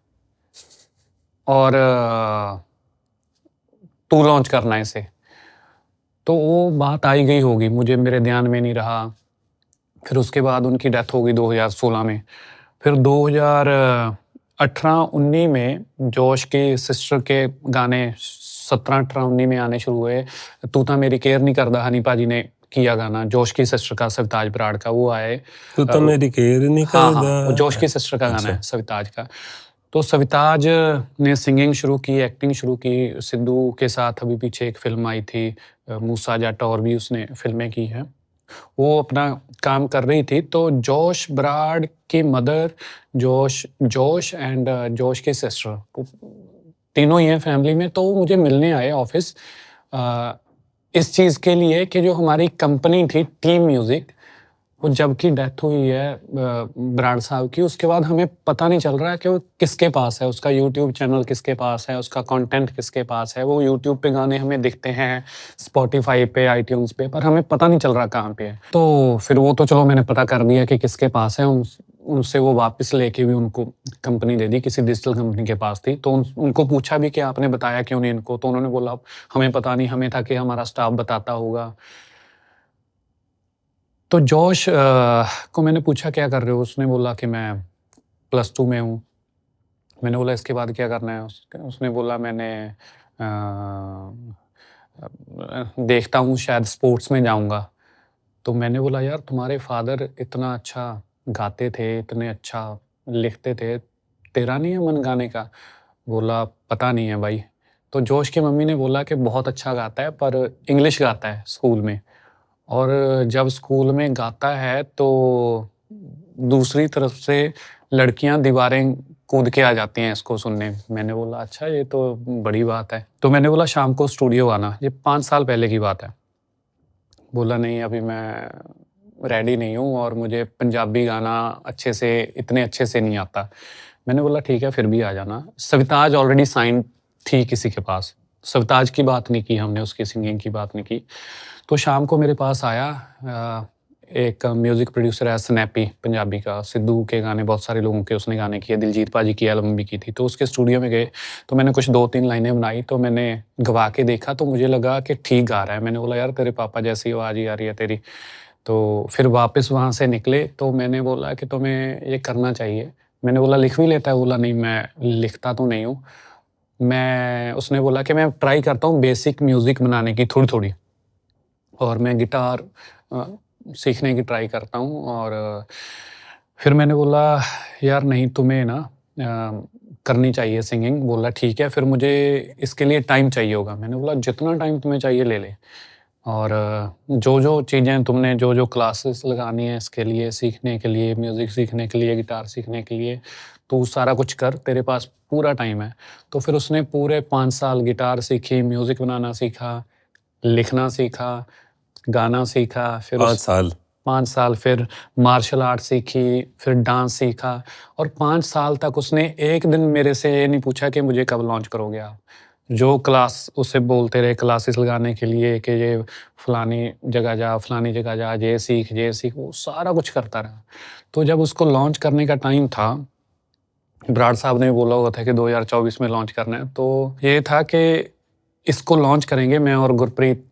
[SPEAKER 1] और तू लॉन्च करना है इसे। तो वो बात आई गई होगी, मुझे मेरे ध्यान में नहीं रहा। फिर उसके बाद उनकी डेथ हो गई 2016 में। फिर 2018-19 में जोश की सिस्टर के गाने 17-18-19 में आने शुरू हुए। तू ता मेरी केयर नहीं करदा, हनी पाजी ने किया गाना, जोश की सिस्टर का, सविताज बराड़ का, वो आए।
[SPEAKER 2] तू तो मेरी केयर नहीं
[SPEAKER 1] हाँ,
[SPEAKER 2] करदा।
[SPEAKER 1] हाँ, वो जोश की सिस्टर का गाना है, सविताज का। तो सविताज ने सिंगिंग शुरू की, एक्टिंग शुरू की। सिद्धू के साथ अभी पीछे एक फिल्म आई थी मूसा जट, और भी उसने फिल्में की हैं। वो अपना काम कर रही थी। तो जोश ब्राड की मदर, जोश एंड जोश की सिस्टर, तीनों ही हैं फैमिली में। तो वो मुझे मिलने आए ऑफिस इस चीज़ के लिए कि जो हमारी कंपनी थी टीम म्यूज़िक, वो जब की डेथ हुई है ब्राड साहब की, उसके बाद हमें पता नहीं चल रहा है कि वो किसके पास है, उसका यूट्यूब चैनल किसके पास है, उसका कंटेंट किसके पास है। वो यूट्यूब पे गाने हमें दिखते हैं, स्पॉटिफाई पे, आईट्यून्स पे, पर हमें पता नहीं चल रहा कहाँ पे है। तो फिर वो तो चलो मैंने पता कर दिया कि किसके पास है। उनसे वो वापस लेके भी उनको कंपनी दे दी, किसी डिजिटल कंपनी के पास थी। तो उनको पूछा भी कि आपने बताया क्यों नहीं इनको? तो उन्होंने बोला हमें पता नहीं, हमें था कि हमारा स्टाफ बताता होगा। तो जोश को मैंने पूछा क्या कर रहे हो? उसने बोला कि मैं +2 में हूँ। मैंने बोला इसके बाद क्या करना है? उसने बोला मैंने देखता हूँ शायद स्पोर्ट्स में जाऊँगा। तो मैंने बोला यार तुम्हारे फादर इतना अच्छा गाते थे, इतने अच्छा लिखते थे, तेरा नहीं है मन गाने का? बोला पता नहीं है भाई। तो जोश की मम्मी ने बोला कि बहुत अच्छा गाता है, पर इंग्लिश गाता है स्कूल में, और जब स्कूल में गाता है तो दूसरी तरफ से लड़कियां दीवारें कूद के आ जाती हैं इसको सुनने। मैंने बोला अच्छा ये तो बड़ी बात है। तो मैंने बोला शाम को स्टूडियो आना, ये 5 साल पहले की बात है। बोला नहीं अभी मैं रेडी नहीं हूँ और मुझे पंजाबी गाना इतने अच्छे से नहीं आता। मैंने बोला ठीक है फिर भी आ जाना। सविताज ऑलरेडी साइन थी किसी के पास, सविताज की बात नहीं की हमने, उसकी सिंगिंग की बात नहीं की। तो शाम को मेरे पास आया एक म्यूज़िक प्रोड्यूसर है स्नैपी पंजाबी का, सिद्धू के गाने बहुत सारे लोगों के उसने गाने किए, दिलजीत पाजी की एल्बम भी की थी। तो उसके स्टूडियो में गए तो मैंने कुछ 2-3 लाइनें बनाई, तो मैंने गवा के देखा तो मुझे लगा कि ठीक गा रहा है। मैंने बोला यार तेरे पापा जैसी आवाज़ ही आ रही है तेरी। तो फिर वापस वहाँ से निकले तो मैंने बोला कि तुम्हें ये करना चाहिए। मैंने बोला लिख भी लेता है? बोला नहीं मैं लिखता तो नहीं हूँ। उसने बोला कि मैं ट्राई करता हूँ बेसिक म्यूज़िक बनाने की थोड़ी-थोड़ी, और मैं गिटार सीखने की ट्राई करता हूँ। और फिर मैंने बोला यार नहीं तुम्हें ना करनी चाहिए सिंगिंग। बोला ठीक है फिर मुझे इसके लिए टाइम चाहिए होगा। मैंने बोला जितना टाइम तुम्हें चाहिए ले ले, और जो चीज़ें तुमने जो क्लासेस लगानी है इसके लिए, सीखने के लिए, म्यूज़िक सीखने के लिए, गिटार सीखने के लिए, तू सारा कुछ कर, तेरे पास पूरा टाइम है। तो फिर उसने पूरे 5 साल गिटार सीखी, म्यूज़िक बनाना सीखा, लिखना सीखा, गाना सीखा। फिर
[SPEAKER 2] 5 साल
[SPEAKER 1] 5 साल फिर मार्शल आर्ट सीखी, फिर डांस सीखा, और 5 साल तक उसने एक दिन मेरे से ये नहीं पूछा कि मुझे कब लॉन्च करोगे आप। जो क्लास उसे बोलते रहे क्लासेस लगाने के लिए कि ये फलानी जगह जा, ये सीख, वो सारा कुछ करता रहा। तो जब उसको लॉन्च करने का टाइम था, ब्राड साहब ने बोला हुआ था कि 2024 में लॉन्च करना है, तो ये था कि इसको लॉन्च करेंगे। मैं और गुरप्रीत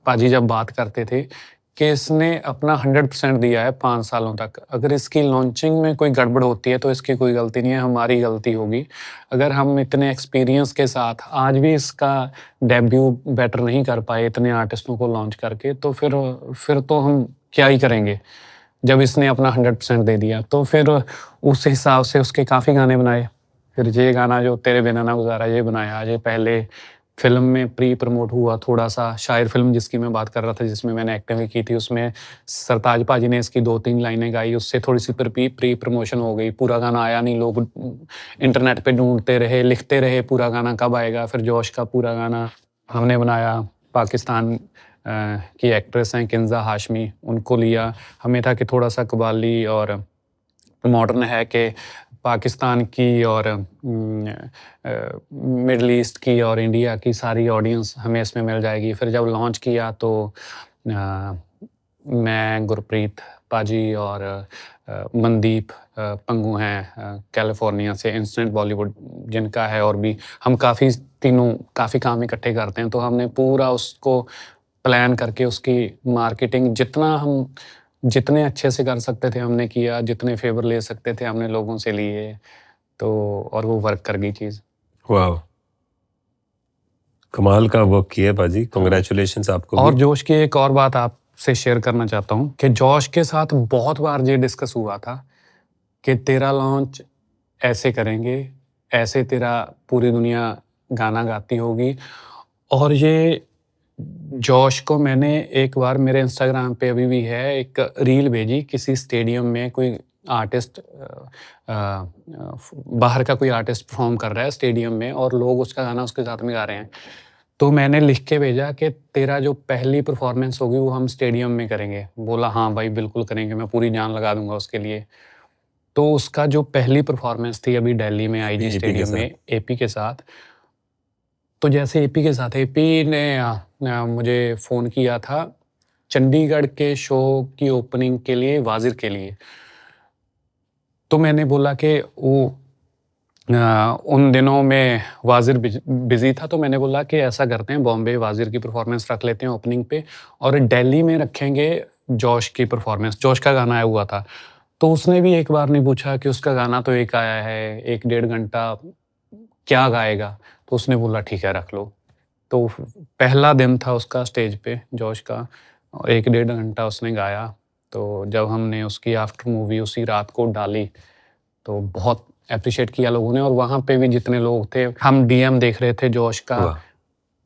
[SPEAKER 1] पाजी जब बात करते थे कि इसने अपना 100% दिया है 5 सालों तक। अगर इसकी लॉन्चिंग में कोई गड़बड़ होती है तो इसकी कोई गलती नहीं है, हमारी गलती होगी। अगर हम इतने एक्सपीरियंस के साथ आज भी इसका डेब्यू बेटर नहीं कर पाए इतने आर्टिस्टों को लॉन्च करके, तो फिर तो हम क्या ही करेंगे जब इसने अपना 100% दे दिया। तो फिर उस हिसाब से उसके काफ़ी गाने बनाए। फिर ये गाना जो तेरे बिना ना गुज़ारा ये बनाया। ये पहले फ़िल्म में प्री प्रमोट हुआ थोड़ा सा, शायर फ़िल्म जिसकी मैं बात कर रहा था, जिसमें मैंने एक्टिंग भी की थी, उसमें सरताज पाजी ने इसकी 2-3 लाइनें गाई, उससे थोड़ी-सी प्री प्रमोशन हो गई। पूरा गाना आया नहीं, लोग इंटरनेट पे ढूँढते रहे, लिखते रहे पूरा गाना कब आएगा। फिर जोश का पूरा गाना हमने बनाया। पाकिस्तान की एक्ट्रेस हैं किंज़ा हाशमी, उनको लिया। हमें था कि थोड़ा-सा कव्वाली और मॉडर्न है कि पाकिस्तान की और मिडल ईस्ट की और इंडिया की सारी ऑडियंस हमें इसमें मिल जाएगी। फिर जब लॉन्च किया तो मैं, गुरप्रीत पाजी और मनदीप पंगू हैं कैलिफोर्निया से, इंस्टेंट बॉलीवुड जिनका है, और भी हम तीनों काफ़ी काम इकट्ठे करते हैं। तो हमने पूरा उसको प्लान करके उसकी मार्केटिंग जितने अच्छे से कर सकते थे हमने किया, जितने फेवर ले सकते थे हमने लोगों से लिए, तो और वो वर्क कर गई चीज़।
[SPEAKER 2] वाह, कमाल का वर्क किया पाजी, कांग्रेचुलेशंस आपको
[SPEAKER 1] और
[SPEAKER 2] भी।
[SPEAKER 1] जोश की एक और बात आपसे शेयर करना चाहता हूँ कि जोश के साथ बहुत बार ये डिस्कस हुआ था कि तेरा लॉन्च ऐसे करेंगे, ऐसे तेरा पूरी दुनिया गाना गाती होगी। और ये जोश को मैंने एक बार मेरे इंस्टाग्राम पे अभी भी है एक रील भेजी, किसी स्टेडियम में कोई आर्टिस्ट बाहर का कोई आर्टिस्ट परफॉर्म कर रहा है स्टेडियम में और लोग उसका गाना उसके साथ में गा रहे हैं। तो मैंने लिख के भेजा कि तेरा जो पहली परफॉर्मेंस होगी वो हम स्टेडियम में करेंगे। बोला हाँ भाई बिल्कुल करेंगे, मैं पूरी जान लगा दूंगा उसके लिए। तो उसका जो पहली परफॉर्मेंस थी अभी दिल्ली में आईजी स्टेडियम में एपी के साथ। तो जैसे एपी के साथ एपी ने मुझे फ़ोन किया था चंडीगढ़ के शो की ओपनिंग के लिए, वाजिर के लिए। तो मैंने बोला कि उन दिनों में वाजिर बिज़ी था, तो मैंने बोला कि ऐसा करते हैं बॉम्बे वाजिर की परफॉर्मेंस रख लेते हैं ओपनिंग पे, और दिल्ली में रखेंगे जोश की परफॉर्मेंस। जोश का गाना आया हुआ था। तो उसने भी एक बार नहीं पूछा कि उसका गाना तो एक आया है, 1-1.5 घंटा क्या गाएगा। तो उसने बोला ठीक है रख लो। तो पहला दिन था उसका स्टेज पे जोश का, 1-1.5 घंटा उसने गाया। तो जब हमने उसकी आफ्टर मूवी उसी रात को डाली तो बहुत एप्रिशिएट किया लोगों ने। और वहाँ पे भी जितने लोग थे, हम डीएम देख रहे थे जोश का,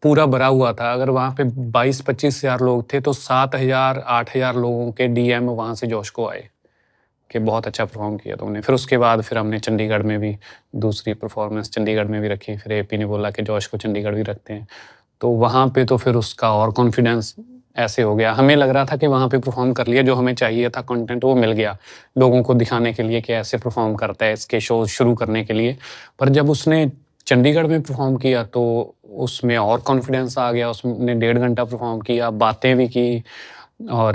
[SPEAKER 1] पूरा भरा हुआ था। अगर वहाँ पे 22-25 हज़ार लोग थे तो 7,000-8,000 लोगों के डीएम वहाँ से जोश को आए। कि बहुत अच्छा परफॉर्म किया तुमने। फिर उसके बाद फिर हमने चंडीगढ़ में भी दूसरी परफॉर्मेंस चंडीगढ़ में भी रखी। फिर एपी ने बोला कि जॉश को चंडीगढ़ भी रखते हैं। तो वहाँ पे तो फिर उसका और कॉन्फिडेंस ऐसे हो गया। हमें लग रहा था कि वहाँ पे परफॉर्म कर लिया, जो हमें चाहिए था कंटेंट वो मिल गया लोगों को दिखाने के लिए कि ऐसे परफॉर्म करता है, इसके शो शुरू करने के लिए। पर जब उसने चंडीगढ़ में परफॉर्म किया तो उसमें और कॉन्फिडेंस आ गया। उसने 1.5 घंटा परफॉर्म किया, बातें भी की और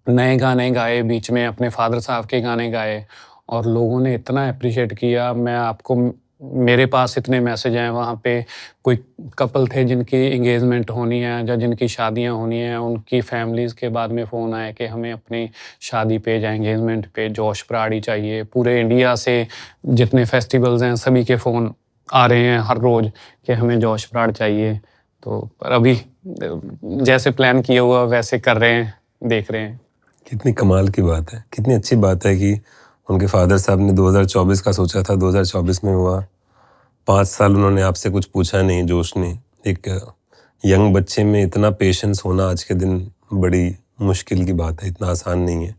[SPEAKER 1] नए गाने गाए, बीच में अपने फादर साहब के गाने गाए और लोगों ने इतना अप्रिशिएट किया। मैं आपको मेरे पास इतने मैसेज आए वहाँ पे। कोई कपल थे जिनकी एंगेजमेंट होनी है या जिनकी शादियाँ होनी हैं, उनकी फैमिलीज़ के बाद में फ़ोन आए कि हमें अपनी शादी पे या एंगेजमेंट पे जॉश प्राड़ी चाहिए। पूरे इंडिया से जितने फेस्टिवल्स हैं सभी के फ़ोन आ रहे हैं हर रोज़ कि हमें जॉश प्राड़ चाहिए। तो पर अभी जैसे प्लान किया हुआ वैसे कर रहे हैं, देख रहे हैं।
[SPEAKER 2] कितनी कमाल की बात है, कितनी अच्छी बात है कि उनके फादर साहब ने 2024 का सोचा था, 2024 में हुआ। 5 साल उन्होंने आपसे कुछ पूछा नहीं, जोश ने। एक यंग बच्चे में इतना पेशेंस होना आज के दिन बड़ी मुश्किल की बात है, इतना आसान नहीं है।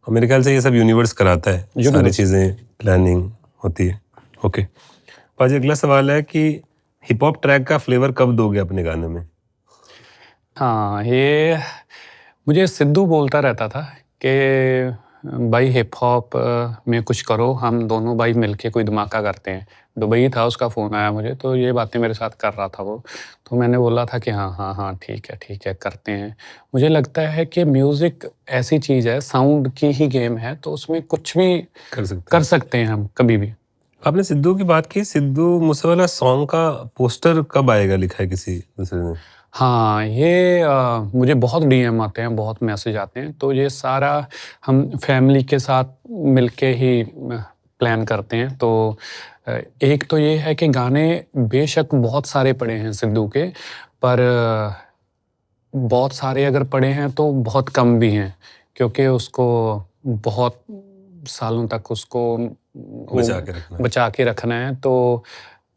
[SPEAKER 2] और मेरे ख्याल से ये सब यूनिवर्स कराता है, सारी चीज़ें प्लानिंग होती है। ओके पाजी, अगला सवाल है कि हिप हॉप ट्रैक का फ्लेवर कब दोगे अपने गाने में?
[SPEAKER 1] हाँ, ये मुझे सिद्धू बोलता रहता था कि भाई हिप हॉप में कुछ करो, हम दोनों भाई मिलके कोई धमाका करते हैं। दुबई था, उसका फ़ोन आया मुझे, तो ये बातें मेरे साथ कर रहा था वो। तो मैंने बोला था कि हाँ, हाँ, हाँ, ठीक है, करते हैं। मुझे लगता है कि म्यूज़िक ऐसी चीज़ है, साउंड की ही गेम है, तो उसमें कुछ भी कर सकते हैं हम कभी भी।
[SPEAKER 2] आपने सिद्धू की बात की, सिद्धू मूसेवाला सॉन्ग का पोस्टर कब आएगा, लिखा है किसी दूसरे ने?
[SPEAKER 1] हाँ, ये मुझे बहुत डीएम आते हैं, बहुत मैसेज आते हैं, तो ये सारा हम फैमिली के साथ मिलके ही प्लान करते हैं। तो एक तो ये है कि गाने बेशक बहुत सारे पड़े हैं सिद्धू के, पर बहुत सारे अगर पड़े हैं तो बहुत कम भी हैं, क्योंकि उसको बहुत सालों तक उसको बचा के रखना है। तो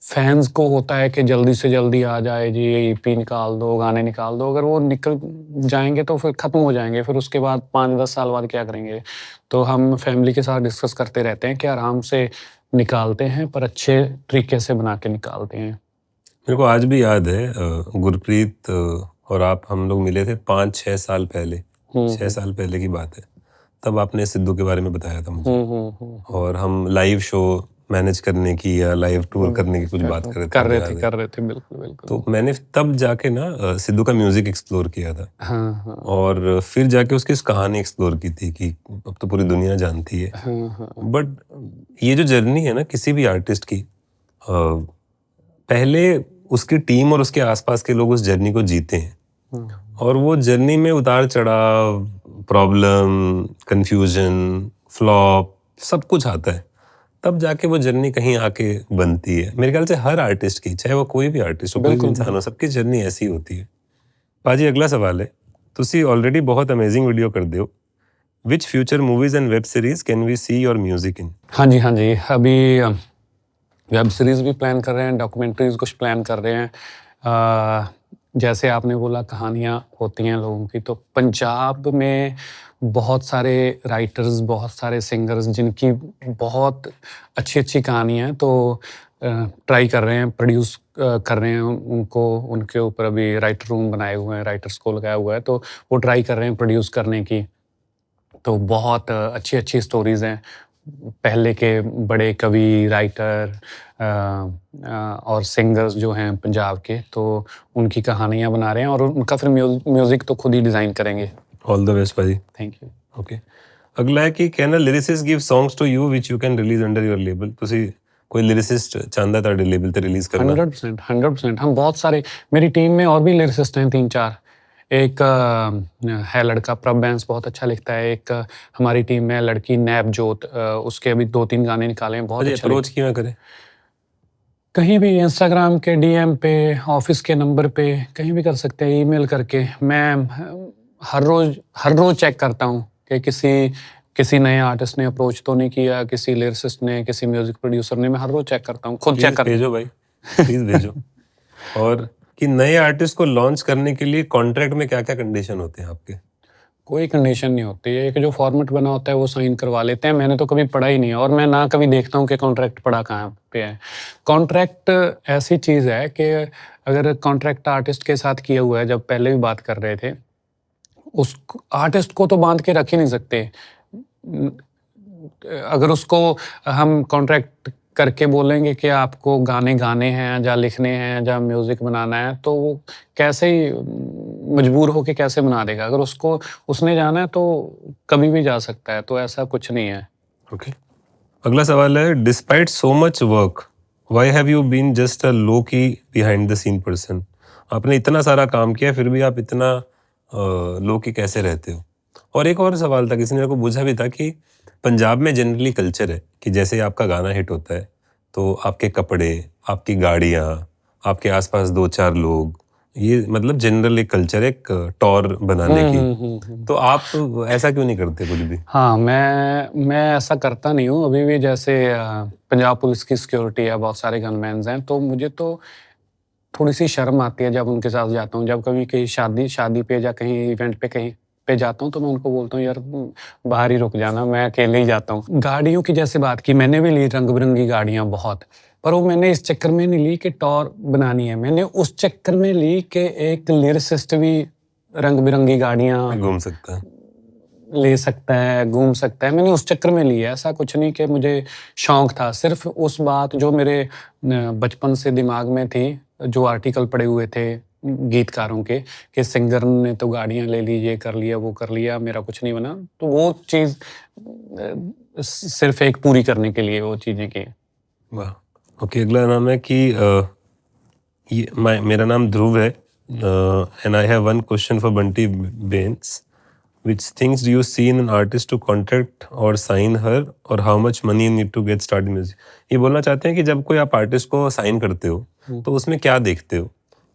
[SPEAKER 1] फैंस को होता है कि जल्दी से जल्दी आ जाए जी, ये ईपी निकाल दो, गाने निकाल दो। अगर वो निकल जाएंगे तो फिर ख़त्म हो जाएंगे, फिर उसके बाद 5-10 साल बाद क्या करेंगे। तो हम फैमिली के साथ डिस्कस करते रहते हैं कि आराम से निकालते हैं, पर अच्छे तरीके से बना के निकालते हैं।
[SPEAKER 2] मेरे को आज भी याद है, गुरप्रीत और आप, हम लोग मिले थे 5-6 साल पहले, 6 साल पहले की बात है। तब आपने सिद्धू के बारे में बताया था मुझे, और हम लाइव शो मैनेज करने की या लाइव टूर करने की कुछ बात कर रहे थे।
[SPEAKER 1] बिल्कुल।
[SPEAKER 2] तो मैंने तब जाके ना सिद्धू का म्यूजिक एक्सप्लोर किया था।
[SPEAKER 1] हाँ।
[SPEAKER 2] और फिर जाके उसकी इस कहानी एक्सप्लोर की थी कि अब तो पूरी दुनिया जानती है।
[SPEAKER 1] हाँ।
[SPEAKER 2] बट ये जो जर्नी है ना किसी भी आर्टिस्ट की, पहले उसकी टीम और उसके आसपास के लोग उस जर्नी को जीते हैं, और वो जर्नी में उतार चढ़ाव, प्रॉब्लम, कंफ्यूजन, फ्लॉप, सब कुछ आता है। तब जाके वो जर्नी कहीं आके बनती है। मेरे ख्याल से हर आर्टिस्ट की, चाहे वो कोई भी आर्टिस्ट हो, कोई भी इंसान हो, सबकी जर्नी ऐसी होती है। पाजी, अगला सवाल है, तुसी ऑलरेडी बहुत अमेजिंग वीडियो कर दे हो। Which future movies and web series can we see your music in?
[SPEAKER 1] हाँ जी, अभी वेब सीरीज़ भी प्लान कर रहे हैं, डॉक्यूमेंट्रीज़ कुछ प्लान कर रहे हैं। जैसे आपने बोला कहानियाँ होती हैं लोगों की, तो पंजाब में बहुत सारे राइटर्स, बहुत सारे सिंगर्स जिनकी बहुत अच्छी कहानी है, तो ट्राई कर रहे हैं, प्रोड्यूस कर रहे हैं उनको, उनके ऊपर अभी राइटर रूम बनाए हुए हैं, राइटर्स को लगाया हुआ है, तो वो ट्राई कर रहे हैं प्रोड्यूस करने की। तो बहुत अच्छी स्टोरीज़ हैं। पहले के बड़े कवि, राइटर और सिंगर्स जो हैं पंजाब के, तो उनकी कहानियाँ बना रहे हैं और उनका फिर म्यूज़िक तो खुद ही डिज़ाइन करेंगे।
[SPEAKER 2] ऑल द बेस्ट पाजी।
[SPEAKER 1] Thank you.
[SPEAKER 2] ओके, अगला है कि can a lyricist give songs to you which you can release under your label? तुसी कोई लिरिसिस्ट चाहता ताड़े लेबल ते रिलीज करना?
[SPEAKER 1] 100%। हम बहुत सारे, मेरी टीम में और भी लिरिसिस्ट हैं 3-4। एक है लड़का प्रभबैंस, बहुत अच्छा लिखता है। एक हमारी टीम में लड़की नैबजोत, उसके अभी 2-3 गाने निकाले हैं, बहुत अच्छा।
[SPEAKER 2] अप्रोच क्यों करें?
[SPEAKER 1] कहीं भी इंस्टाग्राम के डीएम पे, ऑफिस के नंबर पे, कहीं भी कर सकते हैं, ईमेल करके। मैं हर रोज चेक करता हूँ कि किसी नए आर्टिस्ट ने अप्रोच तो नहीं किया, किसी लिरिसिस्ट ने, किसी म्यूजिक प्रोड्यूसर ने। मैं हर रोज चेक करता हूँ, खुद चेक करता हूँ।
[SPEAKER 2] भेजो भाई, प्लीज भेजो। और कि नए आर्टिस्ट को लॉन्च करने के लिए कॉन्ट्रैक्ट में क्या क्या कंडीशन होते हैं आपके?
[SPEAKER 1] कोई कंडीशन नहीं होती है, एक जो फॉर्मेट बना होता है वो साइन करवा लेते हैं। मैंने तो कभी पढ़ा ही नहीं है और मैं ना कभी देखता हूँ कि कॉन्ट्रैक्ट पढ़ा कहाँ पे है। कॉन्ट्रैक्ट ऐसी चीज़ है कि अगर कॉन्ट्रैक्ट आर्टिस्ट के साथ किया हुआ है, जब पहले भी बात कर रहे थे, उस आर्टिस्ट को तो बांध के रख ही नहीं सकते। अगर उसको हम कॉन्ट्रैक्ट करके बोलेंगे कि आपको गाने गाने हैं या लिखने हैं या म्यूज़िक बनाना है, तो वो कैसे ही मजबूर होके कैसे बना देगा। अगर उसको उसने जाना है तो कभी भी जा सकता है, तो ऐसा कुछ नहीं है।
[SPEAKER 2] ओके, अगला सवाल है, despite so much work why have you been just a low key behind the scene person? आपने इतना सारा काम किया फिर भी आप इतना लो की कैसे रहते हो? और एक और सवाल था, किसी ने मेरे को पूछा भी था कि पंजाब में जनरली कल्चर है कि जैसे आपका गाना हिट होता है तो आपके कपड़े, आपकी गाड़ियाँ, आपके आसपास 2-4 लोग, ये मतलब जनरल एक कल्चर है एक टॉर बनाने की। तो आप ऐसा क्यों नहीं करते कुछ भी?
[SPEAKER 1] हाँ, मैं ऐसा करता नहीं हूँ अभी भी। जैसे पंजाब पुलिस की सिक्योरिटी है, बहुत सारे गनमैन्स हैं, तो मुझे तो थोड़ी-सी शर्म आती है जब उनके साथ जाता हूँ। जब कभी कहीं शादी पे या कहीं इवेंट पे कहीं पे जाता हूँ, तो मैं उनको बोलता हूँ, यार बाहर ही रुक जाना, मैं अकेले ही जाता हूँ। गाड़ियों की जैसे बात की, मैंने भी ली रंग-बिरंगी गाड़ियाँ बहुत, पर वो मैंने इस चक्कर में नहीं ली कि टॉर बनानी है। मैंने उस चक्कर में ली कि एक लिरिसिस्ट भी रंग-बिरंगी गाड़ियाँ
[SPEAKER 2] घूम सकता है।
[SPEAKER 1] ले सकता है, घूम सकता है। मैंने उस चक्कर में लिया, ऐसा कुछ नहीं कि मुझे शौक था। सिर्फ़ उस बात जो मेरे बचपन से दिमाग में थी, जो आर्टिकल पढ़े हुए थे गीतकारों के, कि सिंगर ने तो गाड़ियाँ ले ली, ये कर लिया, वो कर लिया, मेरा कुछ नहीं बना। तो वो चीज़ सिर्फ़ एक पूरी करने के लिए वो चीज़ें की।
[SPEAKER 2] वाह! ओके, अगला नाम है कि मेरा नाम ध्रुव है and I have one question for Bunty Bains. Which things do you see in an artist to contact or sign her, और how much money you need to get started music? ये बोलना चाहते हैं कि जब कोई आप आर्टिस्ट को साइन करते हो तो उसमें क्या देखते हो,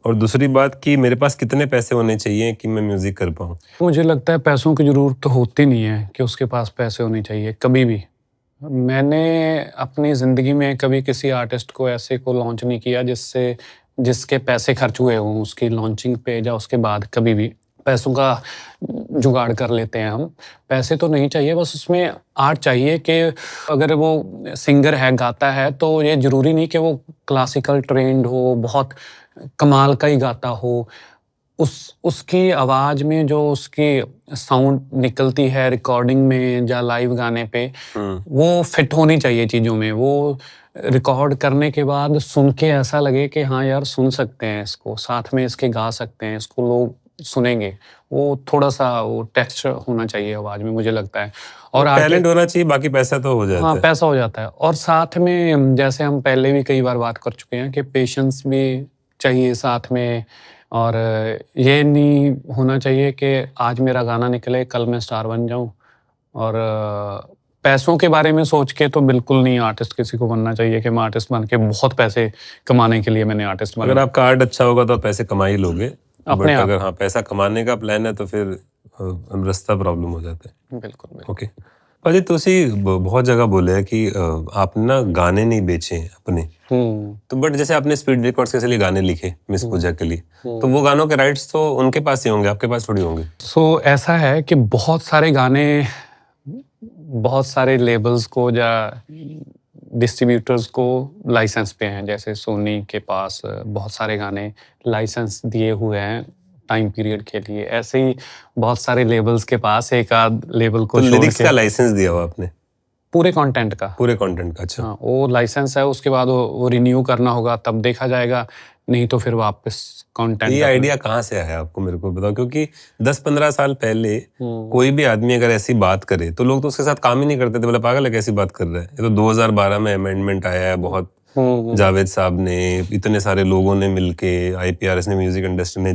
[SPEAKER 2] और दूसरी बात कि मेरे पास कितने पैसे होने चाहिए कि मैं म्यूजिक कर पाऊँ?
[SPEAKER 1] मुझे लगता है पैसों की ज़रूरत तो होती नहीं है कि उसके पास पैसे होने चाहिए, कभी भी। मैंने अपनी ज़िंदगी में कभी किसी आर्टिस्ट को ऐसे को लॉन्च नहीं किया जिसके पैसे खर्च हुए हों उसकी लॉन्चिंग पे या उसके बाद। कभी भी पैसों का जुगाड़ कर लेते हैं हम। पैसे तो नहीं चाहिए, बस उसमें आर्ट चाहिए कि अगर वो सिंगर है, गाता है, तो ये ज़रूरी नहीं कि वो क्लासिकल ट्रेंड हो, बहुत कमाल का ही गाता हो। उसकी आवाज़ में जो उसकी साउंड निकलती है रिकॉर्डिंग में या लाइव गाने पे, वो फिट होनी चाहिए चीज़ों में। वो रिकॉर्ड करने के बाद सुन के ऐसा लगे कि हाँ यार, सुन सकते हैं इसको, साथ में इसके गा सकते हैं, इसको लोग सुनेंगे। वो थोड़ा-सा वो टेक्सचर होना चाहिए आवाज़ में, मुझे लगता है। और
[SPEAKER 2] टैलेंट होना चाहिए, बाकी पैसा तो हो जाता
[SPEAKER 1] हाँ,
[SPEAKER 2] है।
[SPEAKER 1] पैसा हो जाता है। और साथ में जैसे हम पहले भी कई बार बात कर चुके हैं कि पेशेंस भी चाहिए साथ में। और ये नहीं होना चाहिए कि आज मेरा गाना निकले, कल मैं स्टार बन जाऊँ। और पैसों के बारे में सोच के तो बिल्कुल नहीं आर्टिस्ट किसी को बनना चाहिए कि मैं आर्टिस्ट बन के बहुत पैसे कमाने के लिए मैंने आर्टिस्ट
[SPEAKER 2] अगर
[SPEAKER 1] बना।
[SPEAKER 2] आपका आर्ट अच्छा होगा तो आप पैसे कमा ही लोगे,
[SPEAKER 1] अपने
[SPEAKER 2] बट
[SPEAKER 1] आप।
[SPEAKER 2] अगर हाँ पैसा कमाने का प्लान है तो फिर रास्ता प्रॉब्लम हो जाता है।
[SPEAKER 1] बिल्कुल।
[SPEAKER 2] ओके भाजी, तुसी बहुत जगह बोले है कि आपने ना गाने नहीं बेचे अपने, तो बट जैसे आपने स्पीड रिकॉर्ड्स के लिए गाने लिखे मिस पूजा के लिए, तो वो गानों के राइट्स तो उनके पास ही होंगे, आपके पास थोड़ी होंगे।
[SPEAKER 1] सो ऐसा है कि बहुत सारे गाने बहुत सारे लेबल्स को या डिस्ट्रीब्यूटर्स को लाइसेंस पे हैं। जैसे सोनी के पास बहुत सारे गाने लाइसेंस दिए हुए हैं टाइम पीरियड के लिए। ऐसे ही बहुत सारे लेबल्स के पास एक आध लेबल को
[SPEAKER 2] तो
[SPEAKER 1] छोड़
[SPEAKER 2] लिरिक्स
[SPEAKER 1] के
[SPEAKER 2] का लाइसेंस दिया हुआ आपने?
[SPEAKER 1] पूरे कंटेंट का।
[SPEAKER 2] पूरे कंटेंट का, अच्छा।
[SPEAKER 1] हाँ, वो लाइसेंस है। उसके बाद वो रिन्यू करना होगा, तब देखा जाएगा, नहीं तो फिर वापस कंटेंट।
[SPEAKER 2] ये आइडिया कहाँ से आया आपको, मेरे को बताओ, क्योंकि 10-15 साल पहले कोई भी आदमी अगर ऐसी बात करे तो लोग तो उसके साथ काम ही नहीं करते थे, बोले पागल है कैसी बात कर रहा है। ये तो 2012 में अमेंडमेंट आया है, बहुत जावेद साहब ने, इतने सारे लोगों ने मिलके, IPRS ने, म्यूजिक इंडस्ट्री ने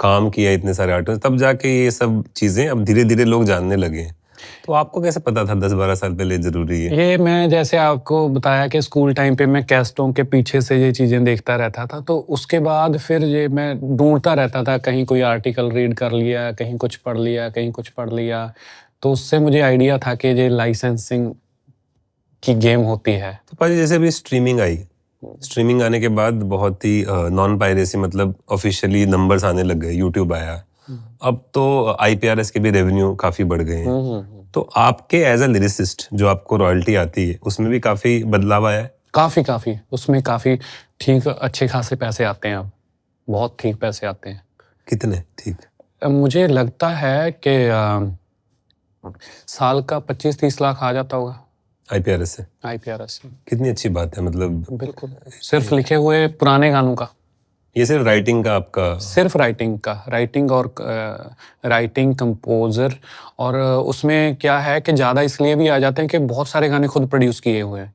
[SPEAKER 2] काम किया, इतने सारे आर्टिस्ट, तब जाके ये सब चीजें अब धीरे धीरे लोग जानने लगे। तो आपको कैसे पता था 10-12 साल पहले जरूरी है?
[SPEAKER 1] ये मैं जैसे आपको बताया कि स्कूल टाइम पे मैं कैसेटों के पीछे से ये चीज़ें देखता रहता था, तो उसके बाद फिर ये मैं ढूंढता रहता था, कहीं कोई आर्टिकल रीड कर लिया, कहीं कुछ पढ़ लिया, कहीं कुछ पढ़ लिया। तो उससे मुझे आइडिया था कि ये लाइसेंसिंग की गेम होती है।
[SPEAKER 2] तो पाजी जैसे अभी स्ट्रीमिंग आई, स्ट्रीमिंग आने के बाद बहुत ही नॉन पायरेसी, मतलब ऑफिशियली नंबर्स आने लग गए, यूट्यूब आया, अब तो IPRS के भी रेवेन्यू काफी बढ़ गए हैं। तो आपके एज अ लिरिसिस्ट जो आपको रॉयल्टी आती है उसमें भी काफी बदलाव आया है?
[SPEAKER 1] काफ़ी उसमें काफ़ी ठीक अच्छे खासे पैसे आते हैं अब, बहुत ठीक पैसे आते हैं।
[SPEAKER 2] कितने ठीक?
[SPEAKER 1] मुझे लगता है कि साल का 25-30 लाख आ जाता होगा
[SPEAKER 2] IPRS से?
[SPEAKER 1] IPRS से।
[SPEAKER 2] कितनी अच्छी बात है, मतलब
[SPEAKER 1] बिल्कुल, सिर्फ लिखे हुए पुराने गानों का,
[SPEAKER 2] ये सिर्फ राइटिंग का आपका?
[SPEAKER 1] सिर्फ राइटिंग और राइटिंग कंपोजर। और उसमें क्या है कि ज़्यादा इसलिए भी आ जाते हैं कि बहुत सारे गाने खुद प्रोड्यूस किए हुए हैं,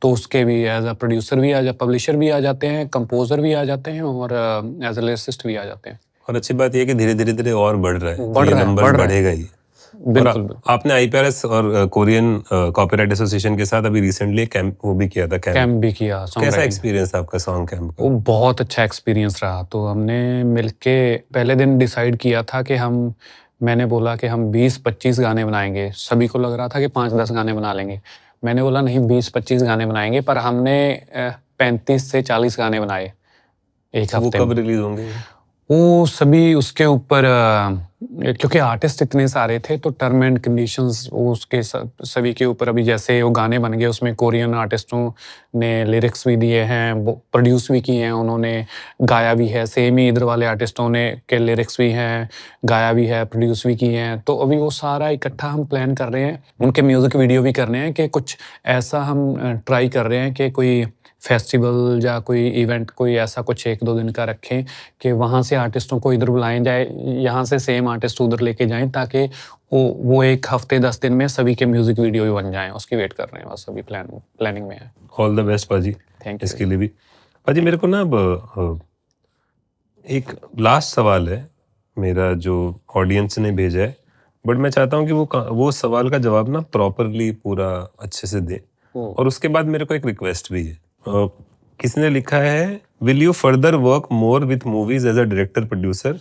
[SPEAKER 1] तो उसके भी एज अ प्रोड्यूसर भी पब्लिशर भी आ जाते हैं, कंपोजर भी आ जाते हैं और एज अ लिरिसिस्ट भी आ जाते हैं।
[SPEAKER 2] और अच्छी बात यह है कि धीरे धीरे धीरे और बढ़ रहा है,
[SPEAKER 1] बढ़
[SPEAKER 2] ये
[SPEAKER 1] रहा है,
[SPEAKER 2] नंबर
[SPEAKER 1] बढ़ रहा है।
[SPEAKER 2] बढ़ेगा ही।
[SPEAKER 1] बिल्कुल
[SPEAKER 2] और आपने IPRS और कोरियन कॉपीराइट एसोसिएशन के साथ अभी रिसेंटली कैंप वो भी किया था,
[SPEAKER 1] कैंप भी किया सॉन्ग
[SPEAKER 2] कैसा
[SPEAKER 1] राइटिंग।
[SPEAKER 2] एक्सपीरियंस आपका सॉन्ग कैंप का?
[SPEAKER 1] वो बहुत अच्छा एक्सपीरियंस रहा। तो हमने मिलके पहले दिन डिसाइड किया था कि मैंने बोला कि हम 20-25 गाने बनाएंगे। सभी को लग रहा था कि 5-10 गाने बना लेंगे। मैंने बोला नहीं, 20-25 गाने बनाएंगे, पर हमने 35 से 40 गाने बनाए एक
[SPEAKER 2] वो
[SPEAKER 1] हफ्ते
[SPEAKER 2] कब
[SPEAKER 1] में।
[SPEAKER 2] रिलीज होंगे?
[SPEAKER 1] वो सभी उसके ऊपर क्योंकि आर्टिस्ट इतने सारे थे तो टर्म एंड कंडीशंस वो उसके सभी के ऊपर। अभी जैसे वो गाने बन गए, उसमें कोरियन आर्टिस्टों ने लिरिक्स भी दिए हैं, वो प्रोड्यूस भी किए हैं, उन्होंने गाया भी है। सेम ही इधर वाले आर्टिस्टों ने के लिरिक्स भी हैं, गाया भी है, प्रोड्यूस भी किए हैं। तो अभी वो सारा इकट्ठा हम प्लान कर रहे हैं, उनके म्यूज़िक वीडियो भी कर रहे हैं कि कुछ ऐसा हम ट्राई कर रहे हैं कि कोई फेस्टिवल या कोई इवेंट कोई ऐसा कुछ 1-2 दिन का रखें कि वहाँ से आर्टिस्टों को इधर बुलाएं जाए, यहाँ से सेम आर्टिस्ट उधर लेके जाएं, ताकि वो एक हफ्ते 10 दिन में सभी के म्यूजिक वीडियो भी बन जाएं। उसकी वेट कर रहे हैं, बस अभी प्लानिंग में है।
[SPEAKER 2] ऑल द बेस्ट पाजी,
[SPEAKER 1] थैंक यू।
[SPEAKER 2] इसके लिए भी। पाजी मेरे को ना अब एक लास्ट सवाल है मेरा जो ऑडियंस ने भेजा है, बट मैं चाहता हूँ कि वो सवाल का जवाब ना प्रॉपरली पूरा अच्छे से दे। और उसके बाद मेरे को एक रिक्वेस्ट भी है। किसी ने लिखा है, will you further work more with movies as a director producer?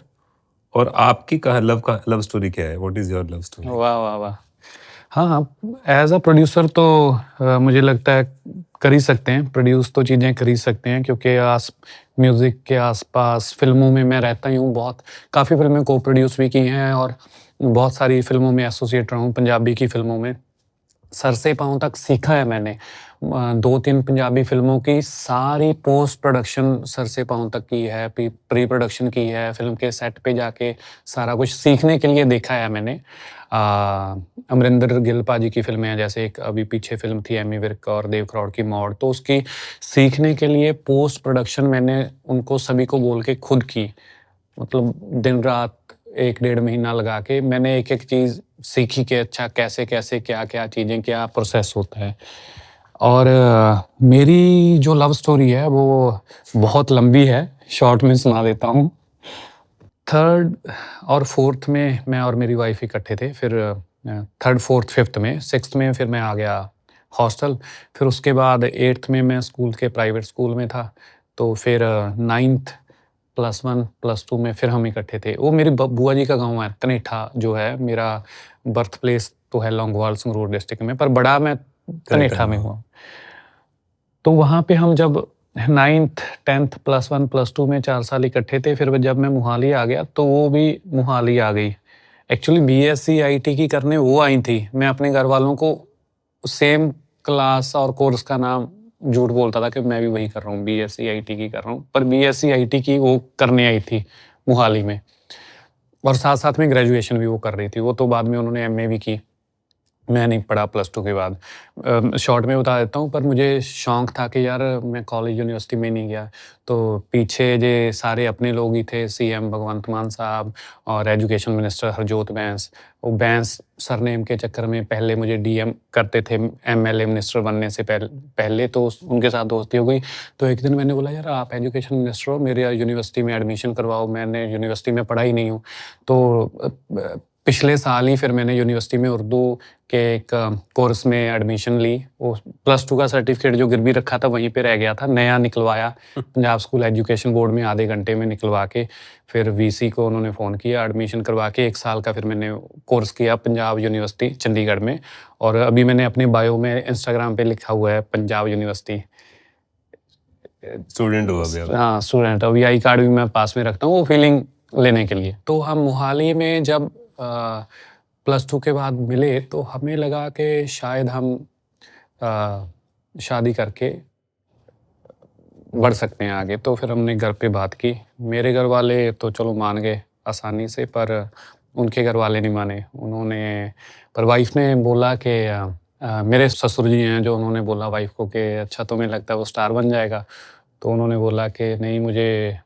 [SPEAKER 2] और आपकी लव स्टोरी क्या है? What is your love story?
[SPEAKER 1] वाह वाह वाह। हाँ, एज अ प्रोड्यूसर तो मुझे लगता है कर ही सकते हैं, प्रोड्यूस तो चीज़ें कर ही सकते हैं, क्योंकि म्यूज़िक के आसपास फिल्मों में मैं रहता ही हूँ। काफ़ी फिल्में को प्रोड्यूस भी की हैं और बहुत सारी फिल्मों में एसोसिएट रहा हूँ। पंजाबी की फिल्मों में सर से पाँव तक सीखा है मैंने। 2-3 पंजाबी फिल्मों की सारी पोस्ट प्रोडक्शन सर से पाँव तक की है, प्री प्रोडक्शन की है, फिल्म के सेट पे जाके सारा कुछ सीखने के लिए देखा है मैंने। अमरिंदर गिल पाजी की फिल्में हैं, जैसे एक अभी पीछे फिल्म थी एमी विर्क और देव करोड़ की मौड़, तो उसकी सीखने के लिए पोस्ट प्रोडक्शन मैंने उनको सभी को बोल के खुद की, मतलब दिन रात 1-1.5 महीना लगा के मैंने एक-एक चीज़ सीखी कि अच्छा कैसे क्या-क्या चीज़ें, क्या प्रोसेस होता है। और मेरी जो लव स्टोरी है वो बहुत लंबी है, शॉर्ट में सुना देता हूँ। 3rd और 4th में मैं और मेरी वाइफ इकट्ठे थे, फिर 3rd, 4th, 5th में, 6th में फिर मैं आ गया हॉस्टल। फिर उसके बाद 8th में मैं स्कूल के प्राइवेट स्कूल में था, तो फिर 9th +1 +2 में फिर हम इकट्ठे थे। वो मेरी बुआ जी का गाँव है तनेठा, जो है मेरा बर्थ प्लेस तो है लौंगोवाल संगरूर डिस्ट्रिक्ट में, पर बड़ा मैं तनेठा में हुआ। तो वहाँ पे हम जब 9th 10th +1 +2 में 4 साल इकट्ठे थे। फिर जब मैं मोहाली आ गया तो वो भी मोहाली आ गई। एक्चुअली BSc IT की करने वो आई थी। मैं अपने घर वालों को सेम क्लास और कोर्स का नाम झूठ बोलता था कि मैं भी वही कर रहा हूँ, BSc IT की कर रहा हूँ, पर BSc IT की वो करने आई थी मोहाली में, और साथ-साथ में ग्रेजुएशन भी वो कर रही थी। वो तो बाद में उन्होंने MA भी की, मैं नहीं पढ़ा +2 के बाद। शॉर्ट में बता देता हूँ, पर मुझे शौक था कि यार मैं कॉलेज यूनिवर्सिटी में नहीं गया, तो पीछे जे सारे अपने लोग ही थे, CM भगवंत मान साहब और एजुकेशन मिनिस्टर हरजोत बैंस। वो बैंस सरनेम के चक्कर में पहले मुझे DM करते थे MLA मिनिस्टर बनने से पहले, तो उनके साथ दोस्ती हो गई। तो एक दिन मैंने बोला, यार आप एजुकेशन मिनिस्टर हो, मेरे यूनिवर्सिटी में एडमिशन करवाओ, मैंने यूनिवर्सिटी में पढ़ा ही नहीं हूँ। तो पिछले साल ही फिर मैंने यूनिवर्सिटी में उर्दू के एक कोर्स में एडमिशन ली। वो +2 का सर्टिफिकेट जो गिरवी रखा था वहीं पे रह गया था, नया निकलवाया पंजाब स्कूल एजुकेशन बोर्ड में, आधे घंटे में निकलवा के फिर VC को उन्होंने फ़ोन किया, एडमिशन करवा के 1 साल का फिर मैंने कोर्स किया पंजाब यूनिवर्सिटी चंडीगढ़ में। और अभी मैंने अपने बायो में इंस्टाग्राम पे लिखा हुआ है पंजाब यूनिवर्सिटी
[SPEAKER 2] स्टूडेंट हो अभी आप?
[SPEAKER 1] हाँ, स्टूडेंट। अभी आई कार्ड भी मैं पास में रखता हूँ। वो फीलिंग लेने के लिए। तो हम मोहाली में जब +2 के बाद मिले तो हमें लगा कि शायद हम शादी करके बढ़ सकते हैं आगे। तो फिर हमने घर पे बात की। मेरे घर वाले तो चलो मान गए आसानी से, पर उनके घर वाले नहीं माने। पर वाइफ़ ने बोला कि मेरे ससुर जी हैं जो, उन्होंने बोला वाइफ़ को कि अच्छा तुम्हें लगता है वो स्टार बन जाएगा? तो उन्होंने बोला कि नहीं, मुझे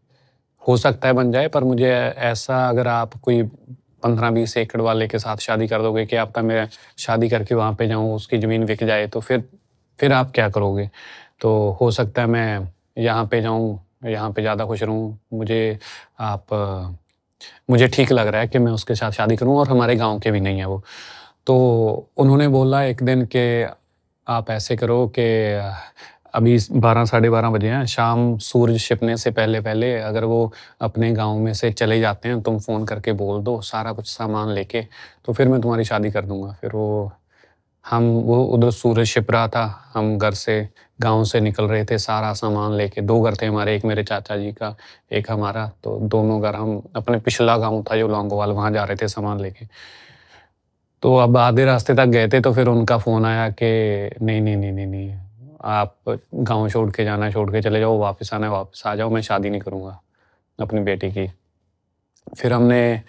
[SPEAKER 1] हो सकता है बन जाए, पर मुझे ऐसा, अगर आप कोई 15-20 एकड़ वाले के साथ शादी कर दोगे कि आपका, मैं शादी करके वहाँ पे जाऊँ, उसकी ज़मीन बिक जाए तो फिर आप क्या करोगे? तो हो सकता है मैं यहाँ पे जाऊँ, यहाँ पे ज़्यादा खुश रहूँ। मुझे ठीक लग रहा है कि मैं उसके साथ शादी करूँ, और हमारे गाँव के भी नहीं है वो। तो उन्होंने बोला एक दिन कि आप ऐसे करो कि अभी 12 साढ़े 12 बजे हैं, शाम सूरज छिपने से पहले-पहले अगर वो अपने गाँव में से चले जाते हैं, तुम फ़ोन करके बोल दो सारा कुछ सामान लेके, तो फिर मैं तुम्हारी शादी कर दूँगा। फिर वो उधर सूरज छिप रहा था, हम घर से, गाँव से निकल रहे थे सारा सामान लेके। 2 घर थे हमारे, एक मेरे चाचा जी का, एक हमारा, तो दोनों घर हम अपने पिछला गाँव था जो लौंगोवाल, वहाँ जा रहे थे सामान लेके। तो अब आधे रास्ते तक गए थे तो फिर उनका फ़ोन आया कि नहीं, नहीं, नहीं, नहीं, नहीं, आप गाँव छोड़ के जाना है, छोड़ के चले जाओ, वापस आना है वापस आ जाओ, मैं शादी नहीं करूँगा अपनी बेटी की। फिर हमने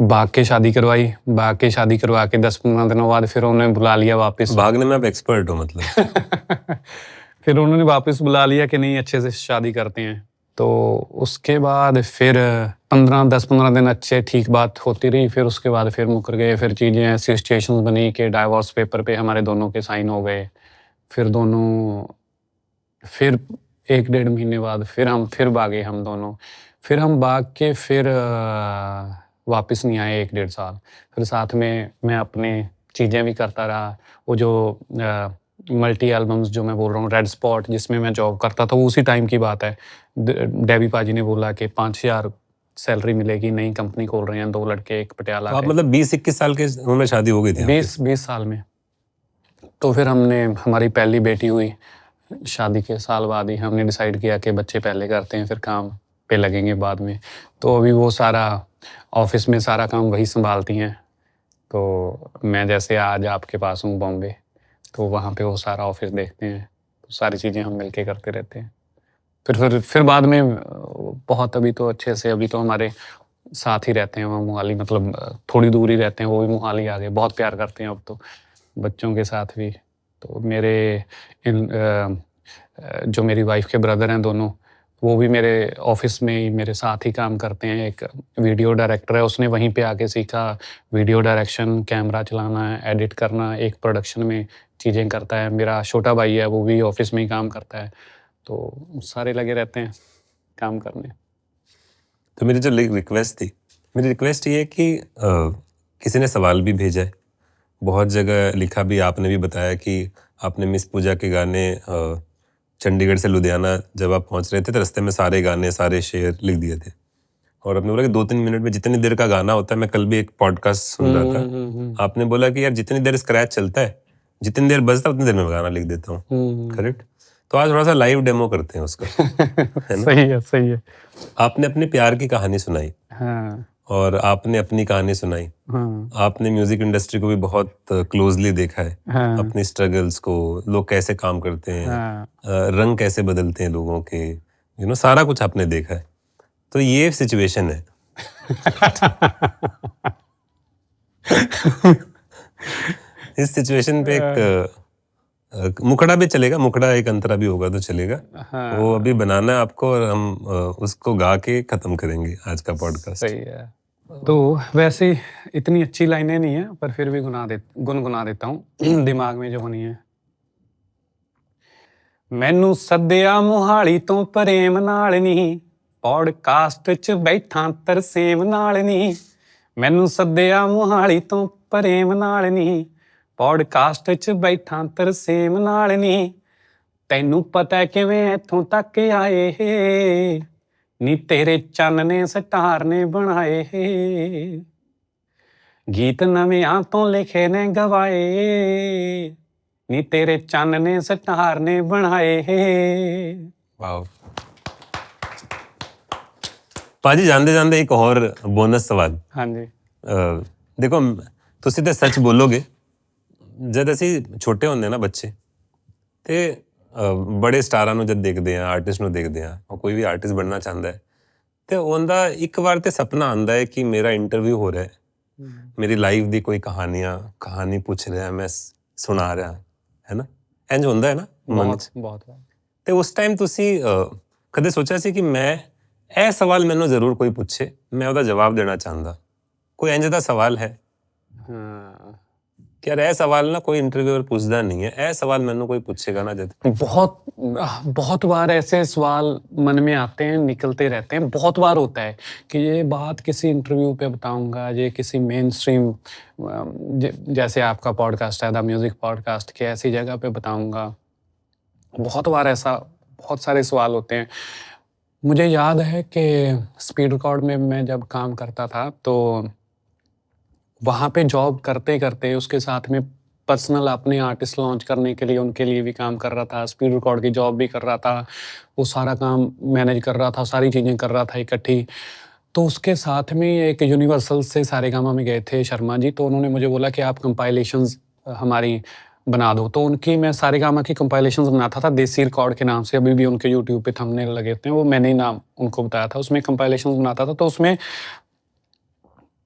[SPEAKER 1] भाग के शादी करवाई, भाग के शादी करवा के 10-15 दिनों बाद फिर उन्होंने बुला लिया वापस।
[SPEAKER 2] भागने में आप एक्सपर्ट हो मतलब।
[SPEAKER 1] फिर उन्होंने वापस बुला लिया कि नहीं, अच्छे से शादी करते हैं। तो उसके बाद फिर 10-15 दिन अच्छे ठीक बात होती रही, फिर उसके बाद फिर मुकर गए। फिर चीज़ें ऐसी सिचुएशंस बनी कि डाइवोर्स पेपर पे हमारे दोनों के साइन हो गए। फिर 1 डेढ़ महीने बाद फिर भागे हम दोनों। फिर हम भाग के फिर वापस नहीं आए 1 डेढ़ साल। फिर साथ में मैं अपने चीज़ें भी करता रहा। वो जो मल्टी एल्बम्स जो मैं बोल रहा हूँ, रेड स्पॉट जिसमें मैं जॉब करता था, वो उसी टाइम की बात है। डेवी पाजी ने बोला कि 5,000 सैलरी मिलेगी, नई कंपनी खोल रहे हैं 2 लड़के, एक पटियाला
[SPEAKER 2] तो आप
[SPEAKER 1] के।
[SPEAKER 2] मतलब 20-21 साल के उम्र में शादी हो गई थी आपकी?
[SPEAKER 1] 20 साल में। तो फिर हमारी पहली बेटी हुई। शादी के साल बाद ही हमने डिसाइड किया कि बच्चे पहले करते हैं, फिर काम पे लगेंगे बाद में। तो अभी वो सारा ऑफिस में सारा काम वही संभालती हैं। तो मैं जैसे आज आपके पास हूँ बॉम्बे, तो वहाँ पे वो सारा ऑफिस देखते हैं, तो सारी चीज़ें हम मिलके करते रहते हैं। फिर बाद में बहुत, अभी तो अच्छे से, अभी तो हमारे साथ ही रहते हैं वहाँ मोहाली, मतलब थोड़ी दूर ही रहते हैं, वो भी मोहाली आ गए, बहुत प्यार करते हैं अब तो, बच्चों के साथ भी। तो जो मेरी वाइफ़ के ब्रदर हैं दोनों, वो भी मेरे ऑफिस में ही मेरे साथ ही काम करते हैं। एक वीडियो डायरेक्टर है, उसने वहीं पे आके सीखा वीडियो डायरेक्शन, कैमरा चलाना, एडिट करना, एक प्रोडक्शन में चीज़ें करता है। मेरा छोटा भाई है, वो भी ऑफिस में ही काम करता है। तो सारे लगे रहते हैं काम करने।
[SPEAKER 2] तो मेरी जो मेरी रिक्वेस्ट ये है कि किसी ने सवाल भी भेजा है, बहुत जगह लिखा भी, आपने भी बताया कि आपने मिस पूजा के गाने चंडीगढ़ से लुधियाना जब आप पहुंच रहे थे तो रास्ते में सारे गाने, सारे शेर लिख दिए थे, और आपने बोला कि 2-3 मिनट में जितनी देर का गाना होता है, मैं कल भी एक पॉडकास्ट सुन रहा था, आपने बोला कि यार जितनी देर स्क्रैच चलता है, जितनी देर बजता है उतनी देर में गाना लिख देता हूँ। करेक्ट? तो आज थोड़ा सा लाइव डेमो करते हैं उसका। है ना?
[SPEAKER 1] सही है।
[SPEAKER 2] आपने अपने प्यार की कहानी सुनाई,
[SPEAKER 1] हाँ,
[SPEAKER 2] और आपने अपनी कहानी सुनाई।
[SPEAKER 1] हाँ,
[SPEAKER 2] आपने म्यूजिक इंडस्ट्री को भी बहुत क्लोजली देखा है,
[SPEAKER 1] हाँ,
[SPEAKER 2] अपनी स्ट्रगल्स को, लोग कैसे काम करते हैं,
[SPEAKER 1] हाँ।
[SPEAKER 2] रंग कैसे बदलते हैं लोगों के, सारा कुछ आपने देखा है। तो ये सिचुएशन है। इस सिचुएशन पे एक मुखड़ा भी चलेगा, मुखड़ा एक अंतरा भी होगा तो चलेगा।
[SPEAKER 1] हाँ,
[SPEAKER 2] वो अभी बनाना है आपको, और हम उसको गा के खत्म करेंगे आज का पॉडकास्ट।
[SPEAKER 1] सही है। तो वैसे इतनी अच्छी लाइनें नहीं है, पर फिर भी गुनगुना देता हूँ दिमाग में जो बनी है। मैनू सद्दिया मोहाली तो प्रेम नाल नी, पॉडकास्ट च बैठा तरसेम नाल नी। मैनू सद्दिया मोहाली तो प्रेम नाल नी, पॉडकास्ट च बैठा तरसेम नाल नी। तैनू पता किवें इत्थों तक आए हे, नी तेरे चन्न ने स्टार ने बनाए हे। गीत नविआं तो लिखे ने गवाए, नी तेरे चन्न ने स्टार ने बनाए हे।
[SPEAKER 2] वाह, ਭਾਜੀ ਜਾਂਦੇ ਜਾਂਦੇ ਇੱਕ ਹੋਰ ਬੋਨਸ ਸਵਾਲ।
[SPEAKER 1] ਹਾਂਜੀ।
[SPEAKER 2] ਦੇਖੋ ਤੁਸੀਂ ਤੇ ਸੱਚ ਬੋਲੋਗੇ, ਜਦ ਅਸੀਂ ਛੋਟੇ ਹੁੰਦੇ ਨਾ ਬੱਚੇ ਤੇ ਬੜੇ ਸਟਾਰਾਂ ਨੂੰ ਜਦ ਦੇਖਦੇ ਆ, ਆਰਟਿਸਟ ਨੂੰ ਦੇਖਦੇ ਆ, ਉਹ ਕੋਈ ਵੀ ਆਰਟਿਸਟ ਬਣਨਾ ਚਾਹੁੰਦਾ ਹੈ ਤੇ ਉਹਦਾ ਇੱਕ ਵਾਰ ਤੇ ਸੁਪਨਾ ਆਉਂਦਾ ਹੈ ਕਿ ਮੇਰਾ ਇੰਟਰਵਿਊ ਹੋ ਰਿਹਾ ਹੈ, ਮੇਰੀ ਲਾਈਫ ਦੀ ਕੋਈ ਕਹਾਣੀ ਪੁੱਛ ਰਿਹਾ, ਮੈਂ ਸੁਣਾ ਰਿਹਾ, ਹੈ ਨਾ, ਇੰਝ ਹੁੰਦਾ ਹੈ ਨਾ ਮਨ 'ਚ।
[SPEAKER 1] ਬਹੁਤ
[SPEAKER 2] ਤੇ ਉਸ ਟਾਈਮ ਤੁਸੀਂ ਕਦੇ ਸੋਚਿਆ ਸੀ ਕਿ ਮੈਂ ਇਹ ਸਵਾਲ ਮੈਨੂੰ ਜ਼ਰੂਰ ਕੋਈ ਪੁੱਛੇ, ਮੈਂ ਉਹਦਾ ਜਵਾਬ ਦੇਣਾ ਚਾਹੁੰਦਾ? ਕੋਈ ਇੰਝ ਦਾ ਸਵਾਲ ਹੈ
[SPEAKER 1] ਹਾਂ।
[SPEAKER 2] ਕਿ ਯਾਰ ਇਹ ਸਵਾਲ ਨਾ ਕੋਈ इंटरव्यूअर पूछता नहीं है, ਇਹ सवाल मैंने कोई पूछेगा ना जब?
[SPEAKER 1] बहुत बार ऐसे सवाल मन में आते हैं, निकलते रहते हैं। बहुत बार होता है कि ये बात किसी इंटरव्यू पे बताऊंगा, ये किसी मेन स्ट्रीम जैसे आपका पॉडकास्ट है द म्यूजिक पॉडकास्ट के, ऐसी जगह पे बताऊंगा। बहुत बार ऐसा बहुत सारे सवाल होते हैं। मुझे याद है कि स्पीड रिकॉर्ड में मैं जब काम करता था तो वहाँ पे जॉब करते करते उसके साथ में पर्सनल अपने आर्टिस्ट लॉन्च करने के लिए उनके लिए भी काम कर रहा था, स्पीड रिकॉर्ड की जॉब भी कर रहा था, वो सारा काम मैनेज कर रहा था, सारी चीज़ें कर रहा था इकट्ठी। तो उसके साथ में एक यूनिवर्सल से सारेगामा में गए थे शर्मा जी, तो उन्होंने मुझे बोला कि आप कंपाइलेशंस हमारी बना दो। तो उनकी मैं सारेगामा की कंपाइलेशंस बनाता था देसी रिकॉर्ड के नाम से, अभी भी उनके यूट्यूब पे थंबनेल लगे थे, वो मैंने ही नाम उनको बताया था। उसमें कंपाइलेशंस बनाता था, तो उसमें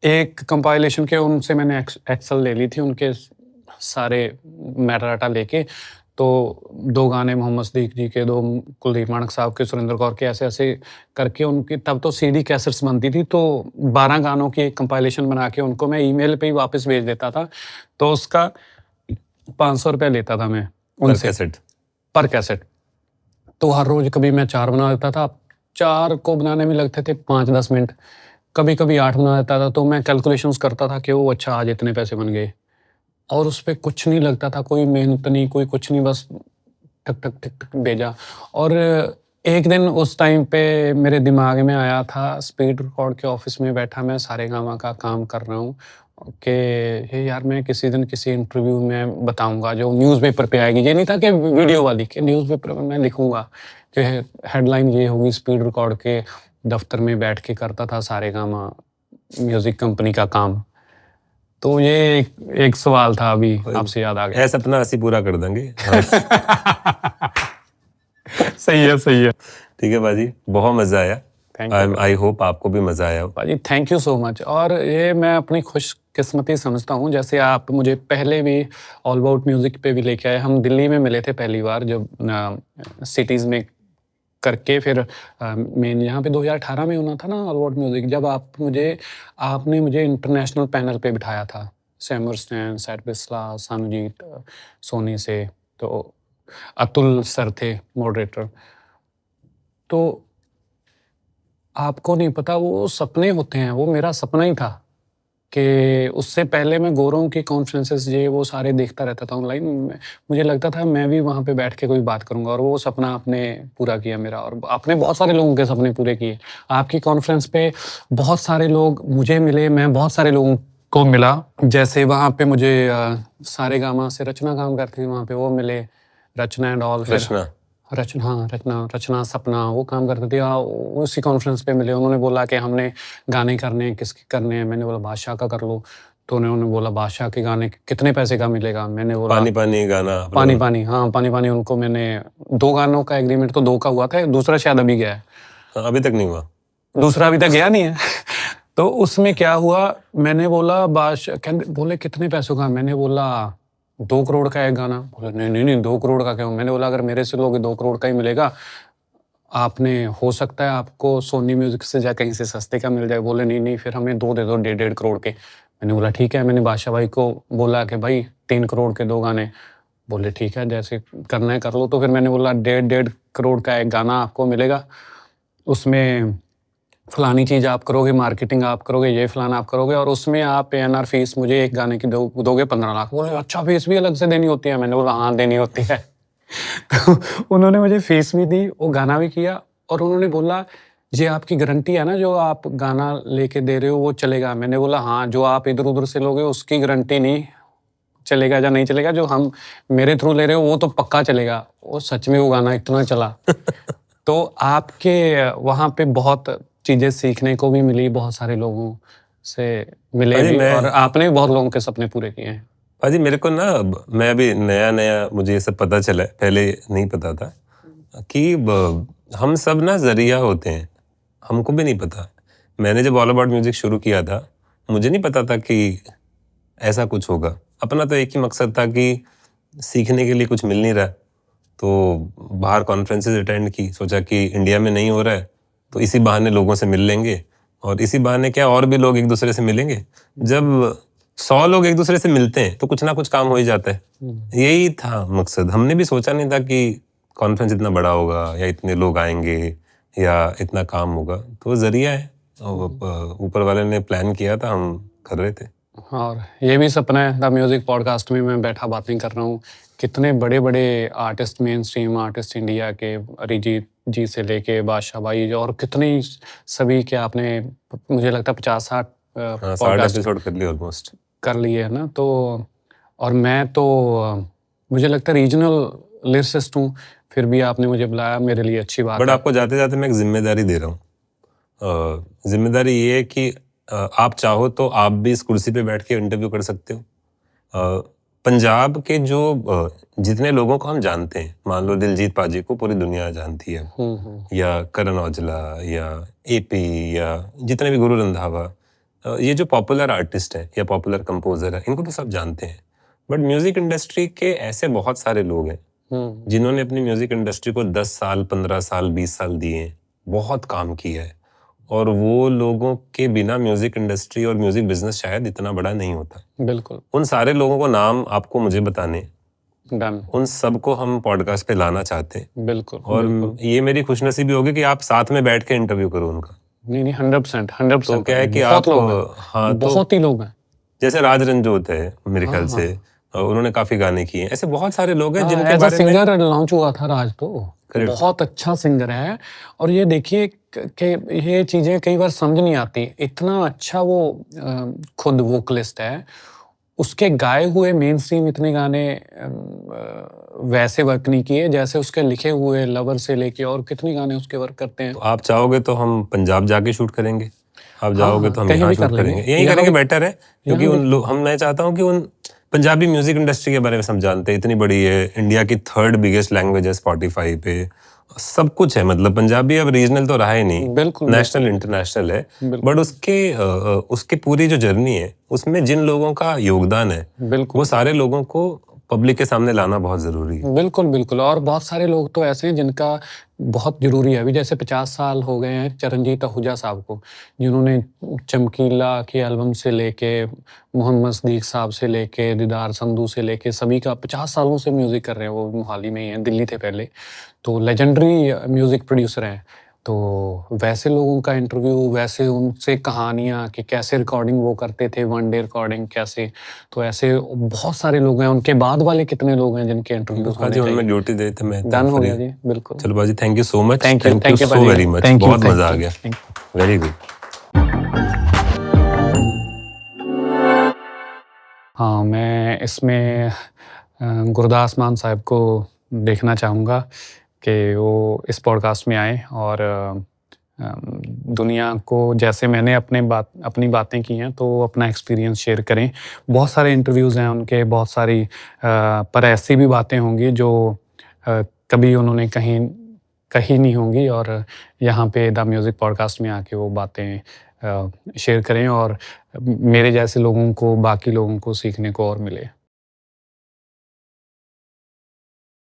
[SPEAKER 1] एक कंपाइलेशन के उनसे मैंने एक्सेल ले ली थी, उनके सारे मेटाडाटा लेके। तो 2 गाने मोहम्मद सदीक जी के, 2 कुलदीप मानक साहब के, सुरेंद्र कौर के, ऐसे ऐसे करके उनकी तब तो सीडी कैसेट्स बनती थी, तो 12 गानों की एक कंपाइलेशन बना के उनको मैं ईमेल पे ही वापस भेज देता था। तो उसका 500 रुपये लेता था मैं उनसे पर कैसेट। तो हर रोज कभी मैं 4 बना देता था, 4 को बनाने में लगते थे 5-10 मिनट, कभी कभी 8 बना देता था। तो मैं कैलकुलेशंस करता था कि वो अच्छा आज इतने पैसे बन गए, और उस पर कुछ नहीं लगता था, कोई मेहनत नहीं, कोई कुछ नहीं, बस टक टक टक टक भेजा। और एक दिन उस टाइम पे मेरे दिमाग में आया था, स्पीड रिकॉर्ड के ऑफिस में बैठा मैं सारेगामा का काम कर रहा हूँ, कि ये यार मैं किसी दिन किसी इंटरव्यू में बताऊंगा, जो न्यूज़पेपर पे आएगी। ये नहीं था कि वीडियो वाली, कि न्यूज़पेपर में मैं लिखूंगा कि हेडलाइन ये होगी, स्पीड रिकॉर्ड के दफ्तर में बैठ के करता था सारेगामा म्यूजिक कंपनी का काम। तो ये एक सवाल था, अभी आपसे याद आ गया।
[SPEAKER 2] ऐसा सपना ਅਸੀਂ पूरा कर देंगे।
[SPEAKER 1] सही है।
[SPEAKER 2] ठीक है बाजी, बहुत मजा आया। आई होप आपको भी मजा आया हो।
[SPEAKER 1] बाजी थैंक यू सो मच। और ये मैं अपनी खुशकिस्मती समझता हूँ, जैसे आप मुझे पहले भी ऑल अबाउट म्यूजिक पे भी लेके आए। हम दिल्ली में मिले थे पहली बार, जब सिटीज़ में करके, फिर मेन यहाँ पे 2018 में होना था ना ऑल अबाउट म्यूजिक, जब आपने मुझे इंटरनेशनल पैनल पे बिठाया था, सैमुअल स्टैन, सैड बिस्ला, सानूजीत सोनी से, तो अतुल सर थे मॉडरेटर। तो आपको नहीं पता, वो सपने होते हैं, वो मेरा सपना ही था कि उससे पहले मैं गौरव की कॉन्फ्रेंसेस ये वो सारे देखता रहता था ऑनलाइन। मुझे लगता था मैं भी वहाँ पे बैठ के कोई बात करूँगा, और वो सपना आपने पूरा किया मेरा, और आपने बहुत सारे लोगों के सपने पूरे किए। आपकी कॉन्फ्रेंस पे बहुत सारे लोग मुझे मिले, मैं बहुत सारे लोगों को मिला। जैसे वहाँ पे मुझे सारेगामा से रचना काम करती थी, वहाँ पे वो मिले, रचना एंड ऑल। रचना सपना वो काम करते थे, उसी कॉन्फ्रेंस पे मिले। उन्होंने बोला कि हमने गाने करने हैं, किसके करने हैं? मैंने बोला बादशाह का कर लो। तो उन्होंने बोला बादशाह के गाने कितने पैसे का मिलेगा? मैंने बोला
[SPEAKER 2] पानी पानी गाना,
[SPEAKER 1] पानी पानी, हाँ पानी पानी। उनको मैंने 2 गानों का एग्रीमेंट तो 2 का हुआ था, दूसरा शायद अभी गया है।
[SPEAKER 2] अभी तक नहीं हुआ,
[SPEAKER 1] दूसरा अभी तक गया नहीं है। तो उसमें क्या हुआ, मैंने बोला बादशाह, बोले कितने पैसों का? मैंने बोला 2 करोड़ का एक गाना। बोले नहीं 2 करोड़ का क्यों? मैंने बोला अगर मेरे से लोगे 2 करोड़ का ही मिलेगा, आपने हो सकता है आपको सोनी म्यूजिक से या कहीं से सस्ते का मिल जाए। बोले नहीं फिर हमें 2 दे दो, 1.5 करोड़ के। मैंने बोला ठीक है। मैंने बादशाह भाई को बोला कि भाई 3 करोड़ के 2 गाने। बोले ठीक है, जैसे करना है कर लो। तो फिर मैंने बोला 1.5 करोड़ का एक गाना आपको मिलेगा, उसमें फलानी चीज़ आप करोगे, मार्केटिंग आप करोगे, ये फलाना आप करोगे, और उसमें आप ANR फीस मुझे एक गाने की दोगे 15 लाख। बोले अच्छा फीस भी अलग से देनी होती है? मैंने बोला हाँ देनी होती है। तो उन्होंने मुझे फीस भी दी, वो गाना भी किया, और उन्होंने बोला ये आपकी गारंटी है ना, जो आप गाना लेके दे रहे हो वो चलेगा? मैंने बोला हाँ, जो आप इधर उधर से लोगे उसकी गारंटी नहीं, चलेगा या नहीं चलेगा, जो हम मेरे थ्रू ले रहे हो वो तो पक्का चलेगा। वो सच में वो गाना इतना चला। तो आपके वहाँ पे बहुत चीज़ें सीखने को भी मिली, बहुत सारे लोगों से मिले
[SPEAKER 2] अरे
[SPEAKER 1] भी,
[SPEAKER 2] मैं
[SPEAKER 1] और आपने भी बहुत लोगों के सपने पूरे किए हैं।
[SPEAKER 2] भाजी मेरे को ना मैं अभी नया नया मुझे ये सब पता चला है, पहले नहीं पता था कि हम सब ना जरिया होते हैं, हमको भी नहीं पता। मैंने जब ऑल अबाउट म्यूजिक शुरू किया था, मुझे नहीं पता था कि ऐसा कुछ होगा। अपना तो एक ही मकसद था कि सीखने के लिए कुछ मिल नहीं रहा, तो बाहर कॉन्फ्रेंसेस अटेंड की, सोचा कि इंडिया में नहीं हो रहा है तो इसी बहाने लोगों से मिल लेंगे, और इसी बहाने क्या और भी लोग एक दूसरे से मिलेंगे। जब 100 लोग एक दूसरे से मिलते हैं तो कुछ ना कुछ काम हो ही जाता है। यही था मकसद। हमने भी सोचा नहीं था कि कॉन्फ्रेंस इतना बड़ा होगा या इतने लोग आएंगे या इतना काम होगा। तो जरिया है, और ऊपर वाले ने प्लान किया था, हम कर रहे थे।
[SPEAKER 1] और ये भी सपना है, द म्यूजिक पॉडकास्ट में मैं बैठा बातें कर रहा हूँ, कितने बड़े बड़े artist, main stream artist India के, अरिजीत जी से लेके बादशाह भाई, और कितने सभी के आपने मुझे लगता है 50-60
[SPEAKER 2] हाँ, 60
[SPEAKER 1] पॉडकास्ट
[SPEAKER 2] एपिसोड कर लिए ऑलमोस्ट।
[SPEAKER 1] कर लिए है ना। तो और मैं तो मुझे लगता है रीजनल लिरिसिस्ट हूँ, फिर भी आपने मुझे बुलाया, मेरे लिए अच्छी बात
[SPEAKER 2] बट
[SPEAKER 1] है।
[SPEAKER 2] आपको जाते जाते मैं एक जिम्मेदारी दे रहा हूँ। जिम्मेदारी ये है कि आप चाहो तो आप भी इस कुर्सी पे बैठ के इंटरव्यू कर सकते हो। पंजाब के जो जितने लोगों को हम जानते हैं, मान लो दिलजीत पाजी को पूरी दुनिया जानती है, या करण औजला या एपी या जितने भी गुरु रंधावा, ये जो पॉपुलर आर्टिस्ट हैं या पॉपुलर कंपोजर है, इनको तो सब जानते हैं। बट म्यूजिक इंडस्ट्री के ऐसे बहुत सारे लोग हैं जिन्होंने अपनी म्यूजिक इंडस्ट्री को 10 साल 15 साल 20 साल दिए हैं, बहुत काम किया है, और वो लोगों के बिना म्यूजिक इंडस्ट्री और म्यूजिक बिजनेस शायद इतना बड़ा नहीं होता।
[SPEAKER 1] बिल्कुल
[SPEAKER 2] उन सारे लोगों को नाम आपको मुझे बताने,
[SPEAKER 1] डन,
[SPEAKER 2] उन सबको हम पॉडकास्ट पे लाना चाहते हैं।
[SPEAKER 1] बिल्कुल।
[SPEAKER 2] और ये मेरी खुशनसीबी होगी कि आप साथ में बैठ के इंटरव्यू करो उनका।
[SPEAKER 1] नहीं 100%।
[SPEAKER 2] तो क्या है कि
[SPEAKER 1] बहुत
[SPEAKER 2] आप
[SPEAKER 1] लोग हैं,
[SPEAKER 2] हाँ, तो
[SPEAKER 1] बहुत ही लोग हैं।
[SPEAKER 2] जैसे राज रंजोत है मेरे ख्याल से, उन्होंने काफी गाने किए हैं। ऐसे बहुत सारे लोग हैं जिनके
[SPEAKER 1] एज अ
[SPEAKER 2] बारे में
[SPEAKER 1] सिंगर लॉन्च हुआ था राज, तो बहुत अच्छा सिंगर है। और ये देखिए कि ये चीजें कई बार समझ नहीं आती, इतना अच्छा वो खुद वोकलिस्ट है, उसके गाए हुए मेन स्ट्रीम इतने गाने वैसे वर्क नहीं किए जैसे उसके लिखे हुए लवर से लेके, और कितने गाने उसके वर्क करते हैं।
[SPEAKER 2] तो आप चाहोगे तो हम पंजाब जाके शूट करेंगे, आप जाओगे तो हम
[SPEAKER 1] कहीं
[SPEAKER 2] यहाँ
[SPEAKER 1] भी कर
[SPEAKER 2] शूट
[SPEAKER 1] लेंगे।
[SPEAKER 2] करेंगे, यहीं
[SPEAKER 1] यहाँ
[SPEAKER 2] करेंगे,
[SPEAKER 1] भी-
[SPEAKER 2] बेटर है। क्योंकि उन लोग मैं चाहता हूँ कि उन पंजाबी म्यूजिक इंडस्ट्री के बारे में सब जानते हैं। इतनी बड़ी है, इंडिया की 3rd बिगेस्ट लैंग्वेज है स्पॉटिफाई पे, सब कुछ है। मतलब पंजाबी अब रीजनल तो रहा ही नहीं,
[SPEAKER 1] बिल्कुल
[SPEAKER 2] नेशनल इंटरनेशनल है। बट उसके पूरी जो जर्नी है उसमें जिन लोगों का योगदान है,
[SPEAKER 1] बिल्कुल
[SPEAKER 2] वो सारे लोगों को पब्लिक के सामने लाना बहुत जरूरी है।
[SPEAKER 1] बिल्कुल बिल्कुल। और बहुत सारे लोग तो ऐसे हैं जिनका बहुत जरूरी है। अभी जैसे 50 साल हो गए हैं चरणजीत आहूजा साहब को, जिन्होंने चमकीला की एल्बम से लेके, मोहम्मद सदीक साहब से लेके, दीदार संधू से लेके, सभी का 50 सालों से म्यूजिक कर रहे हैं। वो मोहाली में ही हैं, दिल्ली थे पहले, तो लेजेंडरी म्यूजिक प्रोड्यूसर हैं। तो वैसे लोगों का इंटरव्यू, वैसे उनसे कहानियाँ कि कैसे रिकॉर्डिंग वो करते थे, 1 डे रिकॉर्डिंग कैसे, तो ऐसे बहुत सारे लोग हैं। उनके बाद वाले कितने लोग हैं जिनके इंटरव्यूज होने
[SPEAKER 2] जी उनमें
[SPEAKER 1] चाहिए।
[SPEAKER 2] ड्यूटी दे थे, मैं
[SPEAKER 1] डन हो गया जी, बिल्कुल।
[SPEAKER 2] चलो बाजी, thank you so much,
[SPEAKER 1] thank you
[SPEAKER 2] so
[SPEAKER 1] बाजी,
[SPEAKER 2] वेरी मच,
[SPEAKER 1] thank you,
[SPEAKER 2] बहुत
[SPEAKER 1] thank
[SPEAKER 2] मजा आ
[SPEAKER 1] you,
[SPEAKER 2] गया,
[SPEAKER 1] thank you।
[SPEAKER 2] Very good.
[SPEAKER 1] हाँ, मैं इसमें गुरदास मान साहब को देखना चाहूँगा कि वो इस पॉडकास्ट में आए, और दुनिया को, जैसे मैंने अपनी बातें की हैं, तो अपना एक्सपीरियंस शेयर करें। बहुत सारे इंटरव्यूज़ हैं उनके, बहुत सारी पर ऐसी भी बातें होंगी जो कभी उन्होंने कही नहीं होंगी, और यहाँ पे द म्यूज़िक पॉडकास्ट में आके वो बातें शेयर करें, और मेरे जैसे लोगों को, बाकी लोगों को सीखने को और मिले।